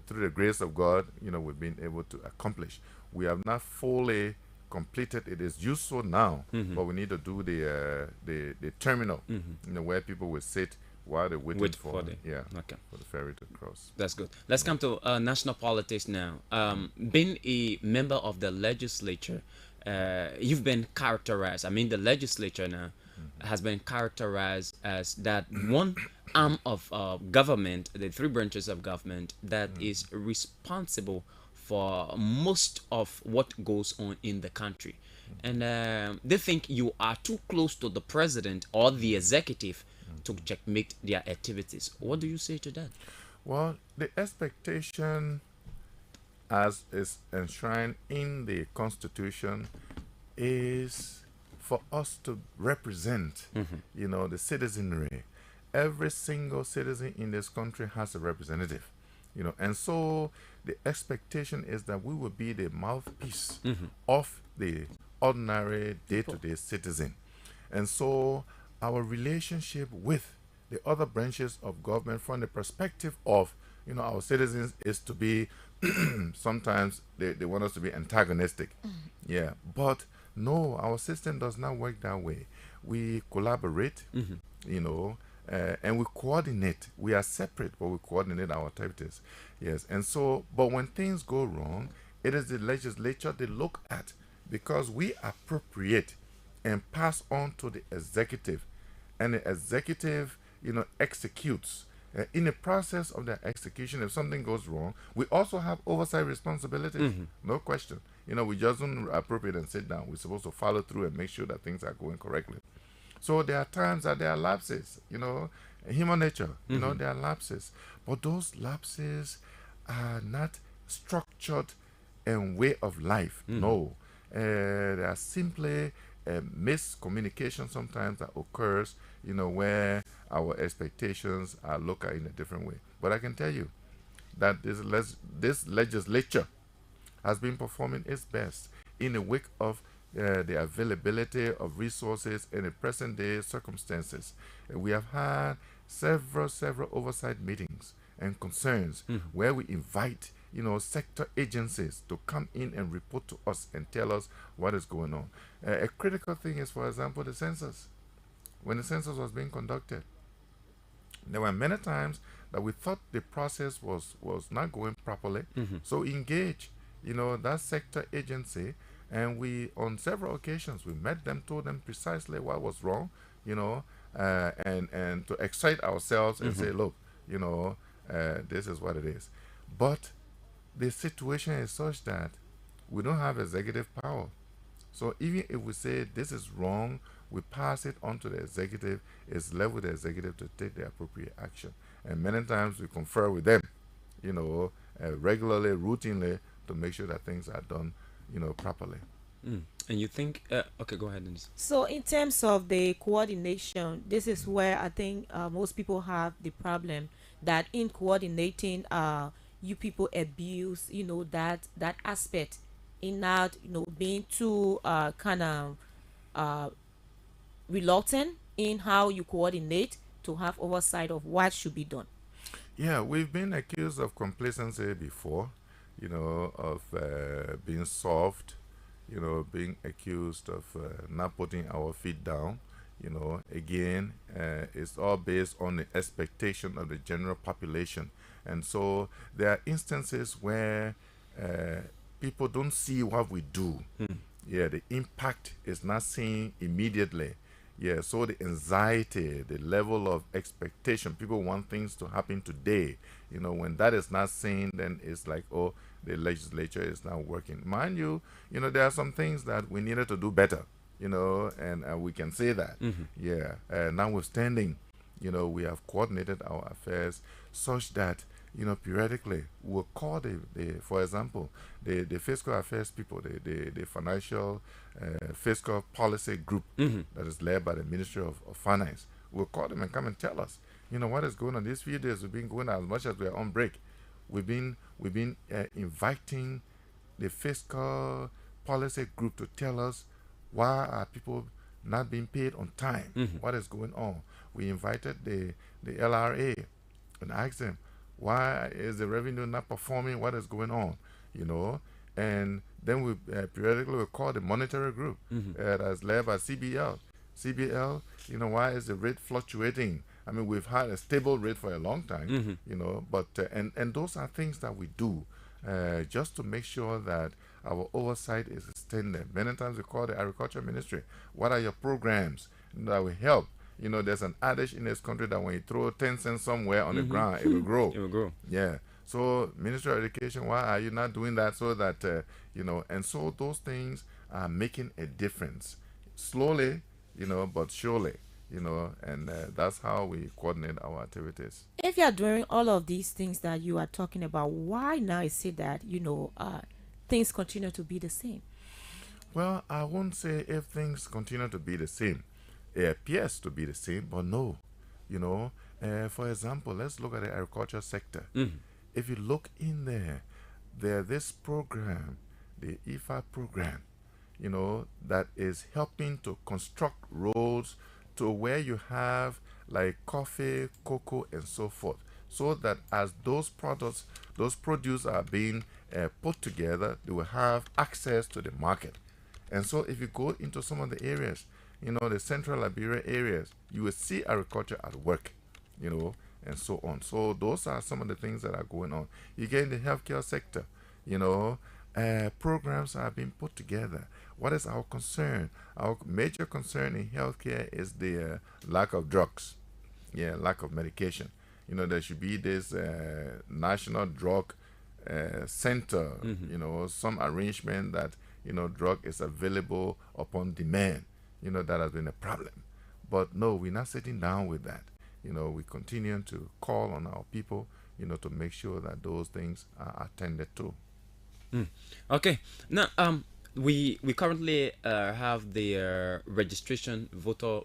through the grace of God, we've been able to accomplish. We have not fully completed. It is useful now, but we need to do the terminal, where people will sit while they're waiting for the ferry to cross. That's good. Let's come to national politics now. Being a member of the legislature, you've been characterized. I mean, the legislature now has been characterized as that one arm of government, the three branches of government that is responsible for most of what goes on in the country. And they think you are too close to the president or the executive to checkmate their activities. What do you say to that? Well, the expectation as is enshrined in the Constitution is for us to represent, the citizenry. Every single citizen in this country has a representative, and so the expectation is that we will be the mouthpiece of the ordinary day-to-day citizen. And so our relationship with the other branches of government from the perspective of, our citizens is to be, sometimes they want us to be antagonistic. Yeah, but no, our system does not work that way. We collaborate, and we coordinate. We are separate, but we coordinate our activities. Yes, and so, but when things go wrong, it is the legislature they look at, because we appropriate and pass on to the executive, and the executive, executes. In the process of the execution, if something goes wrong, we also have oversight responsibilities. No question. We just don't appropriate and sit down. We're supposed to follow through and make sure that things are going correctly. So there are times that there are lapses, human nature, there are lapses. But those lapses are not structured and way of life. No. There are simply miscommunication sometimes that occurs, where our expectations are looked at in a different way. But I can tell you that this legislature has been performing its best in the wake of the availability of resources in the present day circumstances. We have had several oversight meetings and concerns where we invite sector agencies to come in and report to us and tell us what is going on. A critical thing is, for example, the census. When the census was being conducted, there were many times that we thought the process was not going properly. So engage, that sector agency, and we, on several occasions, we met them, told them precisely what was wrong, and to excite ourselves and say, look, this is what it is. But the situation is such that we don't have executive power. So even if we say this is wrong, we pass it on to the executive. It's left with the executive to take the appropriate action. And many times we confer with them, regularly, routinely, to make sure that things are done, properly. And you think, okay, go ahead. Denise. So in terms of the coordination, this is where I think most people have the problem, that in coordinating, you people abuse, that aspect, in not, being too kind of reluctant in how you coordinate to have oversight of what should be done. Yeah, we've been accused of complacency before, of being soft, being accused of not putting our feet down. Again, it's all based on the expectation of the general population. And so there are instances where people don't see what we do. Yeah, the impact is not seen immediately. Yeah, so the anxiety, the level of expectation, people want things to happen today. When that is not seen, then it's like, oh, the legislature is not working. Mind you, there are some things that we needed to do better, and we can say that. Yeah, notwithstanding, we have coordinated our affairs such that periodically we'll call for example, the fiscal affairs people, the financial fiscal policy group that is led by the Ministry of Finance. We'll call them and come and tell us, what is going on. These few days we've been going as much as we're on break. We've been inviting the fiscal policy group to tell us why are people not being paid on time. What is going on? We invited the LRA and asked them, why is the revenue not performing? What is going on? And then we periodically we call the monetary group that's led by CBL. CBL, why is the rate fluctuating? I mean, we've had a stable rate for a long time, but and those are things that we do just to make sure that our oversight is extended. Many times we call the Agriculture Ministry. What are your programs that will help? There's an adage in this country that when you throw 10 cents somewhere on the ground, it will grow. It will grow. Yeah. So, Ministry of Education, why are you not doing that so that, and so those things are making a difference. Slowly, but surely, and that's how we coordinate our activities. If you are doing all of these things that you are talking about, why now is it that, things continue to be the same? Well, I won't say if things continue to be the same. It appears to be the same, but no. For example, let's look at the agriculture sector. If you look in there's this program, the IFA program, that is helping to construct roads to where you have like coffee, cocoa, and so forth, so that as those produce are being put together, they will have access to the market. And so if you go into some of the areas, the central Liberia areas, you will see agriculture at work, and so on. So those are some of the things that are going on. You get in the healthcare sector, programs are being put together. What is our concern? Our major concern in healthcare is the lack of drugs, lack of medication. There should be this national drug center, some arrangement that, drug is available upon demand. That has been a problem. But no, we're not sitting down with that. We continue to call on our people, to make sure that those things are attended to. Okay. Now, we currently have the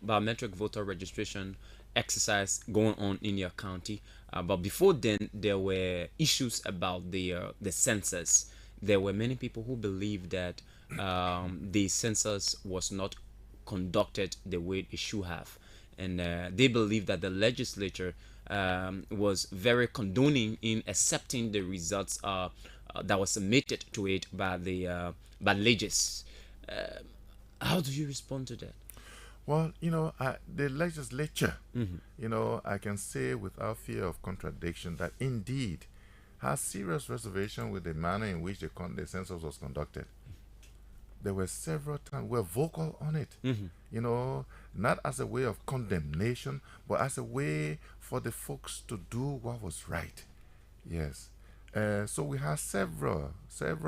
biometric voter registration exercise going on in your county. But before then, there were issues about the census. There were many people who believed that the census was not conducted the way it should have, and they believe that the legislature was very condoning in accepting the results that was submitted to it by the legis. How do you respond to that? Well, the legislature, I can say without fear of contradiction that indeed has serious reservation with the manner in which the census was conducted. There were several times we were vocal on it, not as a way of condemnation, but as a way for the folks to do what was right. Yes. So we had several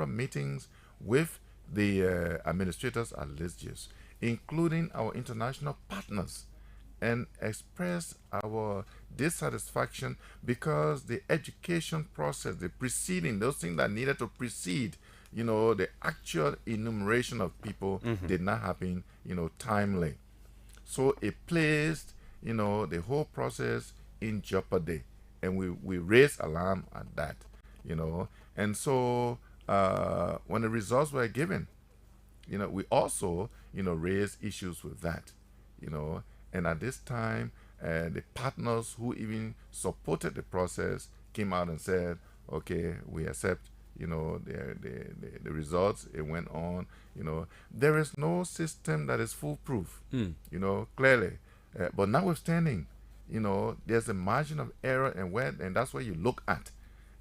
meetings with the administrators at LGIS, including our international partners, and expressed our dissatisfaction because the education process, the preceding, those things that needed to precede, the actual enumeration of people did not happen, timely. So it placed, the whole process in jeopardy, and we raised alarm at that, And so when the results were given, we also, raised issues with that, And at this time, the partners who even supported the process came out and said, okay, we accept, the results. It went on, There is no system that is foolproof, clearly. But notwithstanding, there's a margin of error, and that's what you look at.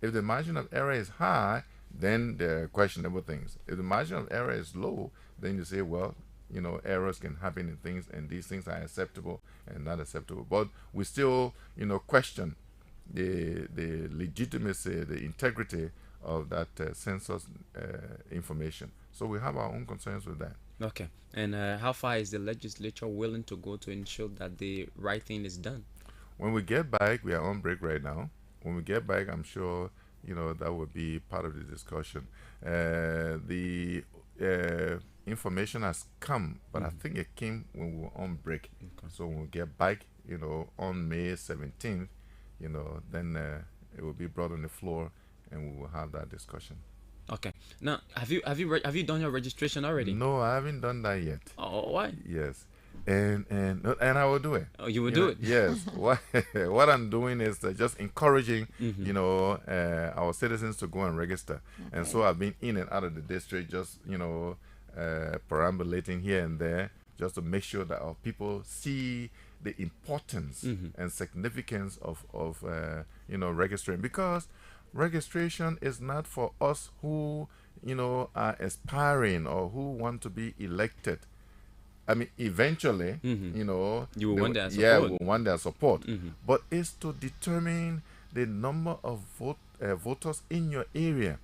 If the margin of error is high, then there are questionable things. If the margin of error is low, then you say, well, errors can happen in things, and these things are acceptable and not acceptable. But we still, question the legitimacy, the integrity of that census information. So we have our own concerns with that. Okay. And how far is the legislature willing to go to ensure that the right thing is done? When we get back, we are on break right now. when we get back, I'm sure that will be part of the discussion. The information has come, but I think it came when we were on break. So when we get back, on May 17th, then it will be brought on the floor, and we will have that discussion. Okay. Now, have you done your registration already? No, I haven't done that yet. Oh, why? Yes. And I will do it. Oh, you will do it? Yes. What I'm doing is just encouraging, our citizens to go and register. Okay. And so I've been in and out of the district, just perambulating here and there, just to make sure that our people see the importance and significance of registering, because registration is not for us who are aspiring or who want to be elected. I mean, eventually, you will want their support. Yeah, we'll want their support. But it's to determine the number of voters in your area.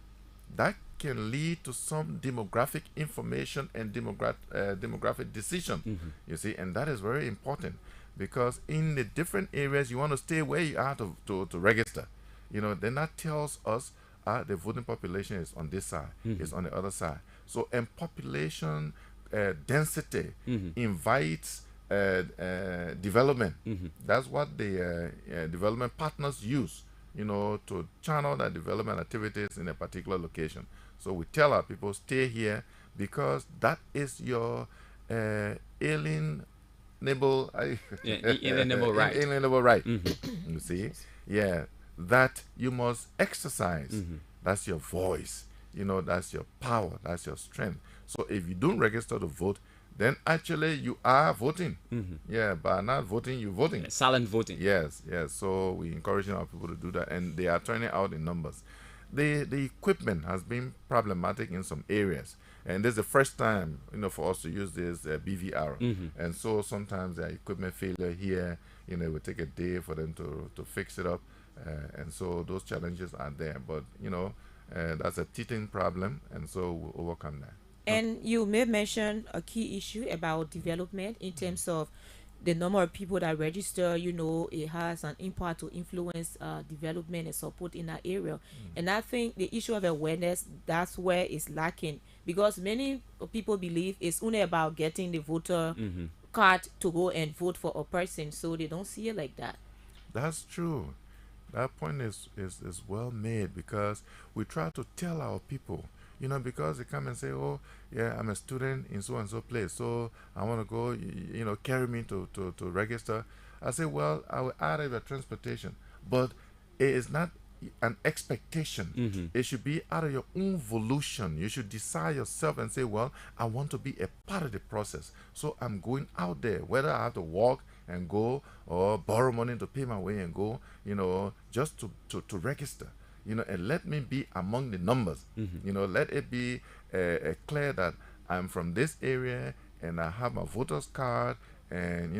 That can lead to some demographic information and demographic decision. You see, and that is very important, because in the different areas, you want to stay where you are to register. Then that tells us the voting population is on this side, is on the other side. So, and population density invites development. That's what the development partners use, to channel the development activities in a particular location. So we tell our people, stay here, because that is your alienable right. Alienable right. You see, that you must exercise. That's your voice. That's your power. That's your strength. So if you don't register to vote, then actually you are voting. By not voting, you're voting. Silent voting. Yes. So we're encouraging our people to do that, and they are turning out in numbers. The equipment has been problematic in some areas, and this is the first time for us to use this BVR. And so sometimes the equipment failure here, it will take a day for them to fix it up, and so those challenges are there. But that's a teething problem, and so we'll overcome that. And you may mention a key issue about development in terms of the number of people that register. It has an impact to influence development and support in that area. And I think the issue of awareness, that's where it's lacking, because many people believe it's only about getting the voter card to go and vote for a person, so they don't see it like that. That's true. That point is well made, because we try to tell our people, because they come and say, oh, yeah, I'm a student in so and so place, so I want to go, carry me to register. I say, well, I will add your transportation, but it is not an expectation. It should be out of your own volition. You should decide yourself and say, well, I want to be a part of the process, so I'm going out there, whether I have to walk and go or borrow money to pay my way and go, just to register, and let me be among the numbers. Let it be clear that I'm from this area and I have my voter's card, and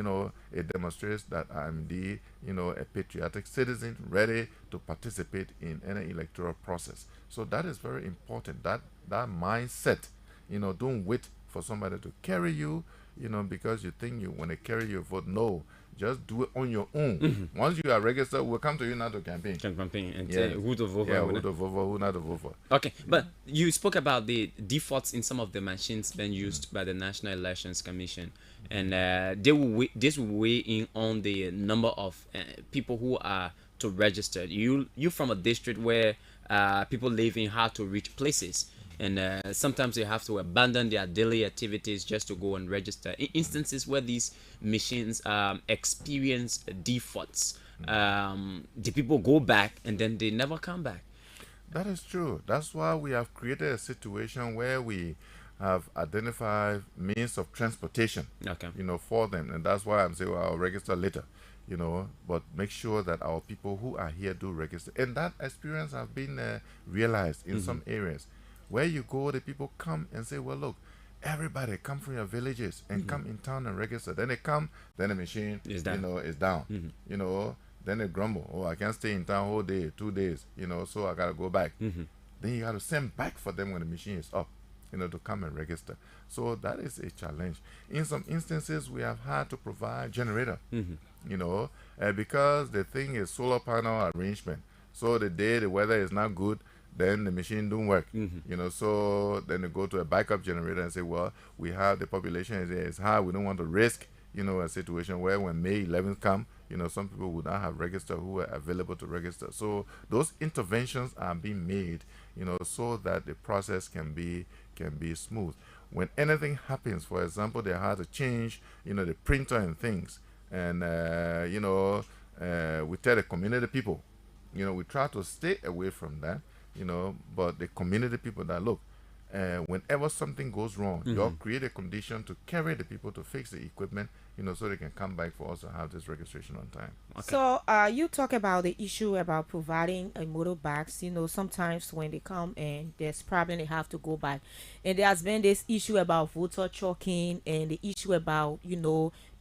it demonstrates that I'm a patriotic citizen ready to participate in any electoral process. So that is very important, that mindset. Don't wait for somebody to carry you, because you think you want to carry your vote. No, just do it on your own. Once you are registered, we'll come to you now to campaign. And say who to vote for. Who to vote for, who not to vote for. Okay, but you spoke about the defaults in some of the machines being used by the National Elections Commission, and this will weigh in on the number of people who are to register. You from a district where people live in hard to reach places, and sometimes they have to abandon their daily activities just to go and register. In instances where these machines experience defaults, the people go back and then they never come back. That is true. That's why we have created a situation where we have identified means of transportation, for them, and that's why I'm saying, well, I'll register later, but make sure that our people who are here do register. And that experience has been realized in some areas. Where you go, the people come and say, well, look, everybody come from your villages and come in town and register. Then they come, then the machine is down. Then they grumble, oh, I can't stay in town whole day, 2 days, so I got to go back. Then you got to send back for them when the machine is up, to come and register. So that is a challenge. In some instances, we have had to provide generator, because the thing is solar panel arrangement. So the day the weather is not good, then the machine don't work. So then they go to a backup generator and say, well, we have the population is high. We don't want to risk, a situation where when May 11th come, some people would not have registered who were available to register. So those interventions are being made, so that the process can be smooth. When anything happens, for example, they had to change, the printer and things, and we tell the community people, we try to stay away from that, but the community people that look, whenever something goes wrong, you'll create a condition to carry the people to fix the equipment, so they can come back for us to have this registration on time. Okay. So you talk about the issue about providing a motorbikes. Sometimes when they come and there's problem, they have to go back. And there has been this issue about voter choking and the issue about,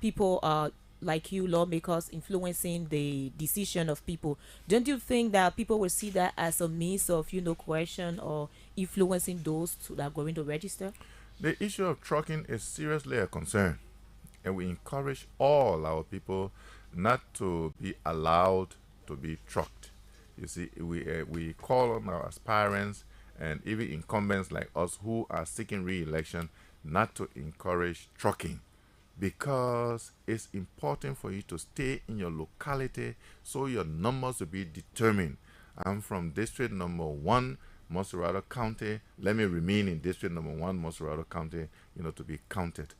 people like you, lawmakers, influencing the decision of people. Don't you think that people will see that as a means of, coercion or influencing those that are going to register? The issue of trucking is seriously a concern. And we encourage all our people not to be allowed to be trucked. You see, we call on our aspirants and even incumbents like us who are seeking re-election not to encourage trucking, because it's important for you to stay in your locality so your numbers will be determined. I'm from district number 1, Montserrat County. Let me remain in district number 1, Montserrat County, to be counted.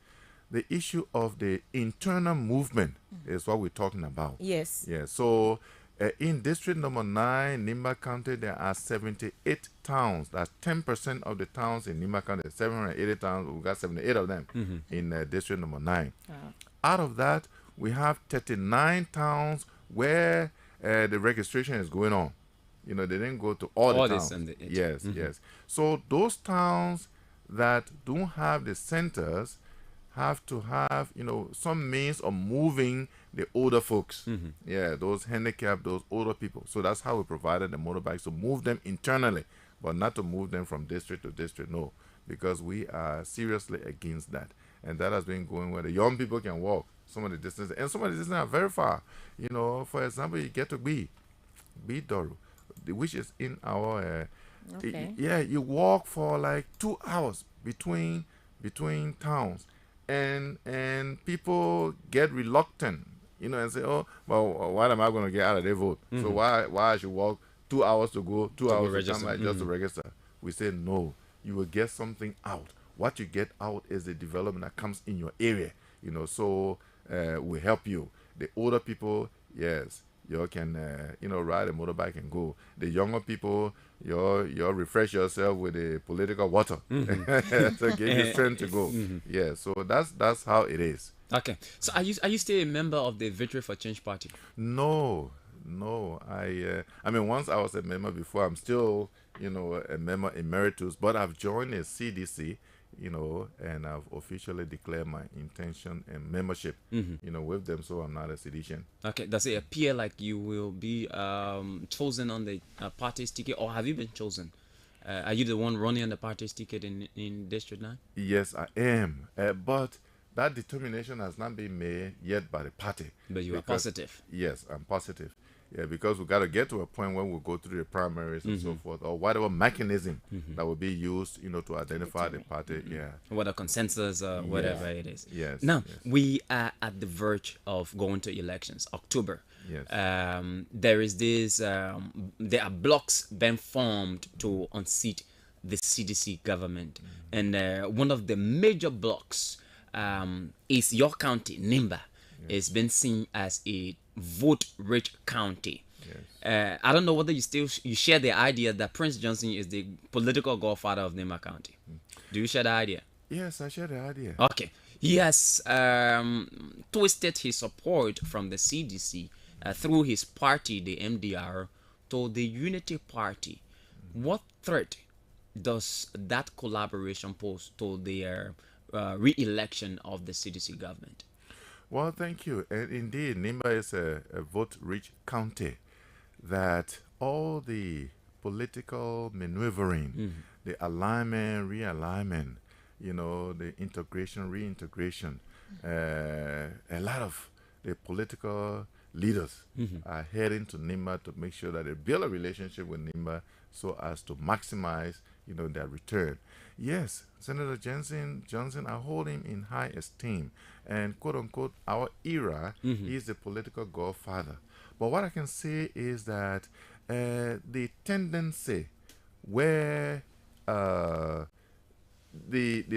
The issue of the internal movement is what we're talking about. Yes. Yeah. So in district number 9, Nimba County, there are 78 towns. That's 10% of the towns in Nimba County. 780 towns. We've got 78 of them in district number 9. Out of that, we have 39 towns where the registration is going on. They didn't go to all the towns. Yes, yes. So those towns that don't have the centers have to have, some means of moving the older folks. Yeah, those handicapped, those older people. So that's how we provided the motorbikes, to move them internally, but not to move them from district to district, no, because we are seriously against that. And that has been going where the young people can walk some of the distances, and some of the distances are very far. For example, you get to Be Doro, which is in our, you walk for like 2 hours between towns. And people get reluctant, and say, oh, well, what am I going to get out of their vote? So why I should walk 2 hours to go, 2 hours to come back just to register? We say, no, you will get something out. What you get out is the development that comes in your area, so we help you. The older people, yes, you can, ride a motorbike and go. The younger people, you refresh yourself with the political water to give you strength to go. Yeah, so that's how it is. Okay. So are you still a member of the Victory for Change Party? No. I mean, once I was a member before. I'm still, a member emeritus, but I've joined a CDC. And I've officially declared my intention and membership, with them, so I'm not a sedition. Okay, does it appear like you will be chosen on the party's ticket, or have you been chosen? Are you the one running on the party's ticket in District 9? Yes, I am, but that determination has not been made yet by the party. But you are positive? Yes, I'm positive. Yeah, because we got to get to a point where we'll go through the primaries and so forth, or whatever mechanism that will be used, to identify the party. Yeah. What a consensus, whatever it is. Yes. Now, we are at the verge of going to elections, October. Yes. There is this, there are blocks being formed to unseat the CDC government. And one of the major blocks is your county, Nimba. It's been seen as a vote-rich county. Yes. I don't know whether you share the idea that Prince Johnson is the political godfather of Nimba County. Do you share the idea? Yes, I share the idea. Okay. He has twisted his support from the CDC through his party, the MDR, to the Unity Party. What threat does that collaboration pose to the re-election of the CDC government? Well, thank you. And indeed, Nimba is a vote-rich county that all the political maneuvering, the alignment, realignment, the integration, reintegration, a lot of the political leaders are heading to NIMBA to make sure that they build a relationship with NIMBA so as to maximize, their return. Yes, Senator Johnson, I hold him in high esteem. And quote unquote, our era, he is the political godfather. But what I can say is that the tendency where the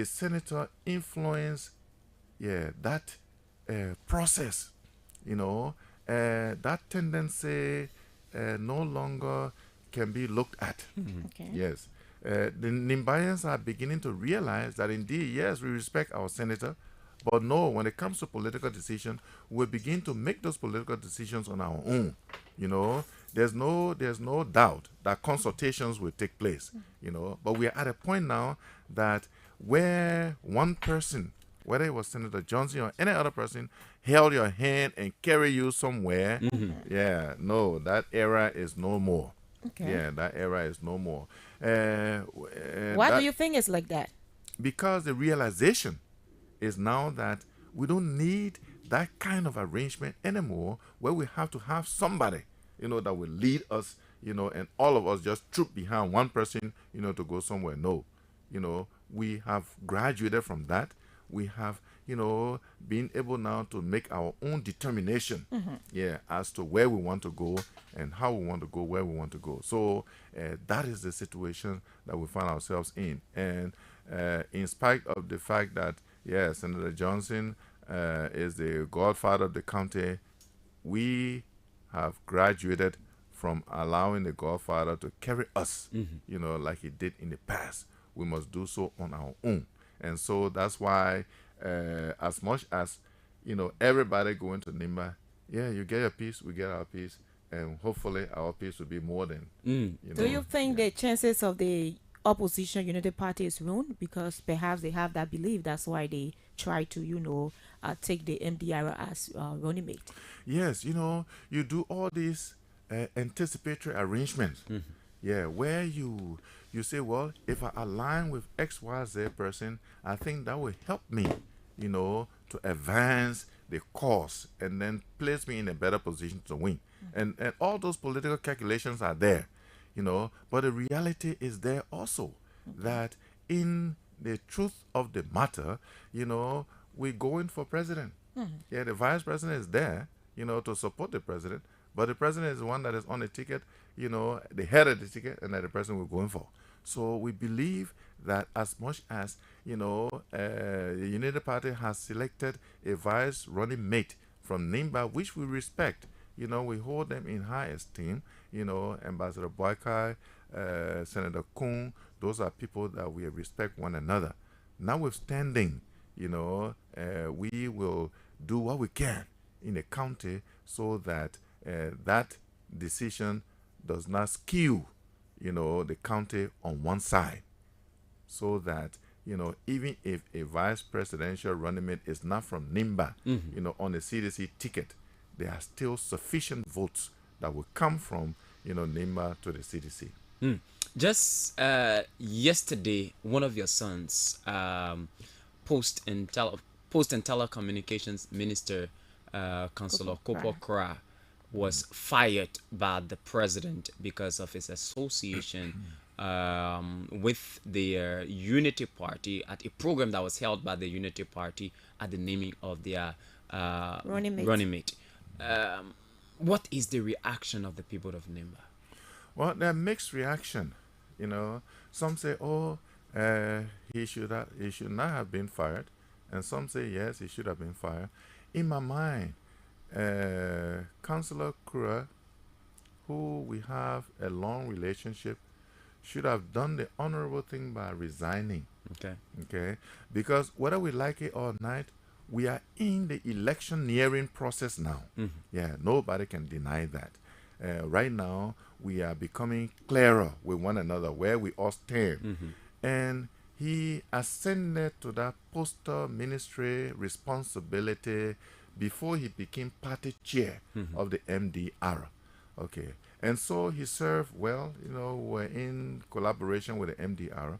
senator influenced that process, that tendency no longer can be looked at. Okay. Yes. The Nimbayans are beginning to realize that indeed, yes, we respect our senator, but no, when it comes to political decision, we begin to make those political decisions on our own. There's no doubt that consultations will take place, but we are at a point now that where one person, whether it was Senator Johnson or any other person, held your hand and carry you somewhere, that era is no more. Okay. Yeah, that era is no more. Why do you think it's like that? Because the realization is now that we don't need that kind of arrangement anymore where we have to have somebody, that will lead us, and all of us just troop behind one person, to go somewhere. No, we have graduated from that. We have, been able now to make our own determination, as to where we want to go and how we want to go, where we want to go. So that is the situation that we find ourselves in. And in spite of the fact that, Senator Johnson is the godfather of the county, we have graduated from allowing the godfather to carry us, like he did in the past. We must do so on our own. And so that's why, as much as, everybody going to NIMBA, you get your piece, we get our piece, and hopefully our piece will be more than, Do you think the chances of the opposition Unity Party is ruined? Because perhaps they have that belief, that's why they try to, take the MDR as running mate. Yes, you do all these anticipatory arrangements. Where you say, well, if I align with XYZ person, I think that will help me, to advance the cause and then place me in a better position to win. And all those political calculations are there, but the reality is there also that in the truth of the matter, we're going for president. The vice president is there, to support the president, but the president is the one that is on the ticket, the head of the ticket, and that the president we're going for. So we believe that as much as, the Unity Party has selected a vice running mate from NIMBA, which we respect, we hold them in high esteem, Ambassador Boykai, Senator Kuhn, those are people that we respect one another. Notwithstanding, we will do what we can in the county so that that decision does not skew, the county on one side, so that, even if a vice presidential running mate is not from NIMBA, on the CDC ticket, there are still sufficient votes that will come from, NIMBA to the CDC. Just yesterday, one of your sons, Post and Telecommunications Minister, Councillor Kopo Kra, was fired by the president because of his association with the Unity Party at a program that was held by the Unity Party at the naming of their running mate. What is the reaction of the people of NIMBA? Well, they're mixed reaction. Some say, he should not have been fired, and some say yes, he should have been fired. In my mind, Councillor Kra, who we have a long relationship, should have done the honorable thing by resigning. Okay. Because whether we like it or not, we are in the electioneering process now. Nobody can deny that. Right now, we are becoming clearer with one another where we all stand. And he ascended to that postal ministry responsibility before he became party chair of the MDR. Okay. And so he served well, we're in collaboration with the MDR.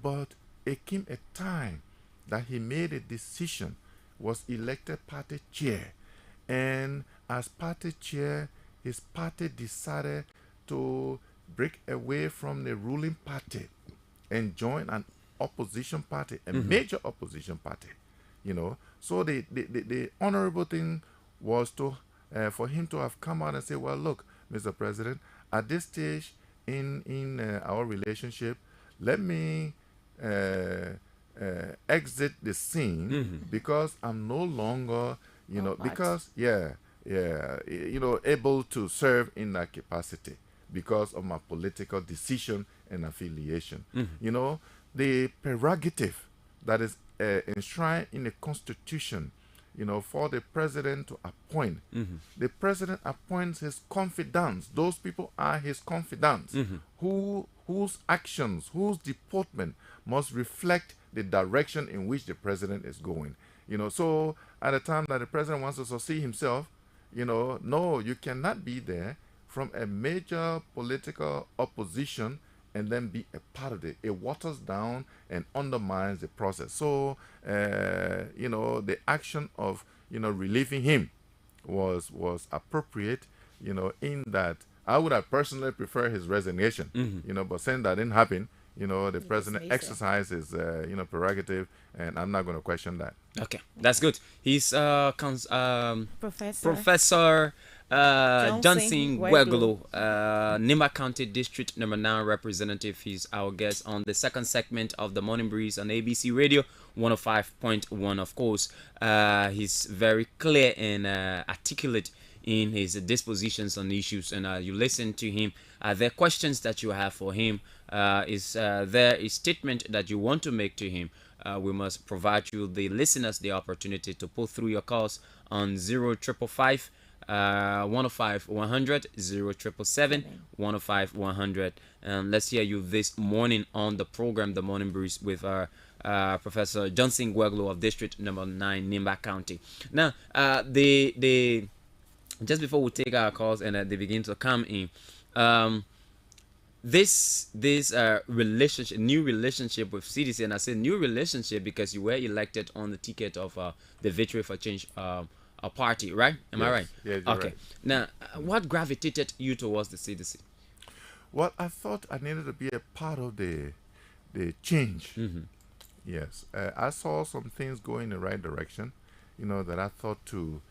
But it came a time that he made a decision, was elected party chair. And as party chair, his party decided to break away from the ruling party and join an opposition party, a major opposition party. So the honorable thing was to for him to have come out and say, well, look, Mr. President, at this stage in our relationship, let me exit the scene because I'm no longer, able to serve in that capacity because of my political decision and affiliation. The prerogative that is enshrined in the Constitution, for the president to appoint. The president appoints his confidants. Those people are his confidants, whose actions, whose deportment must reflect the direction in which the president is going. So at the time that the president wants to succeed himself, no, you cannot be there from a major political opposition and then be a part of it. It waters down and undermines the process. So, the action of, relieving him was appropriate, in that I would have personally preferred his resignation, but since that didn't happen, the president exercised his, prerogative, and I'm not going to question that. Okay, that's good. He's Professor Johnson Gweglo, Nimba County District Number 9 representative. He's our guest on the second segment of the Morning Breeze on ABC Radio 105.1. Of course, he's very clear and articulate in his dispositions on issues, and you listen to him. There are questions that you have for him. Is there a statement that you want to make to him? We must provide you, the listeners, the opportunity to put through your calls on 0555 105 100 0777 105 100. And let's hear you this morning on the program, The Morning Breeze, with our Professor Johnson Gweglo of District Number 9, Nimba County. Now, just before we take our calls and they begin to come in, this relationship, new relationship with CDC, and I say new relationship because you were elected on the ticket of the Victory for Change party, right? Am I right? Yeah, okay. Right. Now, what gravitated you towards the CDC? Well, I thought I needed to be a part of the change. Yes, I saw some things going in the right direction, that I thought to,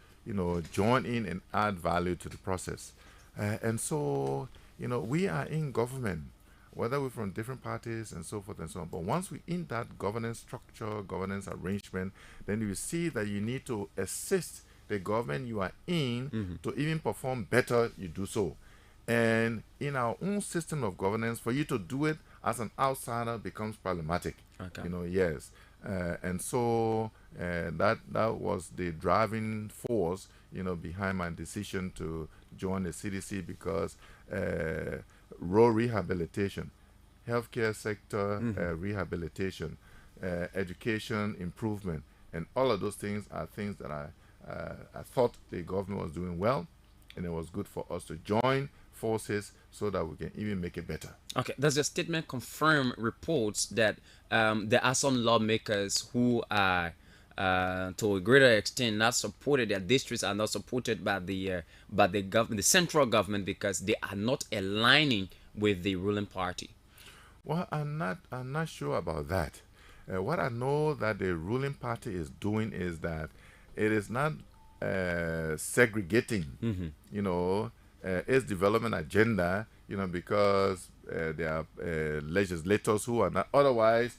join in and add value to the process. And so, we are in government, whether we're from different parties and so forth and so on. But once we're in that governance structure, governance arrangement, then you see that you need to assist the government you are in to even perform better, you do so. And in our own system of governance, for you to do it as an outsider becomes problematic. Okay. Yes. And so that was the driving force, behind my decision to join the CDC, because rural rehabilitation, healthcare sector rehabilitation, education improvement, and all of those things are things that I thought the government was doing well, and it was good for us to join forces so that we can even make it better. Okay, does your statement confirm reports that there are some lawmakers who are to a greater extent not supported, their districts are not supported by the government, the central government, because they are not aligning with the ruling party? Well, I'm not sure about that. What I know that the ruling party is doing is that it is not segregating, its development agenda, because there are legislators who are not. Otherwise,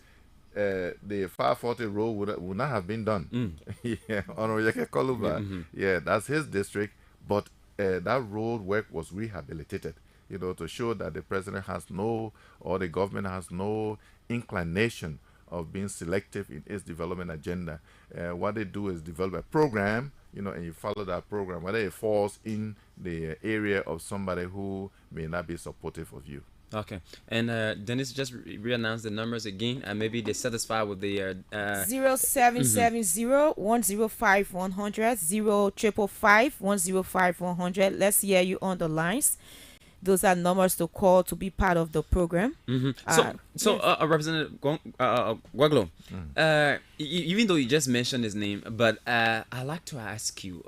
the 540 road would not have been done. Yeah, Honorable Koluba. Yeah, that's his district, but that road work was rehabilitated, to show that the president has no, or the government has no inclination of being selective in its development agenda. What they do is develop a program, and you follow that program, whether it falls in the area of somebody who may not be supportive of you. Okay, and Dennis just re-announced the numbers again, and maybe they're satisfied with the 0770 105 100 0555 105 100. Let's hear you on the lines. Those are numbers to call to be part of the program. Representative Gweglo, even though you just mentioned his name, but I'd like to ask you,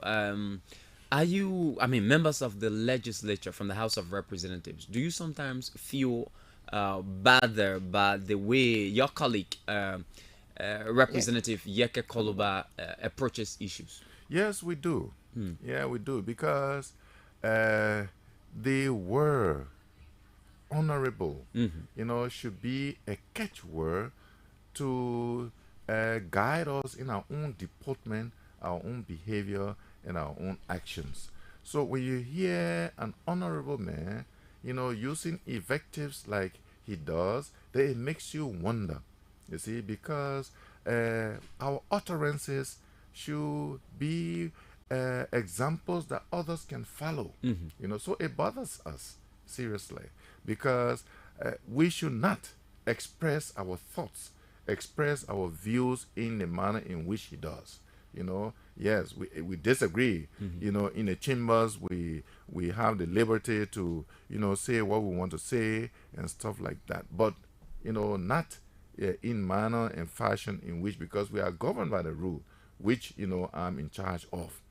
Are you, I mean, members of the legislature from the House of Representatives, do you sometimes feel bothered by the way your colleague, Representative Yeke Koluba, approaches issues? Yes, we do. Yeah, we do, because they were honorable. Should be a catchword to guide us in our own deportment, our own behavior, and our own actions. So when you hear an honorable man, using invectives like he does, then it makes you wonder, you see, because our utterances should be examples that others can follow. So it bothers us seriously, because we should not express our thoughts, express our views in the manner in which he does. Yes, we disagree. In the chambers, we have the liberty to, say what we want to say and stuff like that. But, not in manner and fashion in which, because we are governed by the rule, which, I'm in charge of.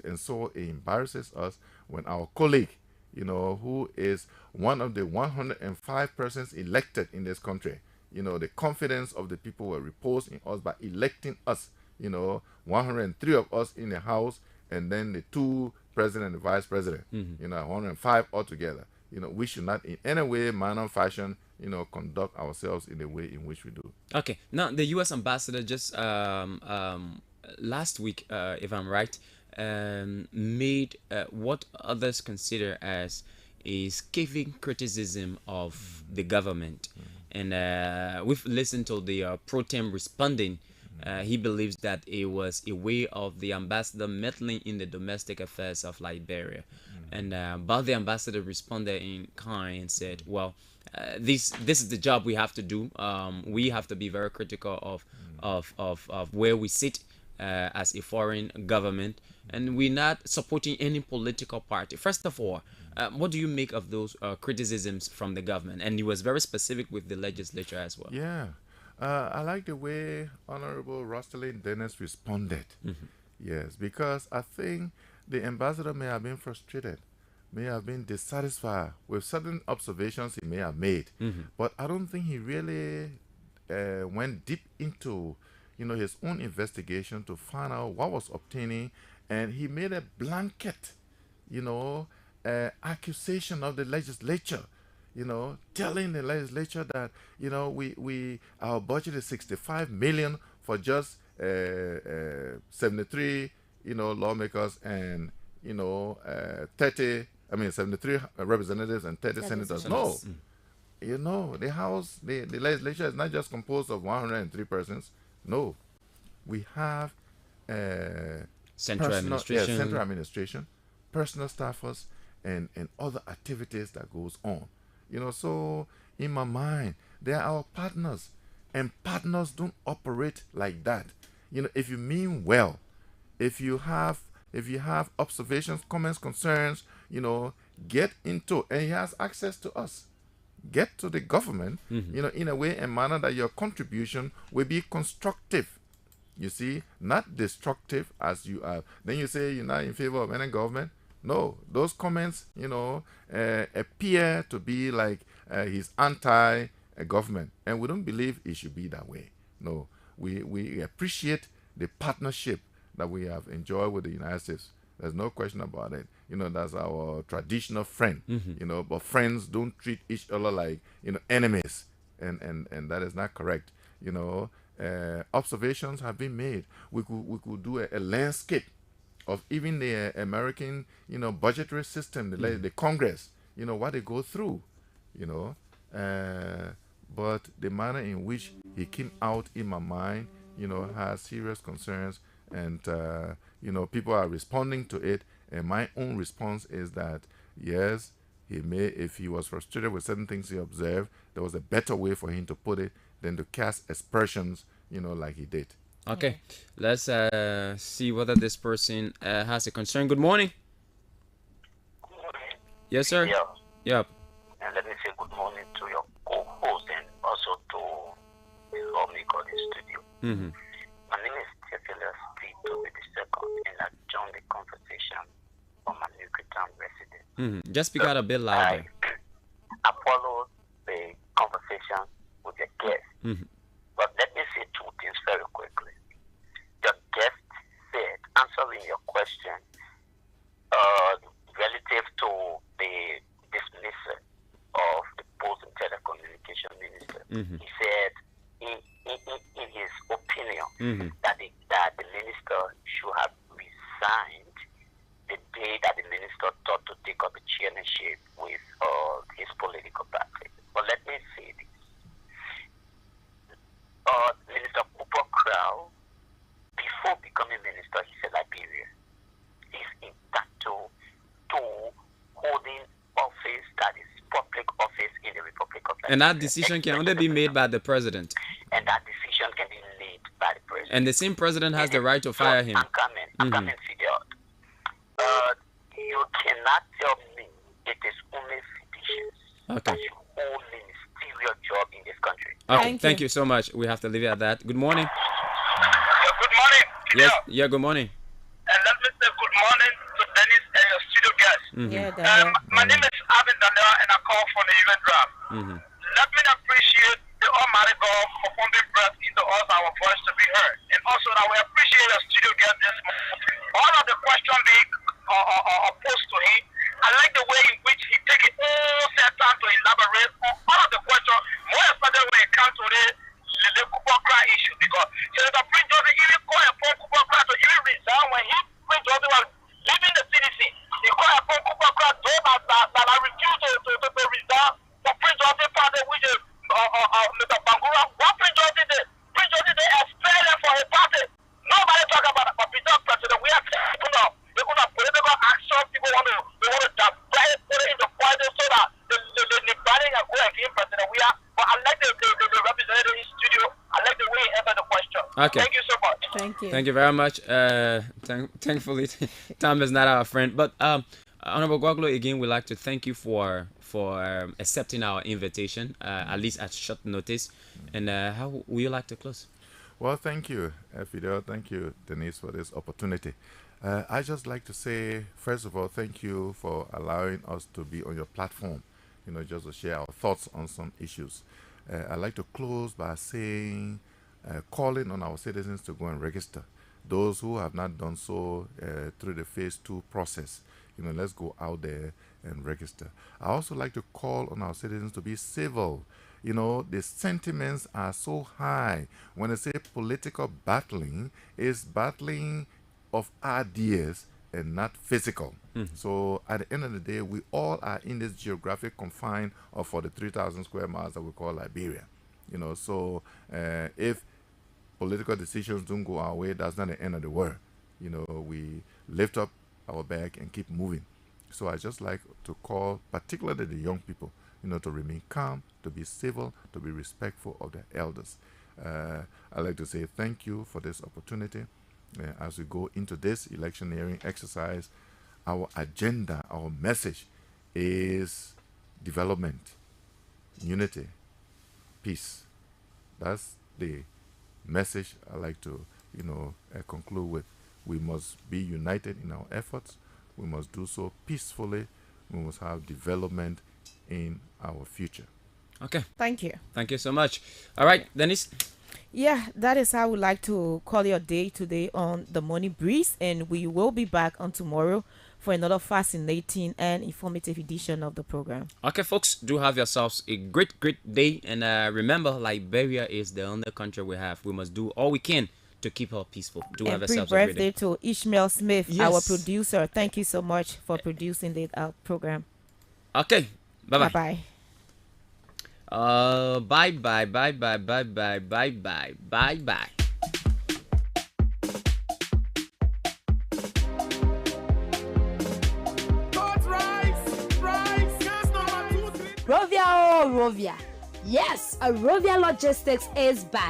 And so it embarrasses us when our colleague, who is one of the 105 persons elected in this country, the confidence of the people were reposed in us by electing us, 103 of us in the House, and then the 2 president and the vice president, 105 altogether. We should not in any way, manner, fashion, conduct ourselves in the way in which we do. Okay. Now, the U.S. ambassador just last week, if I'm right, made what others consider as a scathing criticism of the government. And we've listened to the pro tem responding. He believes that it was a way of the ambassador meddling in the domestic affairs of Liberia. And but the ambassador responded in kind and said, well, this is the job we have to do. We have to be very critical of where we sit as a foreign government, and we're not supporting any political party. First of all, what do you make of those criticisms from the government? And he was very specific with the legislature as well. Yeah. I like the way Honorable Rosalind Dennis responded. Yes, because I think the ambassador may have been frustrated, may have been dissatisfied with certain observations he may have made. But I don't think he really went deep into his own investigation to find out what was obtaining, and he made a blanket accusation of the legislature, telling the legislature that our budget is 65 million for just 73 lawmakers and 73 representatives and 30 senators. No, the House, the legislature is not just composed of 103 persons. No, we have central administration, personal staffers, and other activities that goes on. So in my mind, they are our partners, and partners don't operate like that. If you mean well, if you have observations, comments, concerns, get into, and he has access to us. Get to the government, in a way and manner that your contribution will be constructive. You see, not destructive as you are. Then you say you're not in favor of any government. No, those comments, appear to be like he's anti-government, and we don't believe it should be that way. No, we appreciate the partnership that we have enjoyed with the United States. There's no question about it. That's our traditional friend. But friends don't treat each other like enemies, and that is not correct. Observations have been made. We could do a landscape of even the American budgetary system, the Congress, what they go through, but the manner in which he came out, in my mind, has serious concerns, and people are responding to it. And my own response is that yes, he may, if he was frustrated with certain things he observed, there was a better way for him to put it than to cast aspersions, like he did. Okay, let's see whether this person has a concern. Good morning. Yes, sir. Yeah. Yep. And let me say good morning to your co-host and also to the lawmaker in the studio. My name is Theophilus T. Toby II, and I joined the conversation Just speak out a bit louder. I followed the conversation with the guest. But let me say two things very quickly. The guest said, answering your question, relative to the dismissal of the post and telecommunication minister, he said, in his opinion, that the minister should have resigned the day that the minister thought to take up the chairmanship with his political party. But let me say this. Minister Cooper Crow, before becoming minister, he's a Liberian. He's entitled to holding office that is public office in the Republic of Nigeria. And that decision can only be made by the president. And that decision can be made by the president. And the same president has the right to fire him. I'm coming, figure out. You cannot tell me it is only physicians that should hold ministerial job in this country. Okay, thank you so much. We have to leave it at that. Good morning. Good morning. Yes, yeah, good morning. And let me say good morning to Dennis and your studio guest. My name is Abin Daniel and I call from the event draft. Let me appreciate the Almighty God for pumping breath into us, our voice to be heard. And also that we appreciate your studio guest this morning. All of the questions being posed to him, I like the way in which he take it all set time to elaborate on all of the questions, more especially when it comes to the Kubokra issue. Because Senator Prince Joseph even called upon Kubokra to even resign when Prince Joseph was leaving the CDC. He called upon Kubokra that I refuse to resign for Prince Joseph party, which is Mr. Bangura. What Prince Joseph did? Prince Joseph did expel him for his party. Nobody talk about it, but President, we have people now. They're going to political action. People want to put it in the party so that the planning and go and give President. We are, but I like the representative in studio. I like the way he answered the question. Okay. Thank you so much. Thank you. Thank you very much. Thankfully, Tom is not our friend. But Honorable Gwaglo, again, we'd like to thank you for accepting our invitation, at least at short notice. And how would you like to close? Well, thank you, Fidel. Thank you, Denise, for this opportunity. I just like to say, first of all, thank you for allowing us to be on your platform, just to share our thoughts on some issues. I'd like to close by saying, calling on our citizens to go and register. Those who have not done so through the phase 2 process, let's go out there and register. I also like to call on our citizens to be civil. The sentiments are so high. When I say political battling, it's battling of ideas and not physical. So at the end of the day, we all are in this geographic confine of 43,000 square miles that we call Liberia. So if political decisions don't go our way, that's not the end of the world. We lift up our bag and keep moving. So I just like to call particularly the young people, to remain calm, to be civil, to be respectful of their elders. I'd like to say thank you for this opportunity. As we go into this electioneering exercise, our agenda, our message is development, unity, peace. That's the message I like to, conclude with. We must be united in our efforts. We must do so peacefully. We must have development in our future. Okay. Thank you. Thank you so much. All right, Dennis. Yeah, that is how we like to call your day today on the Morning Breeze, and we will be back on tomorrow for another fascinating and informative edition of the program. Okay, folks, do have yourselves a great day, and remember, Liberia is the only country we have. We must do all we can to keep her peaceful. Do have yourselves a great day. Birthday to Ishmael Smith, our producer. Thank you so much for producing the program. Okay, bye-bye. Bye-bye. Bye. Rovia, oh Rovia. Yes, a Rovia Logistics is back.